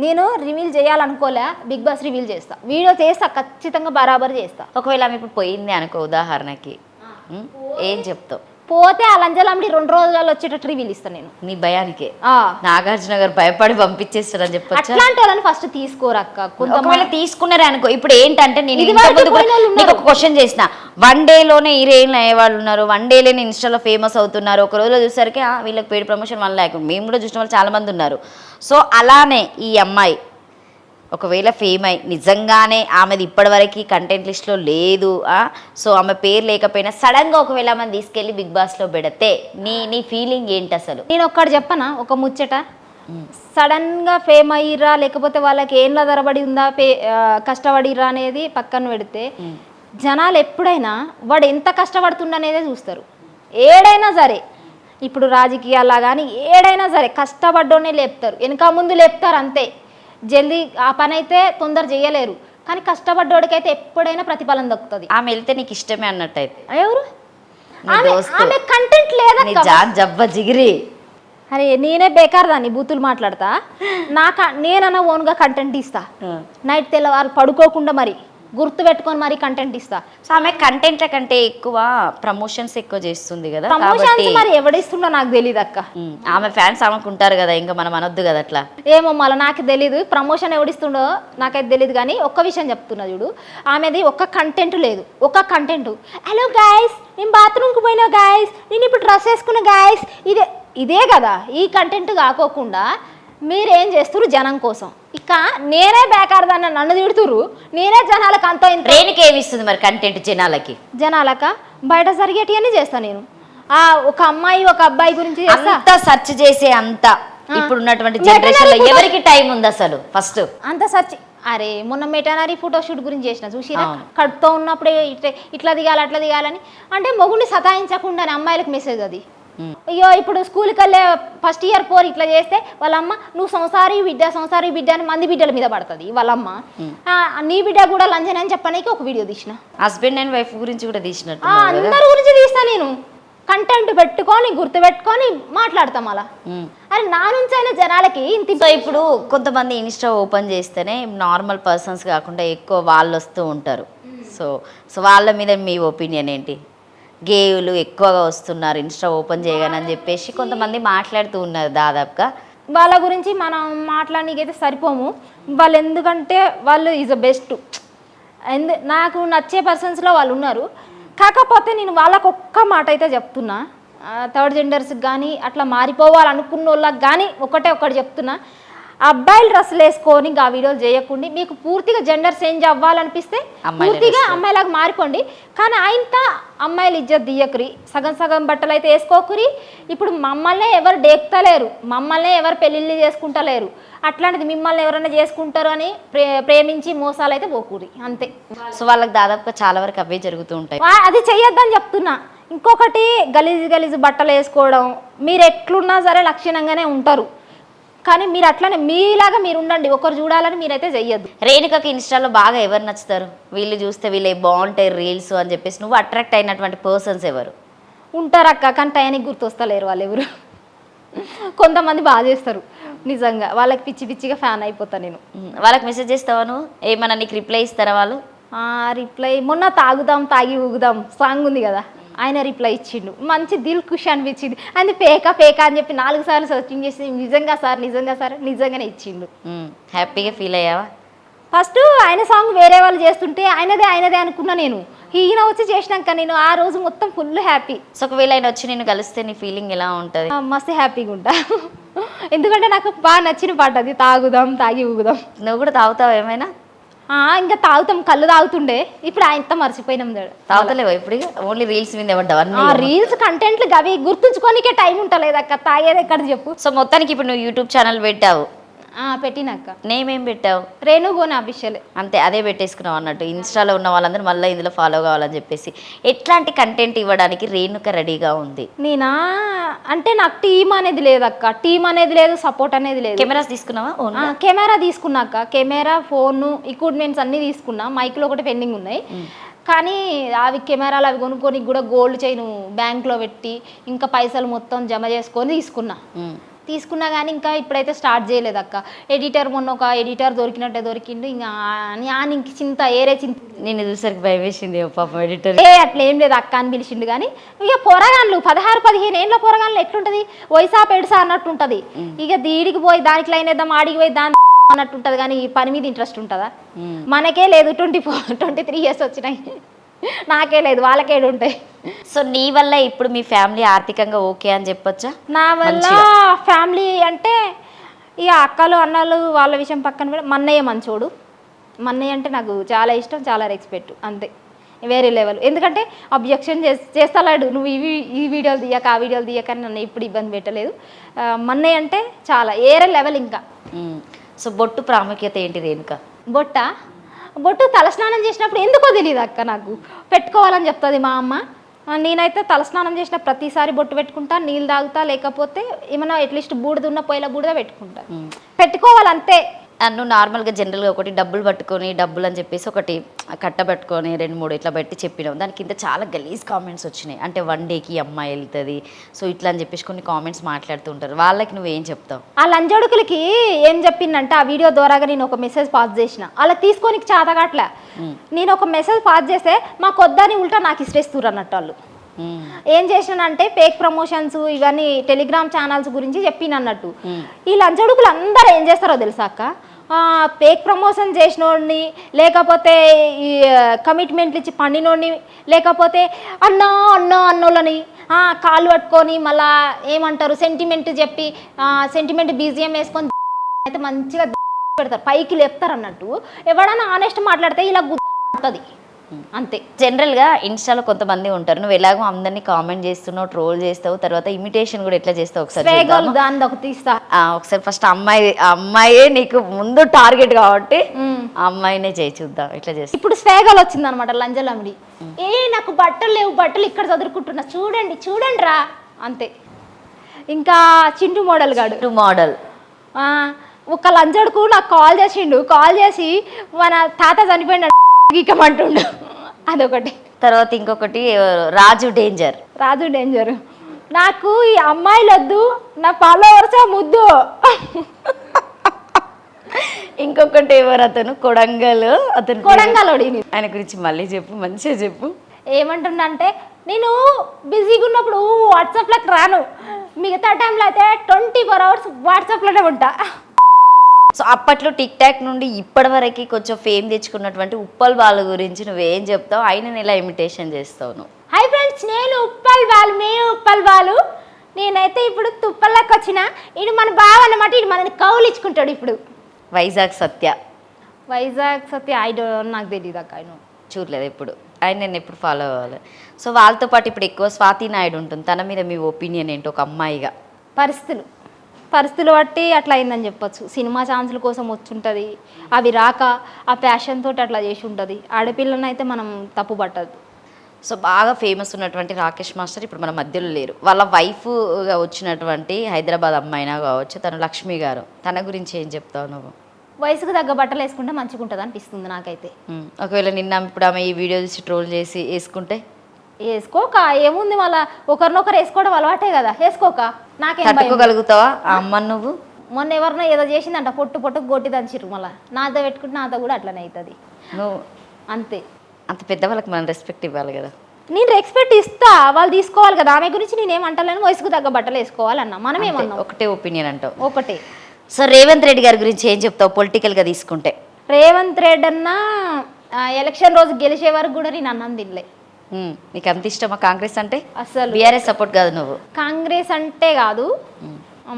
నేను రివీల్ చేయాలనుకోలే, బిగ్ బాస్ రివీల్ చేస్తా, వీడియో చేస్తా, ఖచ్చితంగా బరాబర్ చేస్తా. ఒకవేళ ఆమె ఇప్పుడు పోయింది అనుకో ఉదాహరణకి, ఏం చెప్తావు? పోతే ఆ లంజలమ్మడి 2 రోజులలో వచ్చేటట్టు రివీల్ ఇస్తాను నేను. నీ భయానికే నాగార్జున గారు భయపడి పంపించేస్తారని చెప్పొచ్చు. అట్లాంటి వాళ్ళని ఫస్ట్ తీసుకోరక్క. ఒకవేళ తీసుకున్నారే అనుకో, ఇప్పుడు ఏంటంటే నేను నీకు ఒక క్వశ్చన్ చేసిన, 1 డేలోనే హీరోయిన్లు అయ్యే వాళ్ళు ఉన్నారు, 1 డేలోనే ఇన్స్టాలో ఫేమస్ అవుతున్నారు, ఒక రోజులో చూసరికి వీళ్ళకి పేడ్ ప్రమోషన్ 1 lakh, మేము కూడా చూసిన వాళ్ళు చాలా మంది ఉన్నారు. సో అలానే ఈ అమ్మాయి ఒకవేళ ఫేమ్ అయి నిజంగానే ఆమెది ఇప్పటివరకు కంటెంట్ లిస్ట్లో లేదు, సో ఆమె పేరు లేకపోయినా సడన్గా ఒకవేళ ఆమె తీసుకెళ్ళి బిగ్ బాస్లో పెడితే నీ ఫీలింగ్ ఏంటి అసలు? నేను ఒక్కటి చెప్పనా, ఒక ముచ్చట. సడన్గా ఫేమ్ అయ్యిరా, లేకపోతే వాళ్ళకి ఏంలా ధరబడి ఉందా, కష్టపడిరా అనేది పక్కన పెడితే, జనాలు ఎప్పుడైనా వాడు ఎంత కష్టపడుతుండనేదే చూస్తారు. ఏడైనా సరే, ఇప్పుడు రాజకీయాల్లో కానీ ఏడైనా సరే కష్టపడ్డోనే లేపుతారు, వెనక ముందు లేపుతారు అంతే. జల్దీ ఆ పని అయితే తొందర చేయలేరు, కానీ కష్టపడ్డోడికైతే ఎప్పుడైనా ప్రతిఫలం దక్కుతుంది. ఆమె వెళ్తే నీకు ఇష్టమే అన్నట్టయితే? ఎవరు? ఆమె కంటెంట్ లేదా జిగిరి? అరే నేనే బేకార్ దాన్ని బూతులు మాట్లాడతా. నేనన్నా ఓన్గా కంటెంట్ ఇస్తా, నైట్ తెల్లవారు పడుకోకుండా మరి గుర్తు పెట్టుకొని మరి కంటెంట్ ఇస్తా. సో ఆమె కంటెంట్ కంటే ఎక్కువ ప్రమోషన్స్ ఎక్కువ చేస్తుంది కదా, ప్రమోషన్స్ మరి ఎవడిస్తుండో నాకు తెలియదు అక్క. ఆమె ఫ్యాన్స్ ఆమెకు ఉంటారు కదా, ఇంకా మనం అనొద్దు కదా అట్లా. ఏమో మళ్ళీ నాకు తెలీదు ప్రమోషన్ ఎవడిస్తుండో నాకైతే తెలియదు. కానీ ఒక్క విషయం చెప్తున్నా చూడు, ఆమెది ఒక్క కంటెంట్ లేదు, ఒక కంటెంట్ హలో గాయస్ నేను బాత్రూమ్కి పోయినా గాయస్, నేను ఇప్పుడు డ్రెస్ వేసుకున్నా గాయస్, ఇదే కదా. ఈ కంటెంట్ కాకోకుండా మీరేం చేస్తున్నారు జనం కోసం? ఇక నేనే బేకార్ దాన్ని నన్ను తిడుతురు, నేనే జనాలకు అంత ట్రైన్కి ఏమిస్తుంది మరి కంటెంట్ జనాలక బయట జరిగేటి అని చేస్తాను నేను. ఒక అమ్మాయి ఒక అబ్బాయి గురించి సెర్చ్ చేసే అంత ఇప్పుడు ఉన్నటువంటి జనరేషన్ లో ఎవరికి టైం ఉంది అసలు? ఫస్ట్ అంత సెర్చ్. అరే మొన్న మెటనరీ ఫోటోషూట్ గురించి చేసిన చూసిరా, కడుపుతో ఉన్నప్పుడే ఇట్లా దిగాలి అట్లా దిగాలని అంటే మొగుడిని సతాయించకుండా అమ్మాయిలకు మెసేజ్ అది. అయ్యో ఇప్పుడు స్కూల్కి వెళ్ళే ఫస్ట్ ఇయర్ 4 ఇట్లా చేస్తే వాళ్ళమ్మ నువ్వు సంసారి బిడ్డ అని మంది బిడ్డల మీద పడుతుంది వాళ్ళమ్మ. నీ బిడ్డ కూడా లంజన్ అని చెప్పడానికి ఒక వీడియో తీసిన. హస్బెండ్ అండ్ వైఫ్ గురించి కూడా తీసినట్టు, అందరి గురించి తీస్తా నేను. కంటెంట్ పెట్టుకొని గుర్తుపెట్టుకొని మాట్లాడతాం అలా. అరే నా నుంచి అయినా జనాలకి ఇంత సో ఇప్పుడు కొంతమంది ఇన్స్టా ఓపెన్ చేస్తేనే నార్మల్ పర్సన్స్ కాకుండా ఎక్కువ వాళ్ళు వస్తూ ఉంటారు. సో సో వాళ్ళ మీద మీ ఒపీనియన్ ఏంటి? గేయులు ఎక్కువగా వస్తున్నారు ఇన్స్టా ఓపెన్ చేయగానే అని చెప్పేసి కొంతమంది మాట్లాడుతూ ఉన్నారు. దాదాపుగా వాళ్ళ గురించి మనం మాట్లాడనీకైతే సరిపోము. వాళ్ళు ఎందుకంటే వాళ్ళు ఈజ్ అ బెస్ట్. నాకు నచ్చే పర్సన్స్లో వాళ్ళు ఉన్నారు. కాకపోతే నేను వాళ్ళకు ఒక్క మాట అయితే చెప్తున్నా, థర్డ్ జెండర్స్కి కానీ అట్లా మారిపోవాలనుకున్న వాళ్ళకి కానీ ఒకటి చెప్తున్నా, అబ్బాయిలు డ్రెస్సులు వేసుకొని ఆ వీడియోలు చేయకుండా మీకు పూర్తిగా జెండర్ చేంజ్ అవ్వాలనిపిస్తే పూర్తిగా అమ్మాయిలాగా మారిపోండి. కానీ ఆయనతో అమ్మాయిలు ఇజ్జత్ దియ్యకురి, సగం సగం బట్టలు అయితే వేసుకోకురి. ఇప్పుడు మమ్మల్నే ఎవరు డేక్తలేరు, మమ్మల్నే ఎవరు పెళ్ళిళ్ళు చేసుకుంటలేరు. అట్లాంటిది మిమ్మల్ని ఎవరైనా చేసుకుంటారు అని ప్రేమించి మోసాలు అయితే పోకూరి, అంతే. సో వాళ్ళకి దాదాపుగా చాలా వరకు అవే జరుగుతూ ఉంటాయి. అది చెయ్యొద్దని చెప్తున్నా. ఇంకొకటి గలీజు బట్టలు వేసుకోవడం. మీరు ఎట్లున్నా సరే లక్షణంగానే ఉంటారు, కానీ మీరు అట్లనే మీలాగా మీరు ఉండండి. ఒకరు చూడాలని మీరైతే చెయ్యొద్దు. రేణుకకి ఇన్స్టాలో బాగా ఎవరు నచ్చుతారు? వీళ్ళు చూస్తే వీళ్ళే బాగుంటాయి రీల్స్ అని చెప్పేసి నువ్వు అట్రాక్ట్ అయినటువంటి పర్సన్స్ ఎవరు ఉంటారు అక్క? కానీ టయానికి గుర్తొస్తలేరు వాళ్ళు ఎవరు. కొంతమంది బాగా చేస్తారు నిజంగా, వాళ్ళకి పిచ్చిగా ఫ్యాన్ అయిపోతా నేను. వాళ్ళకి మెసేజ్ చేస్తావా నువ్వు? ఏమన్నా నీకు రిప్లై ఇస్తారా వాళ్ళు? రిప్లై మొన్న తాగి ఊగుదాం సాంగ్ ఉంది కదా, ఆయన రిప్లై ఇచ్చిండు, మంచి దిల్ ఖుషి అనిపించింది. అది పేకా అని చెప్పి 4 సార్లు సర్చింగ్ చేసి నిజంగా సార్ నిజంగానే ఇచ్చిండు. హ్యాపీగా ఫీల్ అయ్యావా? ఫస్ట్ ఆయన సాంగ్ వేరే వాళ్ళు చేస్తుంటే ఆయనదే అనుకున్నా నేను. ఈయన వచ్చి చేసినాక నేను ఆ రోజు మొత్తం ఫుల్ హ్యాపీ. సో ఒకవేళ ఆయన వచ్చి నేను కలిస్తే నీ ఫీలింగ్ ఎలా ఉంటుంది? మస్తు హ్యాపీగా ఉంటా. ఎందుకంటే నాకు బాగా నచ్చిన పాట అది, తాగి ఊగుదాం. నువ్వు కూడా తాగుతావు ఏమైనా? ఇంకా తాగుతాం, కళ్ళు తాగుతుండే. ఇప్పుడు ఆయనతో మర్చిపోయినాం. తాగుతలేవా ఇప్పుడు? ఓన్లీ రీల్స్ మీద పడ్డావా? రీల్స్ కంటెంట్లు అవి గుర్తుంచుకోనికే టైం ఉంటలేదు అక్క. తాగేది ఎక్కడ చెప్పు. సో మొత్తానికి ఇప్పుడు నువ్వు యూట్యూబ్ ఛానల్ పెట్టావు, పెట్టినాక నేమ్ ఏం పెట్టావు? రేణు గోని అఫీషియల్. అంతే, అదే పెట్టేసుకున్నావు అన్నట్టు. ఇన్స్టాలో ఉన్న వాళ్ళందరూ మళ్ళీ ఇందులో ఫాలో కావాలని చెప్పేసి ఎట్లాంటి కంటెంట్ ఇవ్వడానికి రేణుక రెడీగా ఉంది? నేనా అంటే నాకు టీం అనేది లేదు అక్క, టీం అనేది లేదు, సపోర్ట్ అనేది లేదు. కెమెరాస్ తీసుకున్నావా? కెమెరా తీసుకున్నాక, కెమెరా ఫోన్ ఎక్విప్మెంట్స్ అన్నీ తీసుకున్నా. మైక్లో ఒకటి పెండింగ్ ఉన్నాయి, కానీ అవి కెమెరాలు అవి కొనుక్కొని కూడా గోల్డ్ చైన్ బ్యాంక్లో పెట్టి ఇంకా పైసలు మొత్తం జమ చేసుకొని తీసుకున్నా కానీ ఇంకా ఇప్పుడైతే స్టార్ట్ చేయలేదు అక్క. ఎడిటర్ మొన్న ఒక ఎడిటర్ దొరికిండు. ఇంకా ఇంక చింత నేను చూసరికి భయం వేసింది పాపం ఎడిటర్. అట్లా ఏం లేదు అక్క అని పిలిచిండు. కానీ ఇక పొరగాన్లు 16-15 ఏళ్ళ పొరగాన్లు ఎట్లుంటది, వయసా పెడుసా అన్నట్టు ఉంటుంది. ఇక దీడికి పోయి దానికి లైన్ వేద్దాం, ఆడికి పోయి దాని అన్నట్టు ఉంటుంది. కానీ ఈ పని మీద ఇంట్రెస్ట్ ఉంటుందా? మనకే లేదు. 23 ఇయర్స్ వచ్చినాయి, నాకే లేదు, వాళ్ళకేడు ఉంటాయి. సో నీ వల్ల ఇప్పుడు మీ ఫ్యామిలీ ఆర్థికంగా ఓకే అని చెప్పొచ్చా? నా వల్ల ఫ్యామిలీ అంటే ఇక అక్కలు అన్నలు వాళ్ళ విషయం పక్కన పెట్టి మన్నయ్య మంచోడు. మన్నయ్య అంటే నాకు చాలా ఇష్టం, చాలా రెస్పెక్ట్, అంతే. వేరే లెవెల్. ఎందుకంటే అబ్జెక్షన్ చేస్తాడు, నువ్వు ఈ వీడియోలు తీయక ఆ వీడియోలు తీయక అని నన్ను ఇప్పుడు ఇబ్బంది పెట్టలేదు. మన్నయ్య అంటే చాలా వేరే లెవెల్. ఇంకా సో బొట్టు ప్రాముఖ్యత ఏంటి రేణుక? బొట్టు తలస్నానం చేసినప్పుడు ఎందుకో తెలియదు అక్క, నాకు పెట్టుకోవాలని చెప్తుంది మా అమ్మ. నేనైతే తలస్నానం చేసిన ప్రతిసారి బొట్టు పెట్టుకుంటా, నీళ్ళు తాగుతా, లేకపోతే ఏమైనా అట్లీస్ట్ బూడిదున్న పొయ్యిల బూడిద పెట్టుకోవాలంతే. నువ్వు నార్మల్గా జనరల్గా ఒకటి డబ్బులు అని చెప్పేసి ఒకటి కట్టబెట్టుకొని 2-3 ఇట్లా పెట్టి చెప్పినావు. దాని కింద చాలా గలీజ్ కామెంట్స్ వచ్చినాయి. అంటే 1 డేకి అమ్మాయి వెళ్తుంది, సో ఇట్లా అని చెప్పేసి కొన్ని కామెంట్స్ మాట్లాడుతూ ఉంటారు. వాళ్ళకి నువ్వేం చెప్తావు? ఆ లంజోడుకులకి ఏం చెప్పిందంటే, ఆ వీడియో ద్వారాగా నేను ఒక మెసేజ్ పాస్ చేసిన, అలా తీసుకొని చాతగాట్లే. నేను ఒక మెసేజ్ పాస్ చేస్తే మాకు వద్దని ఉల్టా నాకు ఇష్టేస్తున్నారు అన్నట్టు. వాళ్ళు ఏం చేసినానంటే ఫేక్ ప్రమోషన్స్ ఇవన్నీ టెలిగ్రామ్ ఛానల్స్ గురించి చెప్పినన్నట్టు. ఈ లంచడుకులు అందరూ ఏం చేస్తారో తెలుసా అక్క, ఫేక్ ప్రమోషన్ చేసినోడిని, లేకపోతే ఈ కమిట్మెంట్లు ఇచ్చి పండినోడిని, లేకపోతే అన్నోళ్ళని కాళ్ళు పట్టుకొని మళ్ళా ఏమంటారు సెంటిమెంట్ చెప్పి సెంటిమెంట్ బీజిఎం వేసుకొని అయితే మంచిగా పెడతారు, పైకి లేపుతారు అన్నట్టు. ఎవడన్నా ఆనెస్ట్ మాట్లాడితే ఇలా గుర్తుంది, అంతే. జనరల్గా ఇన్స్టాలో కొంతమంది ఉంటారు, నువ్వు ఎలాగో అందరినీ కామెంట్ చేస్తున్నావు, ట్రోల్ చేస్తావు, తర్వాత ఇమిటేషన్ కూడా ఎట్లా చేస్తావు ఒకసారి తీస్తా. ఒకసారి ఫస్ట్ అమ్మాయే నీకు ముందు టార్గెట్ కాబట్టి అమ్మాయినే చేయి, చూద్దాం ఎట్లా చేస్తా. ఇప్పుడు స్వేగల్ వచ్చింది అనమాట, లంజలమిడి. నాకు బట్టలు లేవు, బట్టలు ఇక్కడ చదువుకుంటున్నా, చూడండి రా, అంతే. ఇంకా చింటూ మోడల్ ఒక లంజడుకు నాకు కాల్ చేసి మన తాత చనిపోయిన గీకమంటుండు, అదొకటి. తర్వాత ఇంకొకటి రాజు డేంజర్. రాజు డేంజర్. నాకు ఈ అమ్మాయిలు వద్దు, నా ఫాలోవర్స్ ముద్దు. ఇంకొకటి ఎవరు అతను కొడంగల్, అతను కొడంగలోడి. ఆయన గురించి మళ్ళీ చెప్పు, మంచిగా చెప్పు. ఏమంటుండంటే నేను బిజీగా ఉన్నప్పుడు వాట్సాప్లోకి రాను, మిగతా టైంలో అయితే 24 hours వాట్సాప్లోనే ఉంటా. సో అప్పట్లో టిక్ టాక్ నుండి ఇప్పటి వరకు కొంచెం ఫేమ్ తెచ్చుకున్నటువంటి ఉప్పల్ వాళ్ళ గురించి నువ్వేం చెప్తావు? ఆయన ఎలా ఇమిటేషన్ చేస్తావు నువ్వు? హాయ్ ఫ్రెండ్స్, నేను ఉప్పల్ బాలు, మేము ఉప్పల్ బాలు. నేనైతే ఇప్పుడు తుప్పల్లోకి వచ్చిన. ఇది మన బావ అన్నమాట, ఇది మనని కౌలిచ్చుకుంటాడు. ఇప్పుడు వైజాగ్ సత్య. వైజాగ్ సత్య నాకు తెలియదు అక్క. ఆయన చూడలేదు ఎప్పుడు, ఆయన నేను ఎప్పుడు ఫాలో అవ్వాలి. సో వాళ్ళతో పాటు ఇప్పుడు ఎక్కువ స్వాతి నాయుడు ఉంటుంది. తన మీద మీ ఒపీనియన్ ఏంటి ఒక అమ్మాయిగా? పరిస్థితులు బట్టి అట్లా అయిందని చెప్పొచ్చు. సినిమా ఛాన్సుల కోసం వచ్చుంటుంది, అవి రాక ఆ ప్యాషన్ తోటి అట్లా చేసి ఉంటుంది. ఆడపిల్లని అయితే మనం తప్పు పట్టదు. సో బాగా ఫేమస్ ఉన్నటువంటి రాకేష్ మాస్టర్ ఇప్పుడు మన మధ్యలో లేరు. వాళ్ళ వైఫ్గా వచ్చినటువంటి హైదరాబాద్ అమ్మాయినా కావచ్చు, తను లక్ష్మి గారు. తన గురించి ఏం చెప్తావు నువ్వు? వయసుకు తగ్గ బట్టలు వేసుకుంటే మంచిగా ఉంటుంది అనిపిస్తుంది నాకైతే. ఒకవేళ నిన్న ఇప్పుడు ఆమె ఈ వీడియో తీసి ట్రోల్ చేసి వేసుకుంటే? వేసుకోక ఏముంది, మళ్ళీ ఒకరినొకరు వేసుకోవడం అలవాటే కదా, వేసుకోక. నాకేం తట్టుకోగలుగుతావా ఆ అమ్మని నువ్వు? మొన్న ఎవరినో ఏదో చేసిందంట, పొట్టు గొట్టి దంచిరు. మళ్ళీ నాతో పెట్టుకుంటే నాతో కూడా అట్లనే అవుతుంది. నువ్వు అంతే. అంత పెద్దవాళ్ళకి మనం రెస్పెక్ట్ ఇవ్వాలి కదా. నేను రెస్పెక్ట్ ఇస్తా, వాళ్ళు తీసుకోవాలి కదా. ఆమె గురించి నేనేమంటలేను, వయసుకు తగ్గ బట్టలు వేసుకోవాలన్నా. మనం ఏమన్నా ఒకటే ఒపీనియన్ అంటావు? ఒకటే. సో రేవంత్ రెడ్డి గారి గురించి ఏం చెప్తావు పొలిటికల్గా తీసుకుంటే? రేవంత్ రెడ్డి అన్న ఎలక్షన్ రోజు గెలిచే వరకు కూడా నేను అన్నం తినలే. నీకు అంత ఇష్టమా కాంగ్రెస్ అంటే? అసలు బీఆర్ఎస్ సపోర్ట్ కాదు నువ్వు? కాంగ్రెస్ అంటే కాదు,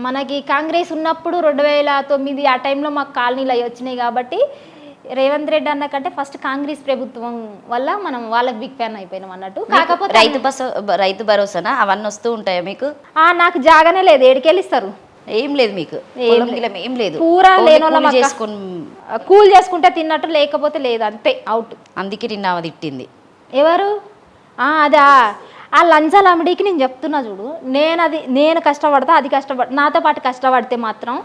మనకి కాంగ్రెస్ ఉన్నప్పుడు 2009 ఆ టైంలో మాకు కాలనీలు అవి వచ్చినాయి కాబట్టి రేవంత్ రెడ్డి అన్న కంటే ఫస్ట్ కాంగ్రెస్ ప్రభుత్వం వల్ల మనం వాళ్ళకి బిగ్ ఫ్యాన్ అయిపోయినాం అన్నట్టు. కాకపోతే రైతు భరోసానా అవన్నీ వస్తూ ఉంటాయా మీకు? నాకు జాగానే లేదు, ఏడికెళ్ళిస్తారు. ఏం లేదు మీకు? ఏం లేదు, పూరా కూల్ చేసుకుంటే తిన్నట్టు, లేకపోతే లేదు, అంతే అవుట్. అందుకే నిన్న ఆమె తిట్టింది. ఎవరు? అదా ఆ లంచాల అమ్మిడికి నేను చెప్తున్నా చూడు. నేను కష్టపడతా, అది నాతో పాటు కష్టపడితే మాత్రం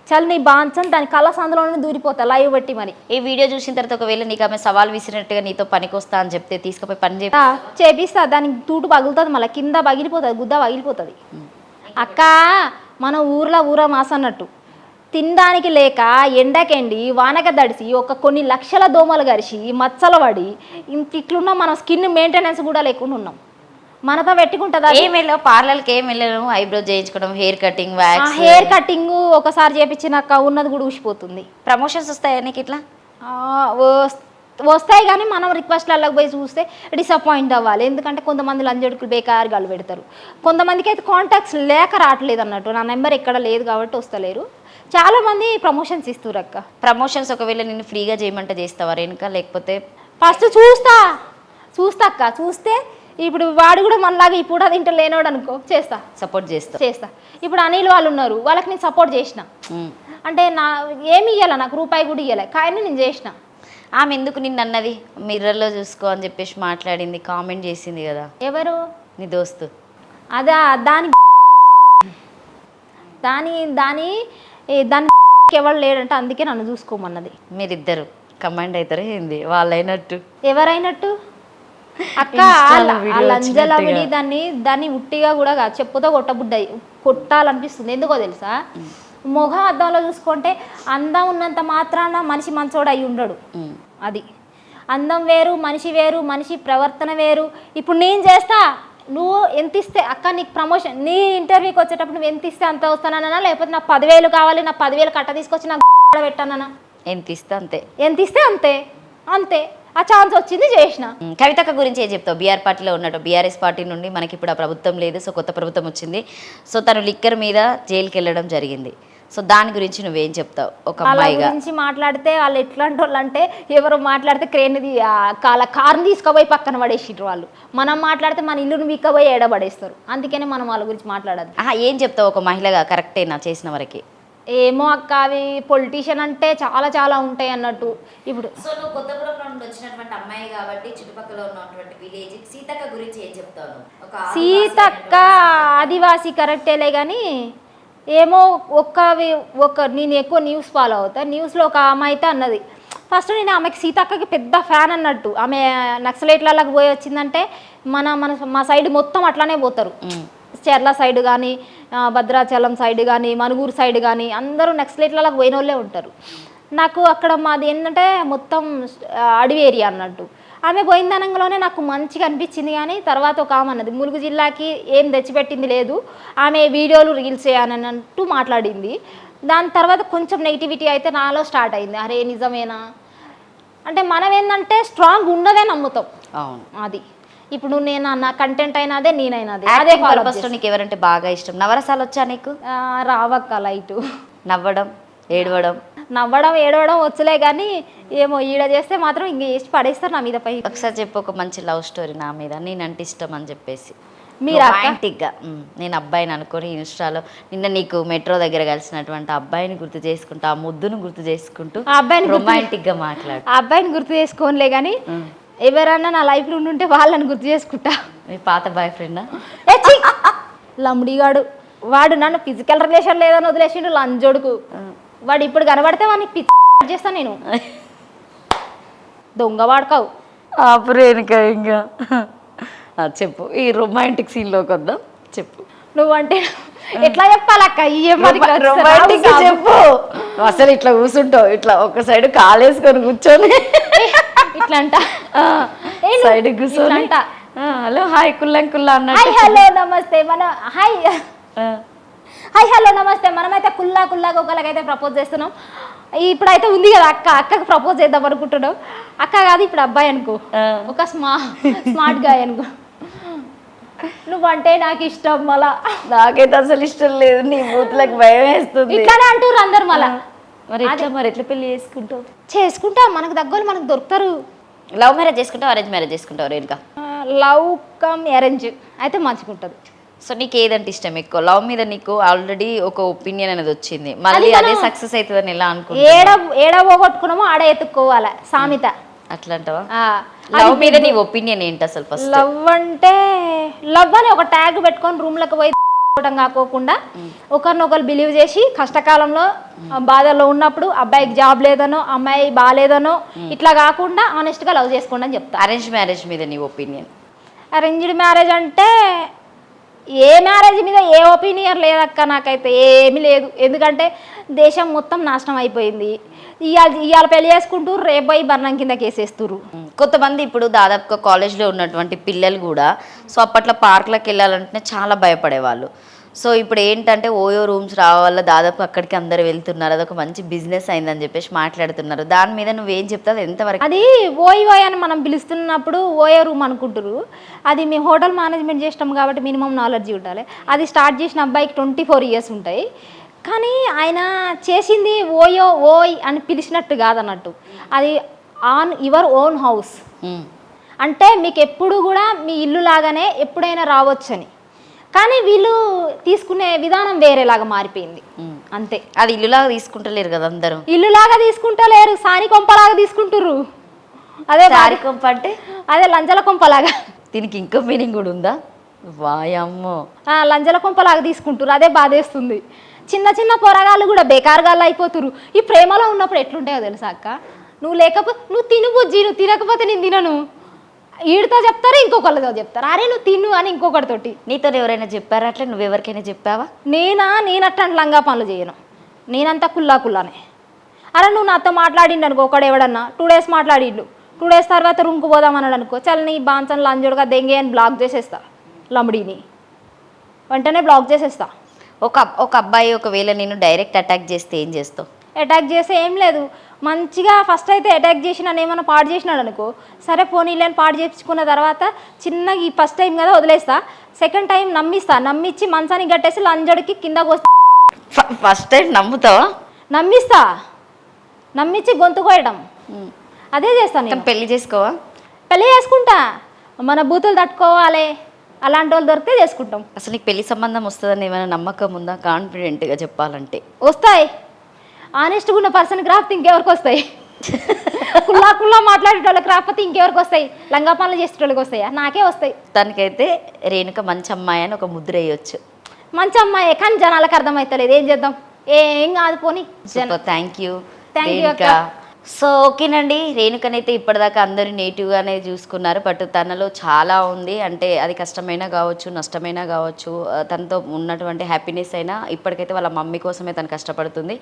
చల్ నీ బాంచం దాని కలస అందులోనే దూరిపోతా లైవ్ బట్టి. మరి ఈ వీడియో చూసిన తర్వాత ఒకవేళ నీకు ఆమె సవాల్ విసిరినట్టుగా నీతో పనికొస్తా అని చెప్తే తీసుకుపోయి పని చేపిస్తా. దానికి తూటు పగులుతుంది, మళ్ళీ కింద పగిలిపోతుంది, గుద్ద పగిలిపోతుంది. అక్క మన ఊర మాస అన్నట్టు తినడానికి లేక ఎండకెండి వానక దడిసి కొన్ని లక్షల దోమలు గరిచి మచ్చలు పడి ఇట్లున్నా మన స్కిన్ మెయింటెనెన్స్ కూడా లేకుండా ఉన్నాం. మనతో పెట్టుకుంటుందా? ఏం వెళ్ళావు పార్లర్కి? ఏం వెళ్ళాను? ఐబ్రో చేయించుకోవడం, hair cutting, wax. Hair cutting ఒకసారి చేయించినాక ఉన్నది కూడా ఊసిపోతుంది. ప్రమోషన్స్ వస్తాయా నీకు ఇట్లా? వస్తాయి, కానీ మనం రిక్వెస్ట్లకు పోయి చూస్తే డిసప్పాయింట్ అవ్వాలి. ఎందుకంటే కొంతమంది లంజడుకులు బేకారుగాలు పెడతారు, కొంతమందికి అయితే కాంటాక్ట్స్ లేక రావట్లేదు అన్నట్టు. నా నెంబర్ ఎక్కడ లేదు కాబట్టి వస్తలేరు. చాలామంది ప్రమోషన్స్ ఇస్తారు అక్క. ప్రమోషన్స్ ఒకవేళ నేను ఫ్రీగా చేయమంటే చేస్తావా రేణుక? లేకపోతే ఫస్ట్ చూస్తా అక్క. చూస్తే ఇప్పుడు వాడు కూడా మనలాగా ఇప్పుడు అది ఇంటర్ లేనోడు అనుకో, సపోర్ట్ చేస్తా. ఇప్పుడు అనిల్ వాళ్ళు ఉన్నారు, వాళ్ళకి నేను సపోర్ట్ చేసిన. అంటే ఏమి ఇవ్వాలి, నాకు రూపాయి కూడా ఇవ్వాలి, కానీ నేను చేసిన. ఆమె ఎందుకు నిన్ను అన్నది మిర్రర్లో చూసుకో అని చెప్పేసి మాట్లాడింది, కామెంట్ చేసింది కదా? ఎవరు? నీ దోస్తు. అదా దాని ఎవరు లేడంటే అందుకే నన్ను చూసుకోమన్నది. మీరిద్దరు కమాండ్ అవుతారు ఏంది వాళ్ళైనట్టు? ఎవరైనట్టు అక్క? లంజలవిడి దాన్ని ఉట్టిగా కూడా చెప్పుతో కొట్టాలనిపిస్తుంది. ఎందుకో తెలుసా? మొహం అద్దంలో చూసుకుంటే అందం ఉన్నంత మాత్రాన మనిషి మంచోడు అయి ఉండడు. అది అందం వేరు, మనిషి వేరు, మనిషి ప్రవర్తన వేరు. ఇప్పుడు నేను చేస్తా, నువ్వు ఎంత ఇస్తే అక్క నీకు ప్రమోషన్, నీ ఇంటర్వ్యూకి వచ్చేటప్పుడు నువ్వు ఎంత ఇస్తే అంత వస్తానన్నా, లేకపోతే నాకు 10,000 కావాలి, నాకు 10,000 కట్ట తీసుకొచ్చి నాకు పెట్టానన్నా, ఎంత ఇస్తే అంతే. ఆ ఛాన్స్ వచ్చింది, చేసిన. కవితక్క గురించి ఏం చెప్తావు? బీఆర్ పార్టీలో ఉన్నట్టు, బీఆర్ఎస్ పార్టీ నుండి మనకి ఇప్పుడు ఆ ప్రభుత్వం లేదు, సో కొత్త ప్రభుత్వం వచ్చింది. సో తను లిక్కర్ మీద జైలుకి వెళ్ళడం జరిగింది. సో దాని గురించి నువ్వేం చెప్తావు ఒక అమ్మాయిగా? గురించి మాట్లాడితే వాళ్ళు ఎట్లాంటి వాళ్ళు అంటే, ఎవరు మాట్లాడితే క్రేన్ది కార్ని తీసుకుపోయి పక్కన పడేసిర్రు వాళ్ళు. మనం మాట్లాడితే మన ఇల్లును వీక్కపోయి ఏడబడేస్తారు. అందుకనే మనం వాళ్ళ గురించి మాట్లాడదు. ఏం చెప్తావు ఒక మహిళగా? కరెక్టేనా చేసిన వరకు? ఏమో అక్క, అవి పొలిటీషియన్ అంటే చాలా ఉంటాయి అన్నట్టు. ఇప్పుడు సో నువ్వు కొత్తపురంలో నుండి వచ్చినటువంటి అమ్మాయి కాబట్టి చుట్టుపక్కల ఉన్నటువంటి విలేజ్ సీతక్క గురించి ఏం చెప్తావు? సీతక్క ఆదివాసి కరెక్టేలే, కానీ ఏమో నేను ఎక్కువ న్యూస్ ఫాలో అవుతా. న్యూస్లో ఒక అమ్మాయి అయితే అన్నది, ఫస్ట్ నేను ఆమెకి సీతక్కకి పెద్ద ఫ్యాన్ అన్నట్టు. ఆమె నక్సలైట్లకి పోయి వచ్చిందంటే మా సైడ్ మొత్తం అట్లానే పోతారు. చెర్ల సైడ్ కానీ, భద్రాచలం సైడ్ కానీ, మనుగూరు సైడ్ కానీ అందరూ నక్సలైట్లకి పోయిన వాళ్ళే ఉంటారు. నాకు అక్కడ మాది ఏంటంటే మొత్తం అడవి ఏరియా అన్నట్టు. ఆమె పోయిన దానంలోనే నాకు మంచిగా అనిపించింది. కానీ తర్వాత ఒక ఆమె అన్నది ములుగు జిల్లాకి ఏం తెచ్చిపెట్టింది లేదు, ఆమె వీడియోలు రీల్స్ చేయనన్నట్టు మాట్లాడింది. దాని తర్వాత కొంచెం నెగిటివిటీ అయితే నాలో స్టార్ట్ అయింది. అరే నిజమేనా అంటే మనం ఏంటంటే స్ట్రాంగ్ ఉన్నదే నమ్ముతాం. అవును, అది ఇప్పుడు నేను నా కంటెంట్ అయినదే నేనైనదే అదే పర్పస్లో నీకు ఎవరంటే బాగా ఇష్టం? నవరసాలు వచ్చా నీకు? రావక్క లైటు. నవ్వడం, ఏడవడం? నవ్వడం ఏడవడం వచ్చలే కానీ ఏమో ఈడ చేస్తే మాత్రం ఇంక వేసి పడేస్తారు నా మీద పై. ఒకసారి చెప్పు ఒక మంచి లవ్ స్టోరీ నా మీద, నేనంటే ఇష్టం అని చెప్పేసి. మీరు రొమాంటిక్గా నేను అబ్బాయిని అనుకొని ఇన్స్టాలో నిన్న నీకు మెట్రో దగ్గర కలిసినటువంటి అబ్బాయిని గుర్తు చేసుకుంటూ, ఆ ముద్దును గుర్తు చేసుకుంటూ ఆ అబ్బాయిని రొమాంటిక్గా మాట్లాడు. ఆ అబ్బాయిని గుర్తు చేసుకోనిలే కానీ ఎవరన్నా నా లైఫ్లో ఉండుంటే వాళ్ళని గుర్తు చేసుకుంటా. మీ పాత బాయ్ ఫ్రెండా? లమ్డిగాడు వాడు నన్ను ఫిజికల్ రిలేషన్ లేదని వదిలేసిండు లంజోడుకు. వాడు ఇప్పుడు కనబడితే వాడిని పిచ్చి చేస్తాను నేను. దొంగ వాడుకావు అప్పుడేనుక ఇంకా చెప్పు, ఈ రొమాంటిక్ సీన్లోకి వద్దాం. చెప్పు నువ్వంటే ఎట్లా చెప్పాలక్క? రొమాంటిక్ చెప్పు. అసలు ఇట్లా కూర్చుంటావు, ఇట్లా ఒక సైడ్ కాలేసుకొని కూర్చొని ఇట్లా అంట సైడ్ కూర్చొని హలో హాయ్ కుల్లం కుల్లా అన్న హాయ్ హలో నమస్తే హాయ్ హలో నమస్తే మనమైతే కుల్లాగా ఒకళ్ళకైతే ప్రపోజ్ చేస్తున్నాం. ఇప్పుడైతే ఉంది కదా అక్కకి ప్రపోజ్ చేద్దాం అనుకుంటున్నాం. అక్క కాదు ఇప్పుడు అబ్బాయి అనుకో, ఒక స్మార్ట్ గాయ్ అనుకో. నువ్వంటే నాకు ఇష్టం. మళ్ళా నాకైతే అసలు ఇష్టం లేదు, నీ బూతులకు భయం వేస్తుంది. ఇట్లానే అంటారు అందరు. మళ్ళా మరి ఎట్లా పెళ్లి చేసుకుంటా మనకు దగ్గర మనకు దొరుకుతారు. లవ్ మ్యారేజ్ చేసుకుంటావు, అరేంజ్ మ్యారేజ్ చేసుకుంటావు? రేణుకా లవ్ కమ్ అరేంజ్ అయితే మంచిగా ఉంటుంది. సో నీకు ఏదంటే ఇష్టం ఎక్కువ? లవ్ మీద నీకు ఆల్రెడీ ఒక ఒపీనియన్ అనేది వచ్చింది, మళ్ళీ అదే సక్సెస్ అవుతుందని ఎలా అనుకుంటున్నావు? ఏడ పోగొట్టుకున్నామో ఆడ ఎత్తుక్కోవాలి సామెత. అట్లా అంటావా? లవ్ మీద నీ ఒపీనియన్ ఏంటి అసలు? ఫస్ట్ లవ్ అంటే లవ్ అని ఒక ట్యాగ్ పెట్టుకొని రూమ్లకు పోయి కాకోకుండా ఒకరినొకరు బిలీవ్ చేసి కష్టకాలంలో బాధల్లో ఉన్నప్పుడు అబ్బాయికి జాబ్ లేదనో అమ్మాయి బాగాలేదనో ఇట్లా కాకుండా ఆనెస్ట్గా లవ్ చేసుకోండి అని చెప్తా. అరేంజ్ మ్యారేజ్ మీద నీ ఒపీనియన్? అరేంజ్డ్ మ్యారేజ్ అంటే ఏ మ్యారేజ్ మీద ఏ ఒపీనియన్ లేదక్క, నాకైతే ఏమీ లేదు. ఎందుకంటే దేశం మొత్తం నాశనం అయిపోయింది. ఇవాళ పెళ్లి చేసుకుంటూ రేపు పోయి బర్ణం కింద కేసేస్తురు. కొంతమంది ఇప్పుడు దాదాపుగా కాలేజ్లో ఉన్నటువంటి పిల్లలు కూడా సో అప్పట్లో పార్కులకు వెళ్ళాలంటే చాలా భయపడేవాళ్ళు. సో ఇప్పుడు ఏంటంటే ఓయో రూమ్స్ రావాల దాదాపు అక్కడికి అందరు వెళ్తున్నారు, అదొక మంచి బిజినెస్ అయిందని చెప్పేసి మాట్లాడుతున్నారు. దాని మీద నువ్వేం చెప్తావు? ఎంతవరకు? అది ఓయ్ అని మనం పిలుస్తున్నప్పుడు ఓయో రూమ్ అనుకుంటారు. అది మేము హోటల్ మేనేజ్మెంట్ చేస్తాం కాబట్టి మినిమం నాలెడ్జ్ ఉండాలి. అది స్టార్ట్ చేసిన అబ్బాయికి 24 years ఉంటాయి. కానీ ఆయన చేసింది ఓయ్ అని పిలిచినట్టు కాదన్నట్టు, అది ఆన్ యువర్ ఓన్ హౌస్. అంటే మీకు ఎప్పుడు కూడా మీ ఇల్లు లాగానే ఎప్పుడైనా రావచ్చని. కానీ వీళ్ళు తీసుకునే విధానం వేరేలాగా మారిపోయింది అంతే. అది ఇల్లులాగా తీసుకుంటలేరు కదా అందరూ? ఇల్లులాగా తీసుకుంటలేరు, సాని కొంపలాగా తీసుకుంటుర్రు. అదే సారి కొంప అంటే అదే లంజల కొంపలాగా. దీనికి ఇంకో మీనింగ్ కూడా ఉందా? వాయమ్మో, లంజల కొంపలాగా తీసుకుంటారు. అదే బాధేస్తుంది. చిన్న చిన్న పొరగాళ్ళు కూడా బేకారుగాళ్ళు అయిపోతురు. ఈ ప్రేమలో ఉన్నప్పుడు ఎట్లుంటాయో తెలుసా అక్క? నువ్వు లేకపోతే నువ్వు తిను బుజ్జి, నువ్వు తినకపోతే నేను తినను. వీడితో చెప్తారు, ఇంకొకళ్ళతో చెప్తారు, అరే నువ్వు తిను అని ఇంకొకటితోటి. నీతో ఎవరైనా చెప్పారా అట్లా? నువ్వెవరికైనా చెప్పావా? నేను అట్లాంటి లంగా పనులు చేయను. నేనంతా కుల్లానే. అరే నువ్వు నాతో మాట్లాడిండు అనుకో, ఒకడు ఎవడన్నా 2 days మాట్లాడిండు, 2 days తర్వాత రూమ్కి పోదామన్నాడు అనుకో, చల్ నీ బాన్సన్ లంజోడుగా దెంగే అని బ్లాక్ చేసేస్తా. లంబడిని వెంటనే బ్లాక్ చేసేస్తా. ఒక అబ్బాయి ఒకవేళ నేను డైరెక్ట్ అటాక్ చేస్తే ఏం చేస్తావు? అటాక్ చేస్తే ఏం లేదు, మంచిగా ఫస్ట్ అయితే అటాక్ చేసి నన్ను ఏమైనా పాడు చేసినాడు అనుకో, సరే పోనీలేని పాడు చేయించుకున్న తర్వాత చిన్నగా ఈ ఫస్ట్ టైం కదా వదిలేస్తా. సెకండ్ టైం నమ్మించి మంచానికి కట్టేసి లంజడికి కిందకు వస్తా. ఫస్ట్ టైం నమ్ముతావా? నమ్మించి గొంతు కోయడం, అదే చేస్తాను. పెళ్లి చేసుకోవా? పెళ్లి చేసుకుంటా, మన బూతులు తట్టుకోవాలి, అలాంటి వాళ్ళు దొరికితే చేసుకుంటాం. అసలు నీకు పెళ్లి సంబంధం వస్తుందని ఏమైనా నమ్మకం ఉందా? కాన్ఫిడెంట్గా చెప్పాలంటే వస్తాయి. ఆనెస్ట్గా ఉన్న పర్సన్కి రాకపోతే ఇంకెవరికి వస్తాయి? కుల్లా మాట్లాడేటోళ్ళకి రాకపోతే ఇంకెవరికి వస్తాయి? లంగా పనులు చేసేటోళ్ళకి వస్తాయా? నాకే వస్తాయి. తనకైతే రేణుక మంచి అమ్మాయి అని ఒక ముద్ర వేయొచ్చు. మంచి అమ్మాయి కానీ జనాలకు అర్థమవుతలేదు, ఏం చేద్దాం? ఏం కాదు పోనీ. థ్యాంక్ యూ అక్క. సో ఓకేనండి, రేణుకనైతే ఇప్పటిదాకా అందరూ నెగిటివ్గానే చూసుకున్నారు. బట్ తనలో చాలా ఉంది. అంటే అది కష్టమైనా కావచ్చు, నష్టమైనా కావచ్చు, తనతో ఉన్నటువంటి హ్యాపీనెస్ అయినా ఇప్పటికైతే వాళ్ళ మమ్మీ కోసమే తను కష్టపడుతుంది.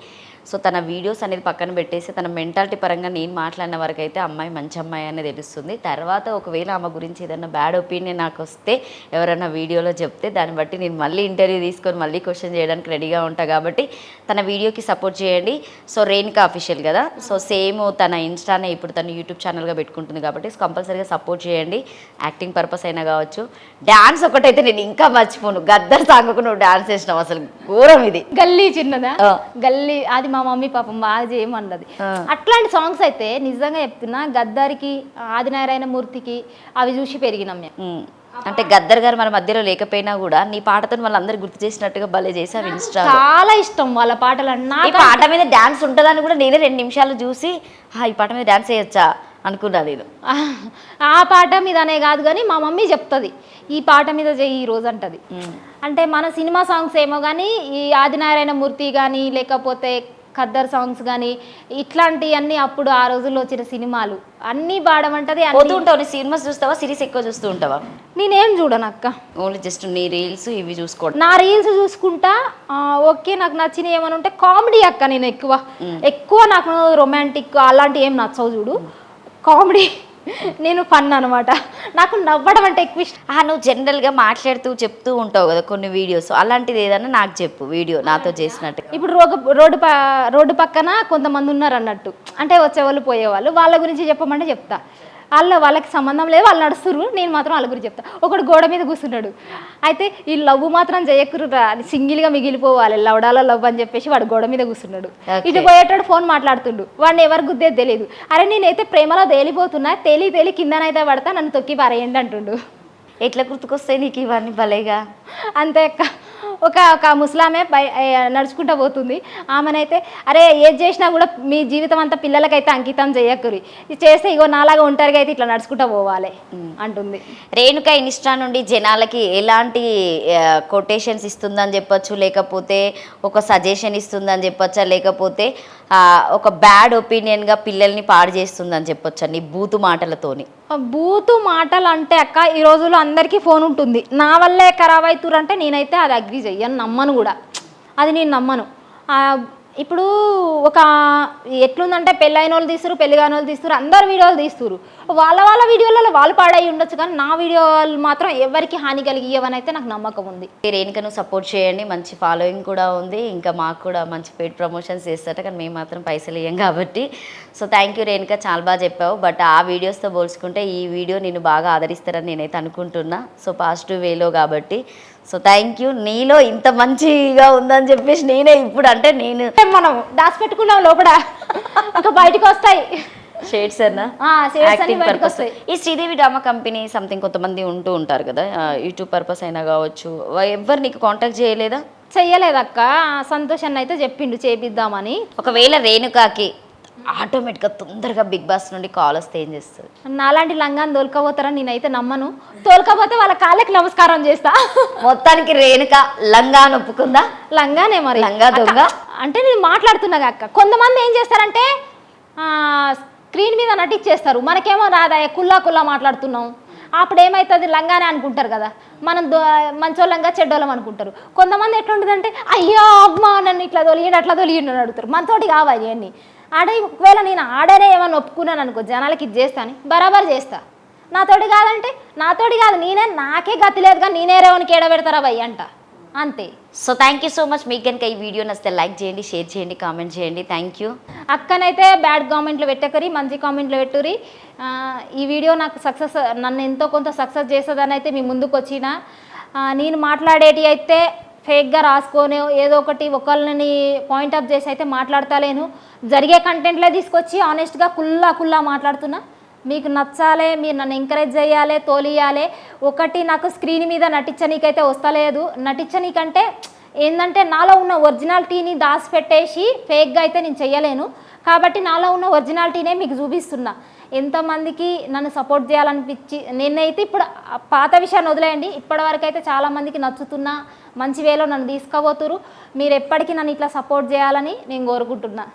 సో తన వీడియోస్ అనేది పక్కన పెట్టేసి తన మెంటాలిటీ పరంగా నేను మాట్లాడిన వరకు అయితే అమ్మాయి మంచి అమ్మాయి అనేది తెలుస్తుంది. తర్వాత ఒకవేళ ఆమె గురించి ఏదైనా బ్యాడ్ ఒపీనియన్ నాకు వస్తే ఎవరైనా వీడియోలో చెప్తే దాన్ని బట్టి నేను మళ్ళీ ఇంటర్వ్యూ తీసుకొని మళ్ళీ క్వశ్చన్ చేయడానికి రెడీగా ఉంటాను. కాబట్టి తన వీడియోకి సపోర్ట్ చేయండి. సో రేణుక అఫీషియల్ కదా, సో సేమ్ తన ఇన్స్టానే ఇప్పుడు తను యూట్యూబ్ ఛానల్గా పెట్టుకుంటుంది కాబట్టి కంపల్సరీగా సపోర్ట్ చేయండి. యాక్టింగ్ పర్పస్ అయినా కావచ్చు. డ్యాన్స్ ఒకటైతే నేను ఇంకా మర్చిపోను, గద్దర్ సాంగ్కు నువ్వు డ్యాన్స్ చేసినావు, అసలు ఘోరం ఇది. గల్లీ చిన్నదా, గల్లీ అది మా మమ్మీ పాపం బాగా చేయమన్నది. అట్లాంటి సాంగ్స్ అయితే నిజంగా చెప్తున్నా, గద్దరికి ఆదినారాయణ మూర్తికి అవి చూసి పెరిగినాం మేము. అంటే గద్దర్ గారు మన మధ్యలో లేకపోయినా కూడా నీ పాటతో వాళ్ళందరూ గుర్తు చేసినట్టుగా భలే చేసావు ఇన్స్టా. చాలా ఇష్టం వాళ్ళ పాటలు అన్నా. ఈ పాట మీద డ్యాన్స్ ఉంటుందని కూడా నేనే 2 నిమిషాలు చూసి ఈ పాట మీద డ్యాన్స్ చేయొచ్చా అనుకున్నా నేను. ఆ పాట మీదనే కాదు కానీ మా మమ్మీ చెప్తుంది ఈ పాట మీద చెయ్యి ఈ రోజు అంటది. అంటే మన సినిమా సాంగ్స్ ఏమో కానీ ఈ ఆదినారాయణ మూర్తి కానీ లేకపోతే ఖద్దర్ సాంగ్స్ కానీ ఇట్లాంటివన్నీ అప్పుడు ఆ రోజుల్లో వచ్చిన సినిమాలు అన్నీ పాడమంటది. పోతూ ఉంటావు, సినిమాస్ చూస్తావా, సిరీస్ ఎక్కువ చూస్తూ ఉంటావా? నేనేం చూడను అక్క, ఓన్లీ జస్ట్ నీ రీల్స్ ఇవి చూసుకోవడం. నా రీల్స్ చూసుకుంటా. ఓకే, నాకు నచ్చిన ఏమైనా ఉంటే కామెడీ అక్క. నేను ఎక్కువ నాకు రొమాంటిక్ అలాంటివి ఏం నచ్చవు చూడు, కామెడీ. నేను ఫన్ అనమాట, నాకు నవ్వడం అంటే ఎక్కువ ఇష్టం. నువ్వు జనరల్గా మాట్లాడుతూ చెప్తూ ఉంటావు కదా కొన్ని వీడియోస్, అలాంటిది ఏదన్నా నాకు చెప్పు వీడియో నాతో చేసినట్టు. ఇప్పుడు రోడ్డు పక్కన కొంతమంది ఉన్నారు అన్నట్టు, అంటే వచ్చేవాళ్ళు పోయేవాళ్ళు, వాళ్ళ గురించి చెప్పమంటే చెప్తా. వాళ్ళకి సంబంధం లేదు, వాళ్ళు నడుస్తున్నారు, నేను మాత్రం వాళ్ళ గురించి చెప్తా. ఒకడు గోడ మీద కూర్చున్నాడు, అయితే ఈ లవ్ మాత్రం చేయకురురా, సింగిల్గా మిగిలిపోవాలి, లవడాల లవ్ అని చెప్పేసి వాడు గోడ మీద కూర్చున్నాడు. ఇటు పోయేటాడు ఫోన్ మాట్లాడుతుండు, వాడిని ఎవరు గుద్దేది తెలియదు. అరే నేనైతే ప్రేమలో తేలిపోతున్నా, తేలి కిందనైతే పడతా, నన్ను తొక్కి పారేయండి అంటుండు. ఎట్లా గుర్తుకొస్తాయి నీకు ఇవన్నీ భలేగా? అంతే అక్క. ఒక ముసలామె నడుచుకుంటూ పోతుంది, ఆమెనైతే అరే ఏది చేసినా కూడా మీ జీవితం అంతా పిల్లలకైతే అంకితం చేయకూరి, ఇది చేస్తే ఇగో నాలాగా ఒంటరిగా అయితే ఇట్లా నడుచుకుంటూ పోవాలి అంటుంది. రేణుక ఇన్స్టా నుండి జనాలకి ఎలాంటి కొటేషన్స్ ఇస్తుందని చెప్పొచ్చు, లేకపోతే ఒక సజెషన్ ఇస్తుందని చెప్పొచ్చా, లేకపోతే ఒక బ్యాడ్ ఒపీనియన్గా పిల్లల్ని పాడు చేస్తుందని చెప్పొచ్చా నీ బూతు మాటలతోని? బూతు మాటలు అంటే అక్క ఈ రోజుల్లో అందరికీ ఫోన్ ఉంటుంది, నా వల్లే ఖరాబ్ అవుతురు అంటే నేనైతే అది అగ్రి చెయ్యను, నమ్మను కూడా, అది నేను నమ్మను. ఇప్పుడు ఒక ఎట్లుందంటే పెళ్ళైన వాళ్ళు తీస్తారు, పెళ్లి కాని వాళ్ళు తీస్తారు, అందరు వీడియోలు తీస్తారు, వాళ్ళ వీడియోలలో వాళ్ళు పాడై ఉండొచ్చు, కానీ నా వీడియోలు మాత్రం ఎవరికి హాని కలిగియవని అయితే నాకు నమ్మకం ఉంది. రేణుకను సపోర్ట్ చేయండి, మంచి ఫాలోయింగ్ కూడా ఉంది, ఇంకా మాకు కూడా మంచి పెయిడ్ ప్రమోషన్స్ చేస్తారట, కానీ మేము మాత్రం పైసలు ఇవ్వం కాబట్టి. సో థ్యాంక్ యూ రేణుక, చాలా బాగా చెప్పావు. బట్ ఆ వీడియోస్తో పోల్చుకుంటే ఈ వీడియో నేను బాగా ఆదరిస్తారని నేనైతే అనుకుంటున్నా, సో పాజిటివ్ వేలో కాబట్టి. సో థ్యాంక్ యూ, నీలో ఇంత మంచిగా ఉందని చెప్పేసి నేనే ఇప్పుడు అంటే నేను మనం దాచిపెట్టుకున్నాం లోపల ఇంకా బయటకు వస్తాయి షేడ్స్ అన్నా. ఈ శ్రీదేవి డ్రామా కంపెనీ సంథింగ్ కొంతమంది ఉంటూ ఉంటారు కదా, యూట్యూబ్ పర్పస్ అయినా కావచ్చు, ఎవరు నీకు కాంటాక్ట్ చేయలేదా? చెయ్యలేదక్క, సంతోష్ అన్న అయితే చెప్పిండు చేపిద్దామని. ఒకవేళ రేణుకాకి ఆటోమేటిక్గా తొందరగా బిగ్ బాస్ నుండి కాల్ వస్తే ఏం చేస్తుంది? నాలాంటి లంగాన్ని తోలుకపోతారని నేనైతే నమ్మను, తోలుకపోతే వాళ్ళ కాళ్ళకి నమస్కారం చేస్తా. మొత్తానికి రేణుక లంగాను ఒప్పుకుందా? లంగానే మరి, లంగా దొంగ అంటే నేను మాట్లాడుతున్నా అక్క. కొంతమంది ఏం చేస్తారంటే స్క్రీన్ మీద నటించేస్తారు, మనకేమో రాదా కుల్లా మాట్లాడుతున్నాం, అప్పుడు ఏమవుతుంది లంగానే అనుకుంటారు కదా, మనం మంచోళ్ళంగా చెడ్డోళ్ళం అనుకుంటారు. కొంతమంది ఎట్లుంటుందంటే అయ్యో అమ్మా నన్ను ఇట్లా తొలిగిండి అట్లా తొలిగిండి అని అడుగుతారు, మనతోటి కావాలి అన్నీ. ఒకవేళ నేను ఆడనే ఏమన్నా ఒప్పుకున్నాను అనుకో, జనాలకి ఇది చేస్తాను బరాబర్ చేస్తా. నాతోటి కాదంటే నాతోటి కాదు, నాకే గతి లేదు కానీ నేనే రేవనికి ఏడబెడతారా భయ్య అంట, అంతే. So thank you so much. మీకు కనుక ఈ వీడియో నచ్చితే లైక్ చేయండి, షేర్ చేయండి, కామెంట్ చేయండి. Thank you. అక్కనైతే బ్యాడ్ కామెంట్లు పెట్టకరి, మంచి కామెంట్లు పెట్టురి. ఈ వీడియో నాకు నన్ను ఎంతో కొంత సక్సెస్ చేస్తుందని అయితే మీ ముందుకు వచ్చిన. నేను మాట్లాడేటి అయితే ఫేక్గా రాసుకొని ఏదో ఒకటి ఒకళ్ళని పాయింట్అప్ చేసి అయితే మాట్లాడతలేను, జరిగే కంటెంట్లే తీసుకొచ్చి ఆనెస్ట్గా కుల్లా మాట్లాడుతున్నా. మీకు నచ్చాలి, మీరు నన్ను ఎంకరేజ్ చేయాలి, తోలియాలి. ఒకటి నాకు స్క్రీన్ మీద నటించనీకైతే వస్తలేదు, నటించనీకంటే ఏంటంటే నాలో ఉన్న ఒరిజినాలిటీని దాచిపెట్టేసి ఫేక్గా అయితే నేను చెయ్యలేను, కాబట్టి నాలో ఉన్న ఒరిజినాలిటీనే మీకు చూపిస్తున్నా. ఎంతమందికి నన్ను సపోర్ట్ చేయాలనిపించి నేనైతే ఇప్పుడు పాత విషయాన్ని వదిలేయండి, ఇప్పటివరకు అయితే చాలామందికి నచ్చుతున్నా, మంచి వేలో నన్ను తీసుకుపోతురు. మీరు ఎప్పటికీ నన్ను ఇట్లా సపోర్ట్ చేయాలని నేను కోరుకుంటున్నా.